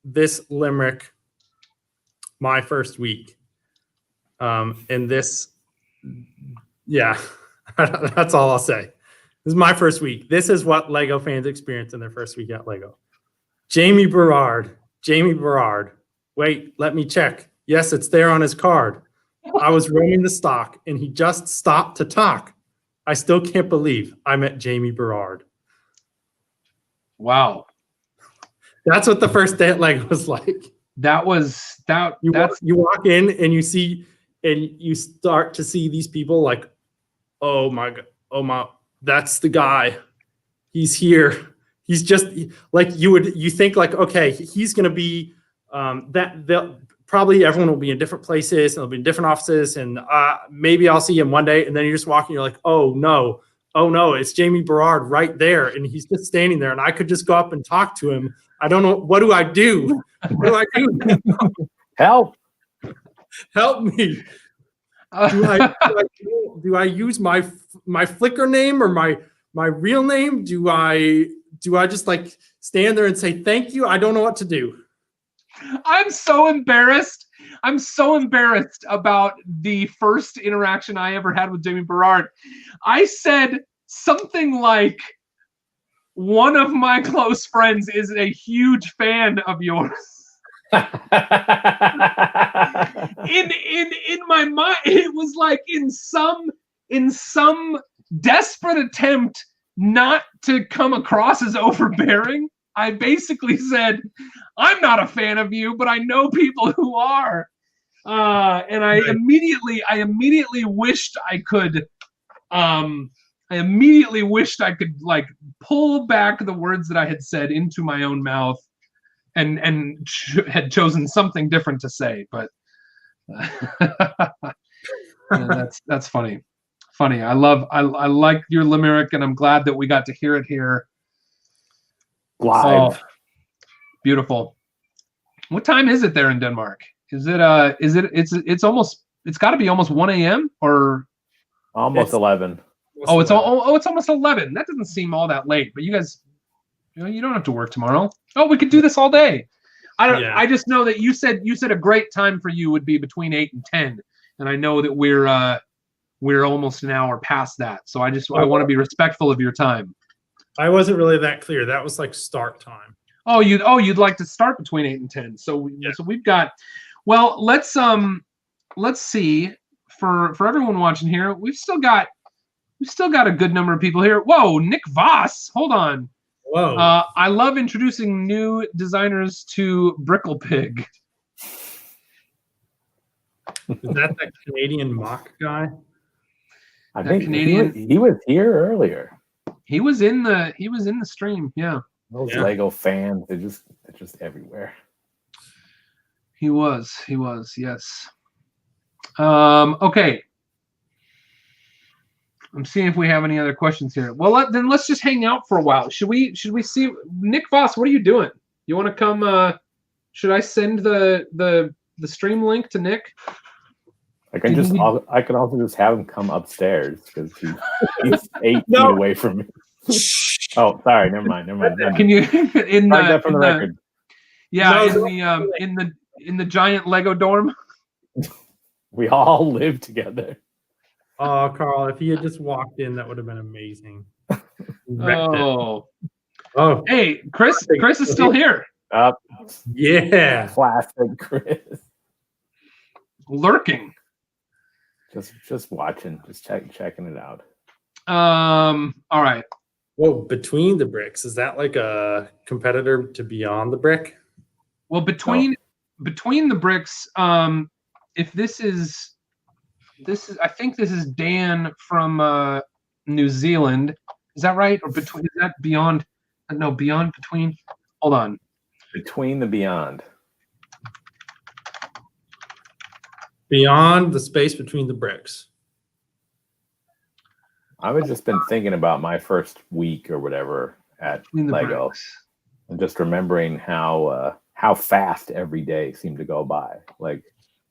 this limerick "My First Week." And this, yeah, that's all I'll say. This is my first week. This is what Lego fans experience in their first week at Lego. Jamie Berard. Wait, let me check. Yes, it's there on his card. I was roaming the stock, and he just stopped to talk. I still can't believe I met Jamie Berard. Wow. That's what the first day at Lego was like. You walk in and you see, and you start to see these people like, oh my God, that's the guy. He's here. He's just like you think like, okay, he's going to be probably everyone will be in different places and they'll be in different offices, and maybe I'll see him one day, and then you're just walking, you're like, oh no, it's Jamie Berard right there, and he's just standing there, and I could just go up and talk to him. I don't know, what do I do? What do I do? Help me. Do I use my Flickr name or my real name? Do I just like stand there and say thank you? I don't know what to do. I'm so embarrassed. I'm so embarrassed about the first interaction I ever had with Jamie Berard. I said something like, one of my close friends is a huge fan of yours. In my mind, it was like in some desperate attempt not to come across as overbearing, I basically said, I'm not a fan of you, but I know people who are. And I immediately wished I could like pull back the words that I had said into my own mouth and had chosen something different to say, but that's funny. I like your limerick, and I'm glad that we got to hear it here live. Oh, beautiful. What time is it there in Denmark? It's got to be almost 1 a.m. or almost 11. It's almost 11. That doesn't seem all that late, but you guys, you don't have to work tomorrow. Oh, we could do this all day. I just know that you said a great time for you would be between 8 and 10, and I know that we're almost an hour past that. So I want to be respectful of your time. I wasn't really that clear. That was like start time. You'd like to start between 8 and 10. So we've got, well, let's see, for everyone watching here, we've still got a good number of people here. Whoa, Nick Voss, hold on. Whoa. I love introducing new designers to Brickle Pig. Is that the Canadian mock guy? I think he was here earlier. He was in the stream, yeah. Those Lego fans, they're just everywhere. He was, yes. Okay. I'm seeing if we have any other questions here. Well, then let's just hang out for a while. Should we see Nick Voss? What are you doing? You want to come? Should I send the stream link to Nick? I can also just have him come upstairs because he's 8 feet away from me. Oh, sorry. Never mind. Can you in the record? Yeah, in the giant Lego dorm. We all live together. Oh, Carl, if he had just walked in, that would have been amazing. Oh, hey, Chris is still here. Yeah, classic Chris. Lurking. Just watching, just checking it out. All right. Whoa, Between the Bricks, is that like a competitor to Beyond the Brick? Well, between the bricks, if this is I think this is Dan from New Zealand. Is that right? Or between, is that Beyond? No, Beyond, Between. Hold on. Between the Beyond. Beyond the Space Between the Bricks. I've just been thinking about my first week or whatever at Lego, and just remembering how fast every day seemed to go by. Like,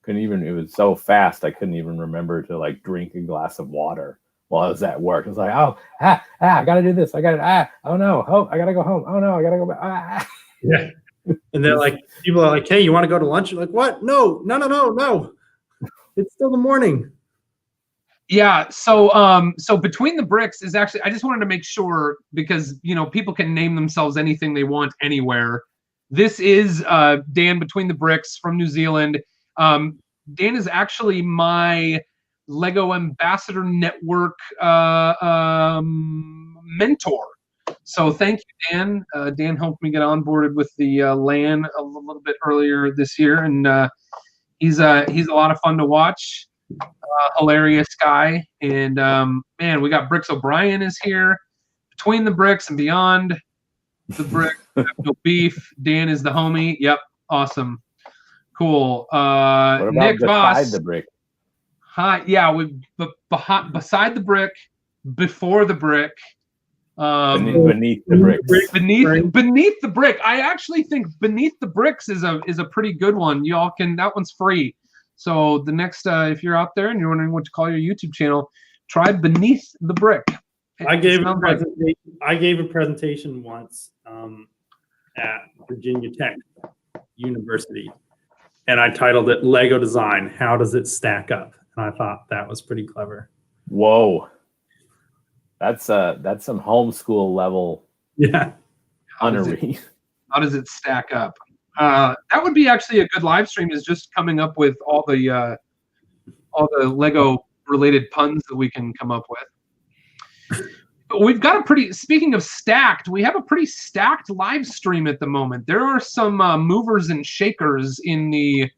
it was so fast I couldn't even remember to like drink a glass of water while I was at work. It was like, I gotta do this. I gotta I gotta go home. Oh no, I gotta go back. Yeah. And they're like, people are like, hey, you want to go to lunch? You're like, what? No. It's still the morning. Yeah, so Between the Bricks is actually, I just wanted to make sure, because people can name themselves anything they want anywhere. This is Dan Between the Bricks from New Zealand. Dan is actually my Lego Ambassador Network mentor. So thank you, Dan. Dan helped me get onboarded with the LAN a little bit earlier this year, and he's a lot of fun to watch. Hilarious guy, and man, we got Bricks O'Brien is here. Between the Bricks and Beyond the Brick, no beef. Dan is the homie. Yep, awesome, Cool. What about Nick beside Voss. the brick? Hi. Yeah, beside the brick, before the brick. Beneath the bricks. Beneath the brick. I actually think beneath the bricks is a pretty good one. Y'all can, that one's free. So the next, if you're out there and you're wondering what to call your YouTube channel, try beneath the brick. I gave a presentation once at Virginia Tech University, and I titled it "Lego Design: How Does It Stack Up?" And I thought that was pretty clever. Whoa, that's some homeschool level. Yeah, honorary. How does it stack up? That would be actually a good live stream. Is just coming up with all the Lego related puns that we can come up with. We've got a pretty, speaking of stacked, we have a pretty stacked live stream at the moment. There are some movers and shakers in the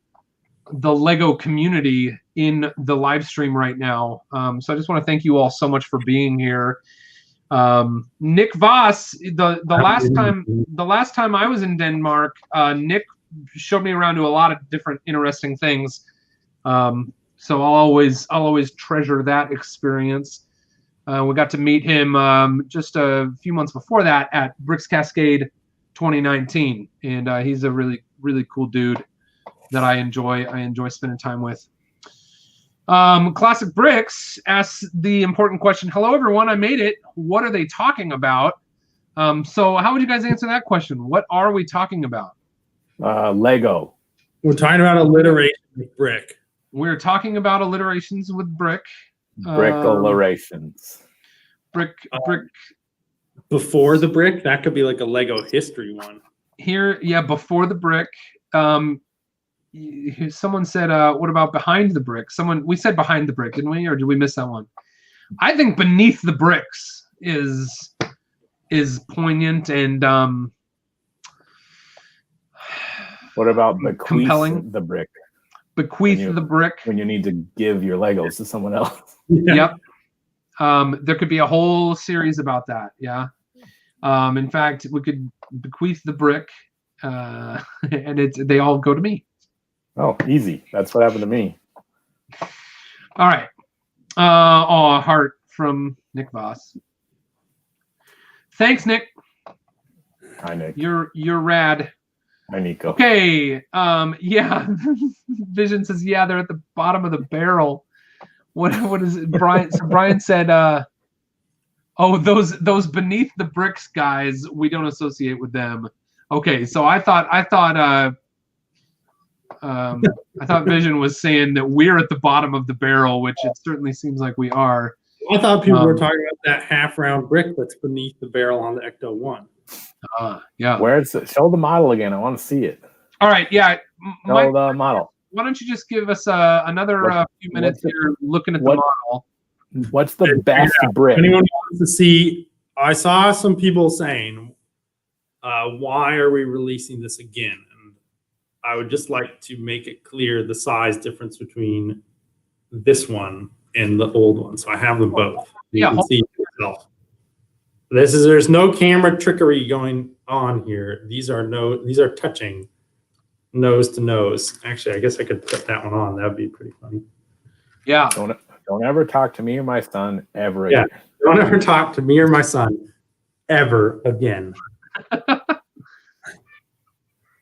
Lego community in the live stream right now. So I just want to thank you all so much for being here. Nick Voss, the last time I was in Denmark, Nick showed me around to a lot of different interesting things. So I'll always treasure that experience. We got to meet him just a few months before that at Bricks Cascade 2019, and he's a really, really cool dude that I enjoy spending time with. Classic Bricks asks the important question. Hello, everyone. I made it. What are they talking about? So how would you guys answer that question? What are we talking about? Lego. We're talking about alliteration with brick. We're talking about alliterations with brick. Brick alliterations. Brick. Before the brick, that could be like a Lego history one. Here, yeah, before the brick. Someone said, what about behind the brick? We said behind the brick, didn't we? Or did we miss that one? I think beneath the bricks is poignant and what about bequeath compelling? The brick? Bequeath the brick. When you need to give your Legos to someone else. Yep. There could be a whole series about that. Yeah. In fact, we could bequeath the brick, and they all go to me. Oh, easy. That's what happened to me. All right. A heart from Nick Voss. Thanks, Nick. Hi, Nick. You're rad. Hi, Nico. Okay. Yeah. Vision says, yeah, they're at the bottom of the barrel. What is it? Brian? So Brian said, oh, those beneath the bricks guys, we don't associate with them. Okay, so I thought Vision was saying that we're at the bottom of the barrel, which it certainly seems like we are. I thought people were talking about that half-round brick that's beneath the barrel on the Ecto-1. Yeah. Where's it? Show the model again. I want to see it. All right. Yeah. Show the model. Why don't you just give us another few minutes here looking at the model? What's the best brick? Anyone wants to see? I saw some people saying, why are we releasing this again? And I would just like to make it clear the size difference between this one and the old one. So I have them both. You can see yourself. There's no camera trickery going on here. These are touching nose to nose. Actually, I guess I could put that one on. That would be pretty funny. Yeah. Don't ever talk to me or my son ever again. Don't ever talk to me or my son ever again.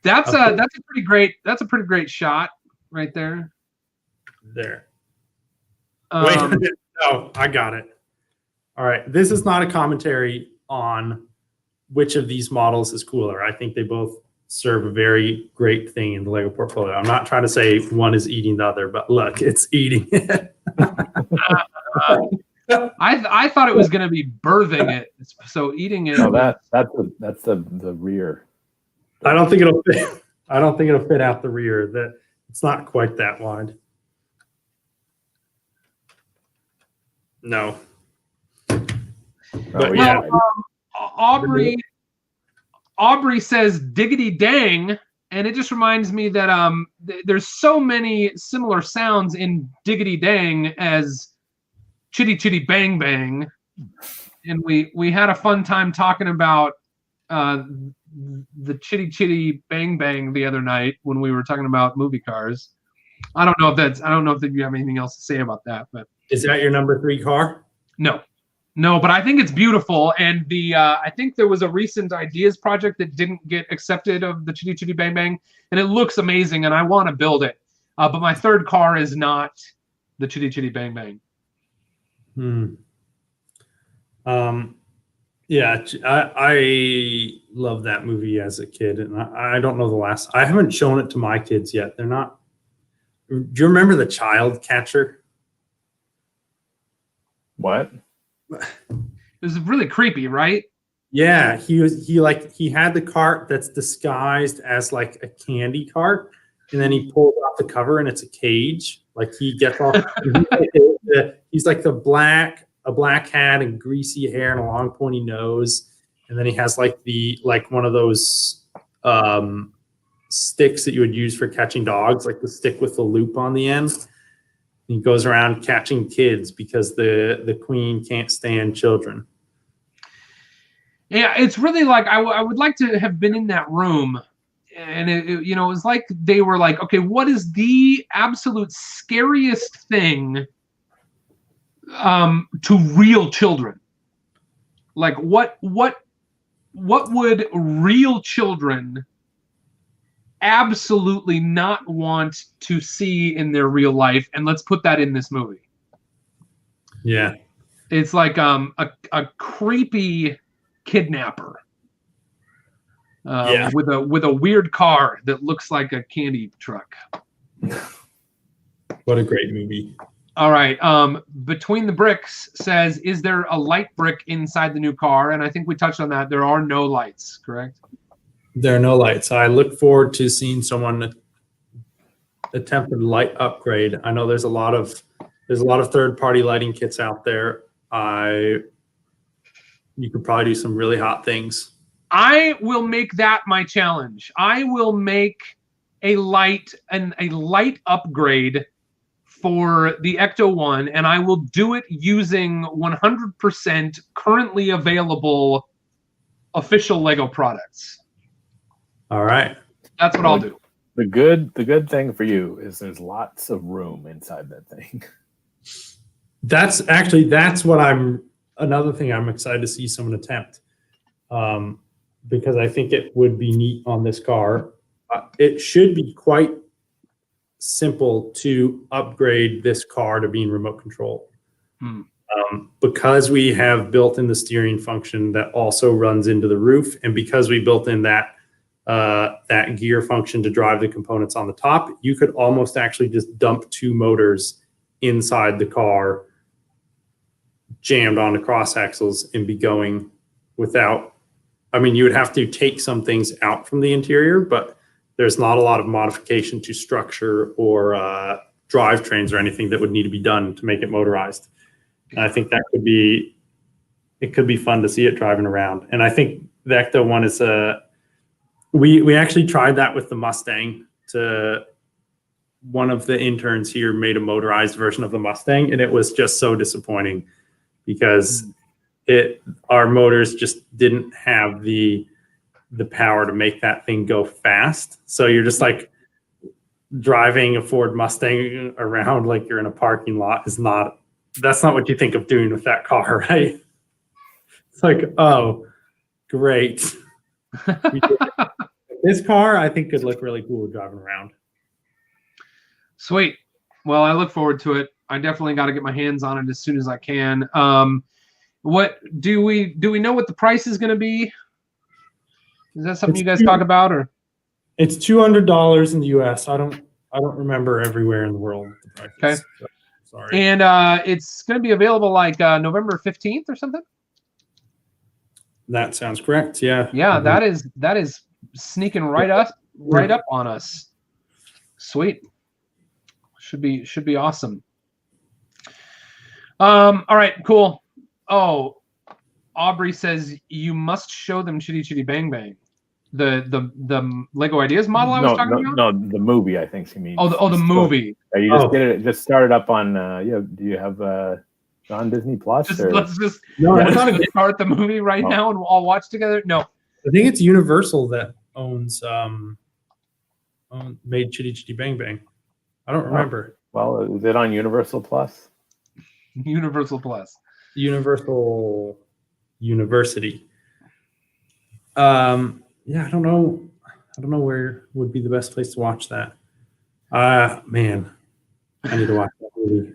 That's a pretty great shot right there. There. Wait, no, I got it. All right. This is not a commentary on which of these models is cooler. I think they both serve a very great thing in the Lego portfolio. I'm not trying to say one is eating the other, but look, it's eating it. I thought it was going to be birthing it. So eating it. No, that's the rear. I don't think it'll fit. I don't think it'll fit out the rear. That it's not quite that wide. No. But yeah. Aubrey says diggity dang, and it just reminds me that there's so many similar sounds in diggity dang as chitty chitty bang bang, and we had a fun time talking about the Chitty Chitty Bang Bang the other night when we were talking about movie cars. I don't know if you have anything else to say about that, but Is that your number 3 car? No, but I think it's beautiful. And I think there was a recent ideas project that didn't get accepted of the Chitty Chitty Bang Bang, and it looks amazing, and I want to build it. But my third car is not the Chitty Chitty Bang Bang. Yeah, I love that movie as a kid, and I don't know the last. I haven't shown it to my kids yet. They're not. Do you remember the child catcher? What? It was really creepy, right? Yeah, he had the cart that's disguised as like a candy cart, and then he pulls off the cover and it's a cage. Like he gets off. He's like a black hat and greasy hair and a long pointy nose, and then he has like one of those sticks that you would use for catching dogs, like the stick with the loop on the end. He goes around catching kids because the queen can't stand children. Yeah, it's really like I would like to have been in that room, and it was like they were like, okay, what is the absolute scariest thing to real children? Like what would real children absolutely not want to see in their real life, and let's put that in this movie. Yeah, it's like a creepy kidnapper with a weird car that looks like a candy truck. What a great movie. All right, Between the Bricks says, is there a light brick inside the new car? And I think we touched on that. There are no lights, correct? There are no lights. I look forward to seeing someone attempt a light upgrade. I know there's a lot of third-party lighting kits out there. You could probably do some really hot things. I will make that my challenge. I will make a light upgrade for the Ecto-1, and I will do it using 100% currently available official Lego products. All right. That's what I'll do. The good thing for you is there's lots of room inside that thing. That's another thing I'm excited to see someone attempt, because I think it would be neat on this car. It should be quite simple to upgrade this car to being remote control. Because we have built in the steering function that also runs into the roof, and because we built in that gear function to drive the components on the top, you could almost actually just dump 2 motors inside the car jammed onto cross axles and be going without, you would have to take some things out from the interior, but there's not a lot of modification to structure or drivetrains or anything that would need to be done to make it motorized. And I think that could be fun to see it driving around. And I think the Ecto-1 is we actually tried that with the Mustang. One of the interns here made a motorized version of the Mustang, and it was just so disappointing because our motors just didn't have the power to make that thing go fast. So you're just like driving a Ford Mustang around like you're in a parking lot that's not what you think of doing with that car, right? It's like, oh, great. This car, I think, could look really cool driving around. Sweet. Well, I look forward to it. I definitely got to get my hands on it as soon as I can. What do we know what the price is going to be? Is that something you guys talk about, or? It's $200 in the U.S. I don't remember everywhere in the world the prices. Okay. So, sorry. And it's going to be available like November 15th or something. That sounds correct. Yeah. Yeah, that is sneaking right up on us. Sweet. Should be awesome. All right, cool. Oh, Aubrey says you must show them Chitty Chitty Bang Bang. The Lego Ideas model I was talking about? No, the movie, I think she means. The movie. You just get it. Just start it up on. Do you have on Disney Plus? Let's just start the movie right now and we'll all watch together. No, think it's Universal that made Chitty Chitty Bang Bang. I don't remember. Well, is it on Universal Plus? Universal Plus. Universal University. Yeah, I don't know. I don't know where would be the best place to watch that. Man, I need to watch that movie.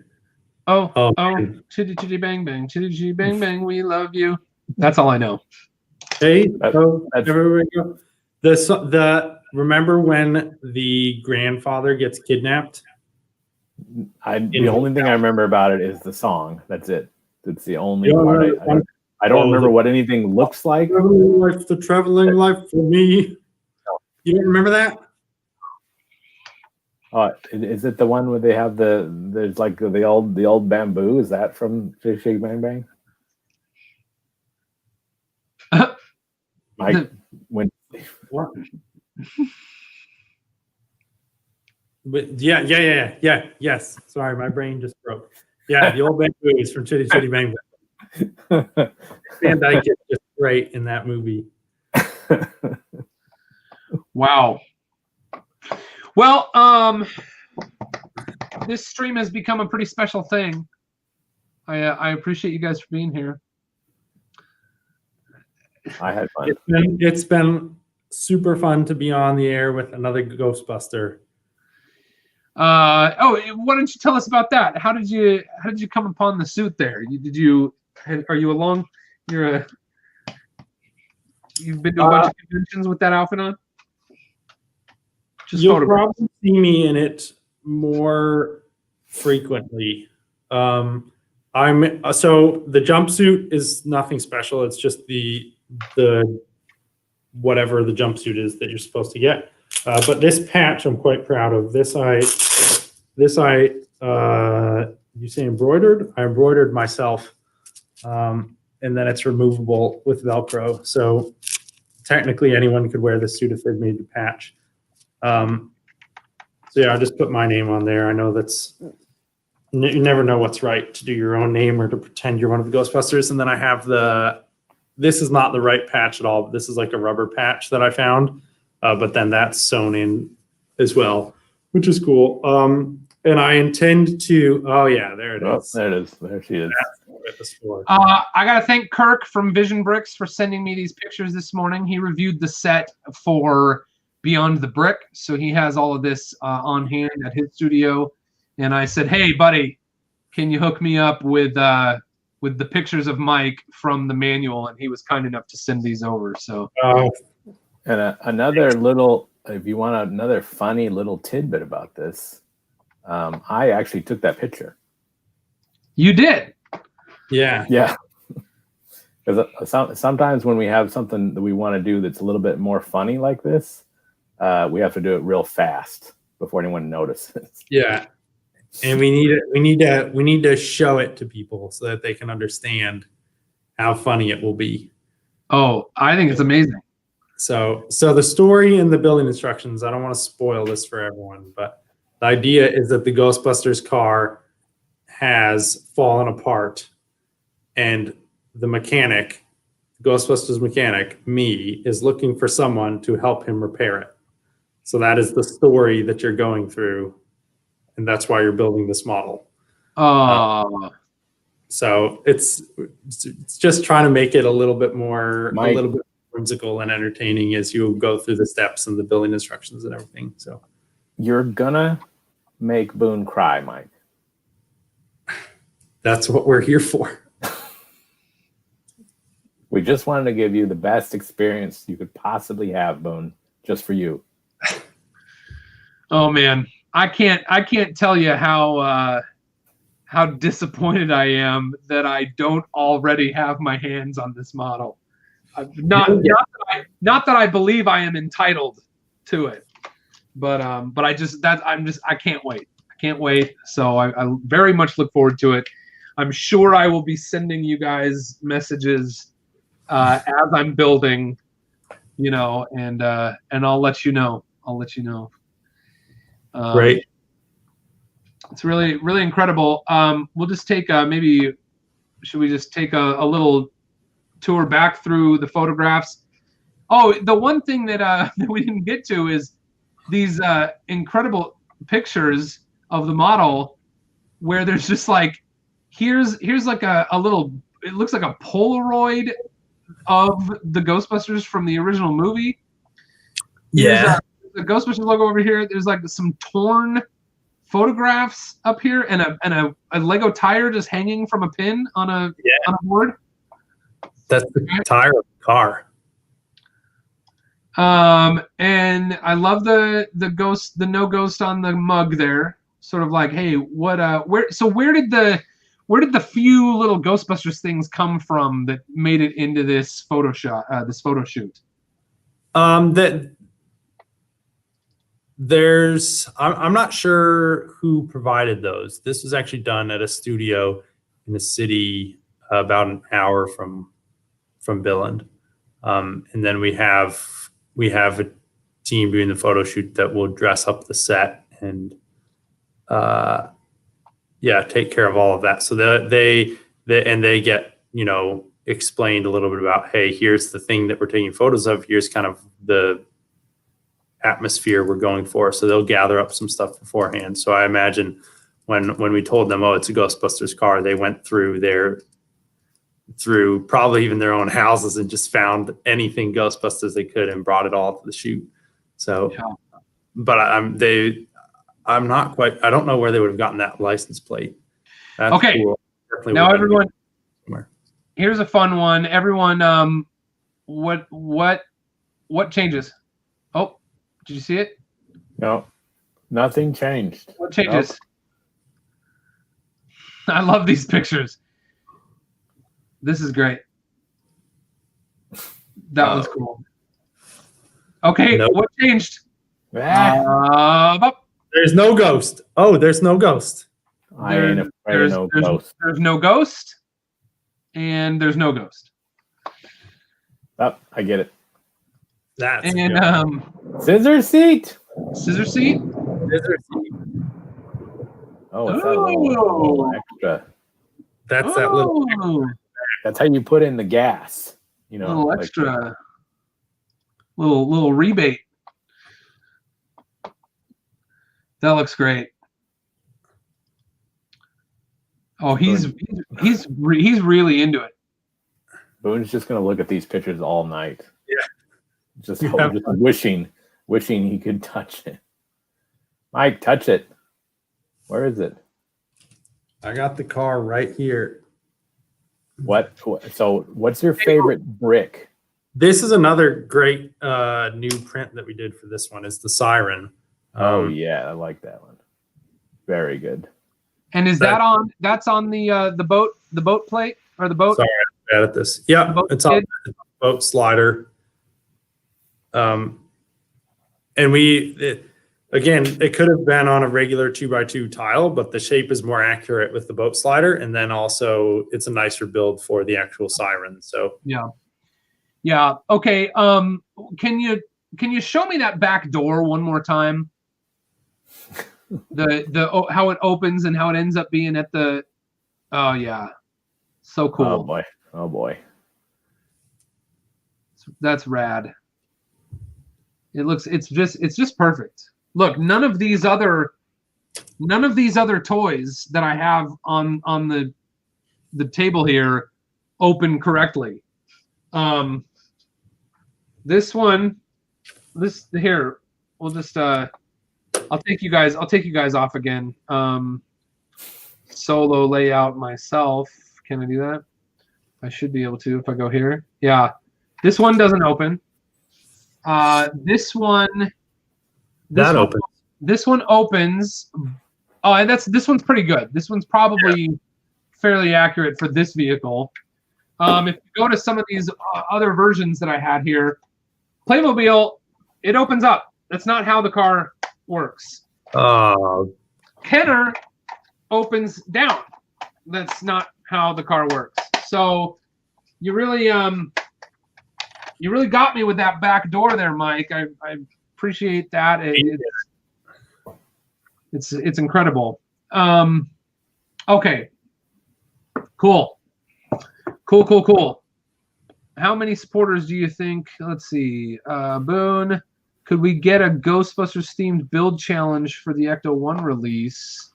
Oh, Man. Chitty Chitty Bang Bang, Chitty Chitty Bang Bang, we love you. That's all I know. Hey, everybody go. Remember when the grandfather gets kidnapped? The only thing I remember about it is the song. That's it. It's the only part. I don't remember what anything looks like. The traveling life for me. You don't remember that? Is it the one where they have there's like the old bamboo? Is that from Shake Shake Bang Bang? Mike, when what? But yes. Sorry, my brain just broke. Yeah, the old bamboo is from Chitty Chitty Bang Bang. Van Dyke is just great in that movie. Wow. Well, this stream has become a pretty special thing. I appreciate you guys for being here. I had fun. It's been super fun to be on the air with another Ghostbuster. Why don't you tell us about that? How did you come upon the suit there? Are you along? You've been to a bunch of conventions with that outfit on? You'll probably see me in it more frequently. So the jumpsuit is nothing special. It's just the whatever the jumpsuit is that you're supposed to get. But this patch I'm quite proud of. This I you say embroidered? I embroidered myself, and then it's removable with Velcro. So technically anyone could wear this suit if they've made the patch. So yeah, I just put my name on there. I know you never know what's right, to do your own name or to pretend you're one of the Ghostbusters. And then I have this is not the right patch at all, but this is like a rubber patch that I found. But then that's sewn in as well, which is cool. And I intend to, there it is. There it is. There she is. I got to thank Kirk from Vision Bricks for sending me these pictures this morning. He reviewed the set for Beyond the Brick, so he has all of this on hand at his studio. And I said, hey, buddy, can you hook me up with the pictures of Mike from the manual? And he was kind enough to send these over. So, and another little, if you want another funny little tidbit about this, I actually took that picture. You did? Yeah. Because sometimes when we have something that we want to do that's a little bit more funny like this, we have to do it real fast before anyone notices. Yeah. And we need to show it to people so that they can understand how funny it will be. Oh, I think it's amazing. So the story and the building instructions, I don't want to spoil this for everyone, but the idea is that the Ghostbusters car has fallen apart, and the mechanic, Ghostbusters mechanic, me, is looking for someone to help him repair it. So that is the story that you're going through, and that's why you're building this model. So it's just trying to make it a little bit whimsical and entertaining as you go through the steps and the building instructions and everything. So you're gonna make Boone cry, Mike. That's what we're here for. We just wanted to give you the best experience you could possibly have, Boone, just for you. Oh man, I can't tell you how disappointed I am that I don't already have my hands on this model. Not that I believe I am entitled to it, but I can't wait. I can't wait. So I very much look forward to it. I'm sure I will be sending you guys messages as I'm building, and I'll let you know. Great. It's really, really incredible. We'll just take should we just take a little tour back through the photographs? Oh, the one thing that that we didn't get to is these incredible pictures of the model where there's just like here's like a little, it looks like a Polaroid of the Ghostbusters from the original movie. Yeah. There's the Ghostbusters logo over here. There's like some torn photographs up here, and a Lego tire just hanging from a pin on a board. That's the tire of the car. And I love the ghost, the no ghost on the mug there. Sort of like, hey, what where did the few little Ghostbusters things come from that made it into this photo shot, this photo shoot? I'm not sure who provided those. This was actually done at a studio in the city about an hour from Billund. And then we have a team doing the photo shoot that will dress up the set and take care of all of that. So they get, explained a little bit about, hey, here's the thing that we're taking photos of. Here's kind of the atmosphere we're going for. So they'll gather up some stuff beforehand. So I imagine when we told them, oh, it's a Ghostbusters car, they went through probably even their own houses and just found anything Ghostbusters they could and brought it all to the shoot. So, but I'm not quite, I don't know where they would have gotten that license plate. That's okay. Cool. Definitely now everyone, somewhere. Here's a fun one. Everyone, what changes? Oh, did you see it? No, nothing changed. What changes? Nope. I love these pictures. This is great. That was cool. Okay, nope. What changed? There's no ghost. Oh, there's no ghost. I ain't afraid of no ghost. There's no ghost, and there's no ghost. Oh, I get it. That's and scissor seat. Scissor seat. Scissor seat. Oh, it's that little extra. That's that little. That's how you put in the gas. Little extra. Little rebate. That looks great. Oh, he's really into it. Boone's just gonna look at these pictures all night. Yeah. Just wishing he could touch it. Mike, touch it. Where is it? I got the car right here. What? So, what's your favorite brick? This is another great new print that we did for this one. Is the siren. Oh yeah, I like that one. Very good. And is that on? That's on the boat plate or the boat? Sorry, I'm bad at this. Yeah, it's on the boat slider. And it could have been on a regular 2x2 tile, but the shape is more accurate with the boat slider, and then also it's a nicer build for the actual siren. So yeah. Okay. Can you show me that back door one more time? The how it opens and how it ends up being at the. Oh yeah, so cool. Oh boy. That's rad. It's just perfect. Look, none of these other toys that I have on the table here open correctly. This here, we'll just I'll take you guys off again. Solo layout myself. Can I do that? I should be able to if I go here. Yeah. This one doesn't open. This one opens. This one opens. Oh, and this one's pretty good. This one's probably fairly accurate for this vehicle. If you go to some of these other versions that I had here, Playmobil, it opens up. That's not how the car works. Kenner opens down. That's not how the car works. So you really got me with that back door there, Mike. I appreciate that. It's incredible. Okay. Cool. how many supporters do you think? Let's see. Boone, could we get a Ghostbusters themed build challenge for the Ecto1 release?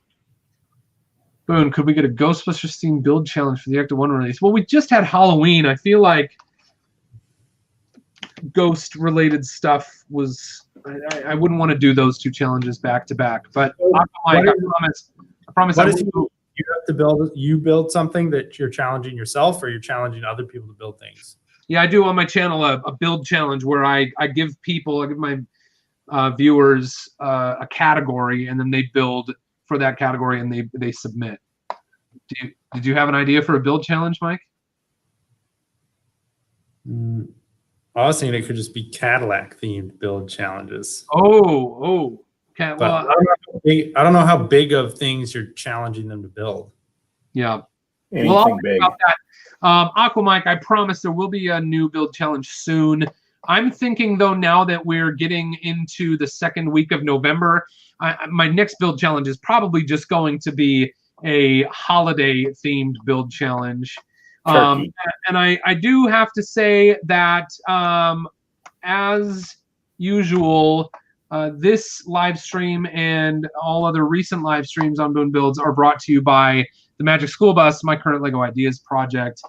Boone, could we get a Ghostbusters themed build challenge for the Ecto1 release? Well, we just had Halloween. I feel like ghost related stuff was I wouldn't want to do those two challenges back to back. But I promise I will. You have to build something that you're challenging yourself, or you're challenging other people to build things. Yeah, I do on my channel a build challenge where I give my viewers a category, and then they build for that category and they submit. Did you have an idea for a build challenge, Mike? I was thinking it could just be Cadillac themed build challenges. Well, I don't know how big of things you're challenging them to build. Yeah. Anything well, I'll think big. about that. Aquamike, I promise there will be a new build challenge soon. I'm thinking, though, now that we're getting into the second week of November, my next build challenge is probably just going to be a holiday-themed build challenge. And I do have to say that, as usual, this live stream and all other recent live streams on Boone Builds are brought to you by the Magic School Bus, my current LEGO Ideas project.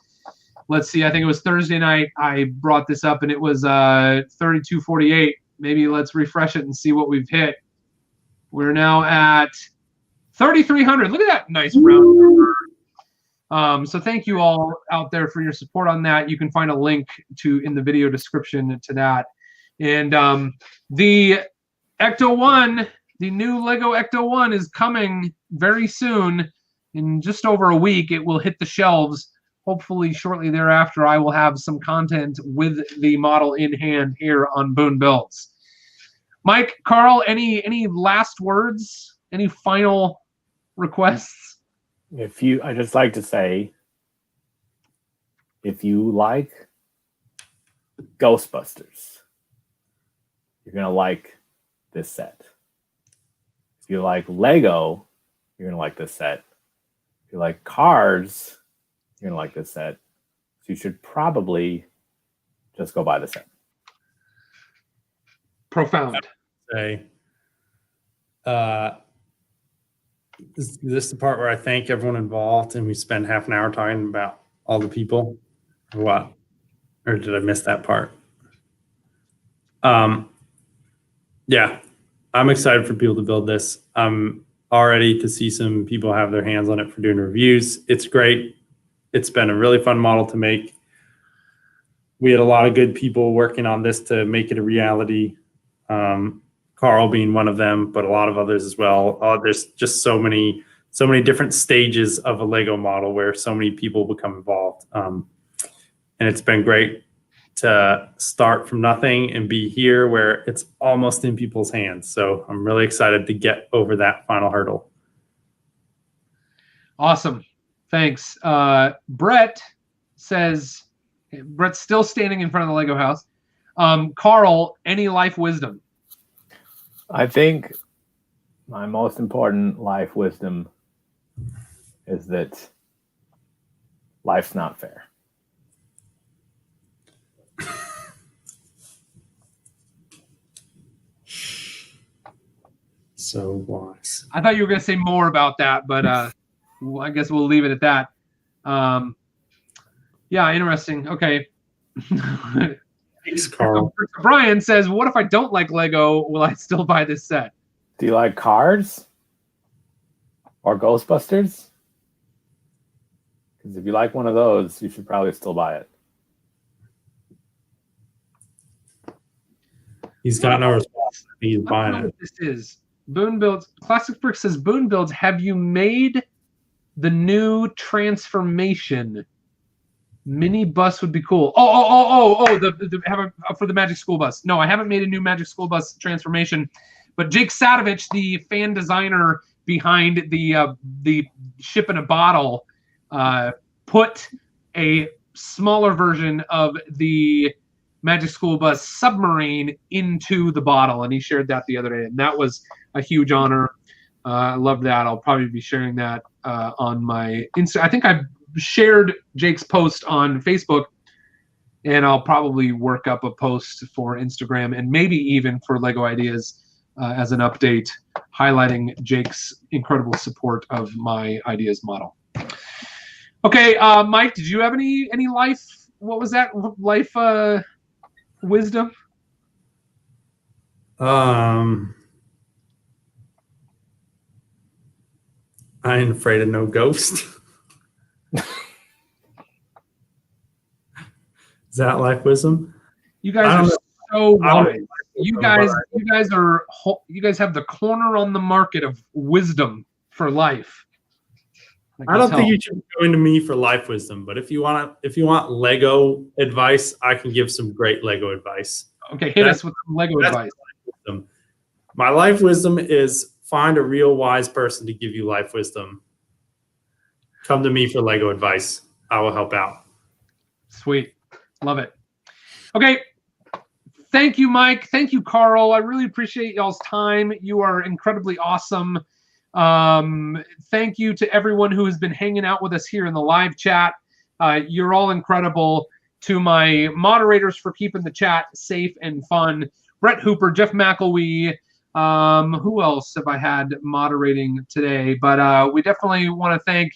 Let's see, I think it was Thursday night I brought this up, and it was 3248. Maybe let's refresh it and see what we've hit. We're now at 3,300. Look at that nice round number. So thank you all out there for your support on that. You can find a link in the video description to that. And the Ecto1, the new LEGO Ecto1 is coming very soon. In just over a week, it will hit the shelves. Hopefully shortly thereafter, I will have some content with the model in hand here on Boone Builds. Mike, Carl, any last words? Any final requests? I just like to say, if you like Ghostbusters, you're going to like this set. If you like Lego, you're going to like this set. If you like cars, you're going to like this set. So you should probably just go buy the set. Profound. Say, this is the part where I thank everyone involved, and we spend half an hour talking about all the people. Or what? Or did I miss that part? Yeah, I'm excited for people to build this. I'm already to see some people have their hands on it for doing reviews. It's great. It's been a really fun model to make. We had a lot of good people working on this to make it a reality. Carl being one of them, but a lot of others as well. There's just so many different stages of a Lego model where so many people become involved. And it's been great to start from nothing and be here where it's almost in people's hands. So I'm really excited to get over that final hurdle. Awesome. Thanks. Brett says, Brett's still standing in front of the Lego house. Carl, any life wisdom? I think my most important life wisdom is that life's not fair. So wise. I thought you were going to say more about that, but I guess we'll leave it at that. Yeah, interesting. Okay. Thanks, Carl. Brian says, what if I don't like Lego? Will I still buy this set? Do you like cars or Ghostbusters? Because if you like one of those, you should probably still buy it. He's got no response. He's buying it. What this is. Boone Builds. Classic Brick says, Boone Builds, have you made the new transformation? Mini bus would be cool. For the Magic School Bus. No, I haven't made a new Magic School Bus transformation, but Jake Sadovich, the fan designer behind the ship in a bottle, put a smaller version of the Magic School Bus submarine into the bottle, and he shared that the other day, and that was a huge honor. I love that. I'll probably be sharing that on my Insta. I think I shared Jake's post on Facebook and I'll probably work up a post for Instagram and maybe even for Lego Ideas as an update, highlighting Jake's incredible support of my ideas model. Okay, Mike, did you have any life? What was that life wisdom? I ain't afraid of no ghost. Is that life wisdom? You guys are so wise. You guys have the corner on the market of wisdom for life. I don't think you should be going to me for life wisdom, but if you want Lego advice, I can give some great Lego advice. Okay, hit us with some Lego advice. My life wisdom is find a real wise person to give you life wisdom. Come to me for Lego advice. I will help out. Sweet. Love it. Okay. Thank you, Mike. Thank you, Carl. I really appreciate y'all's time. You are incredibly awesome. Thank you to everyone who has been hanging out with us here in the live chat. You're all incredible. To my moderators for keeping the chat safe and fun. Brett Hooper, Jeff McElwee. Who else have I had moderating today? But we definitely want to thank,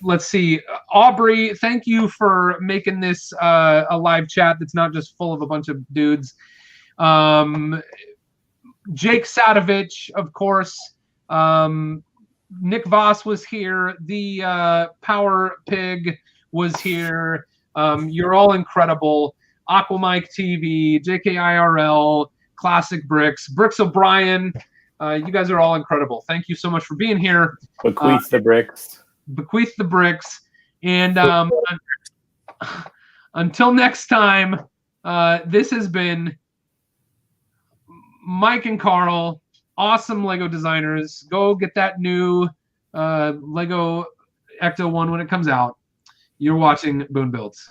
let's see, Aubrey, thank you for making this a live chat that's not just full of a bunch of dudes. Jake Sadovich, of course. Nick Voss was here. The Power Pig was here. You're all incredible. Aquamike TV, JKIRL, Classic Bricks, Bricks O'Brien. You guys are all incredible. Thank you so much for being here. Bequeath the bricks. Bequeath the bricks. And until next time, this has been Mike and Carl, awesome Lego designers. Go get that new Lego Ecto1 when it comes out. You're watching Boone Builds.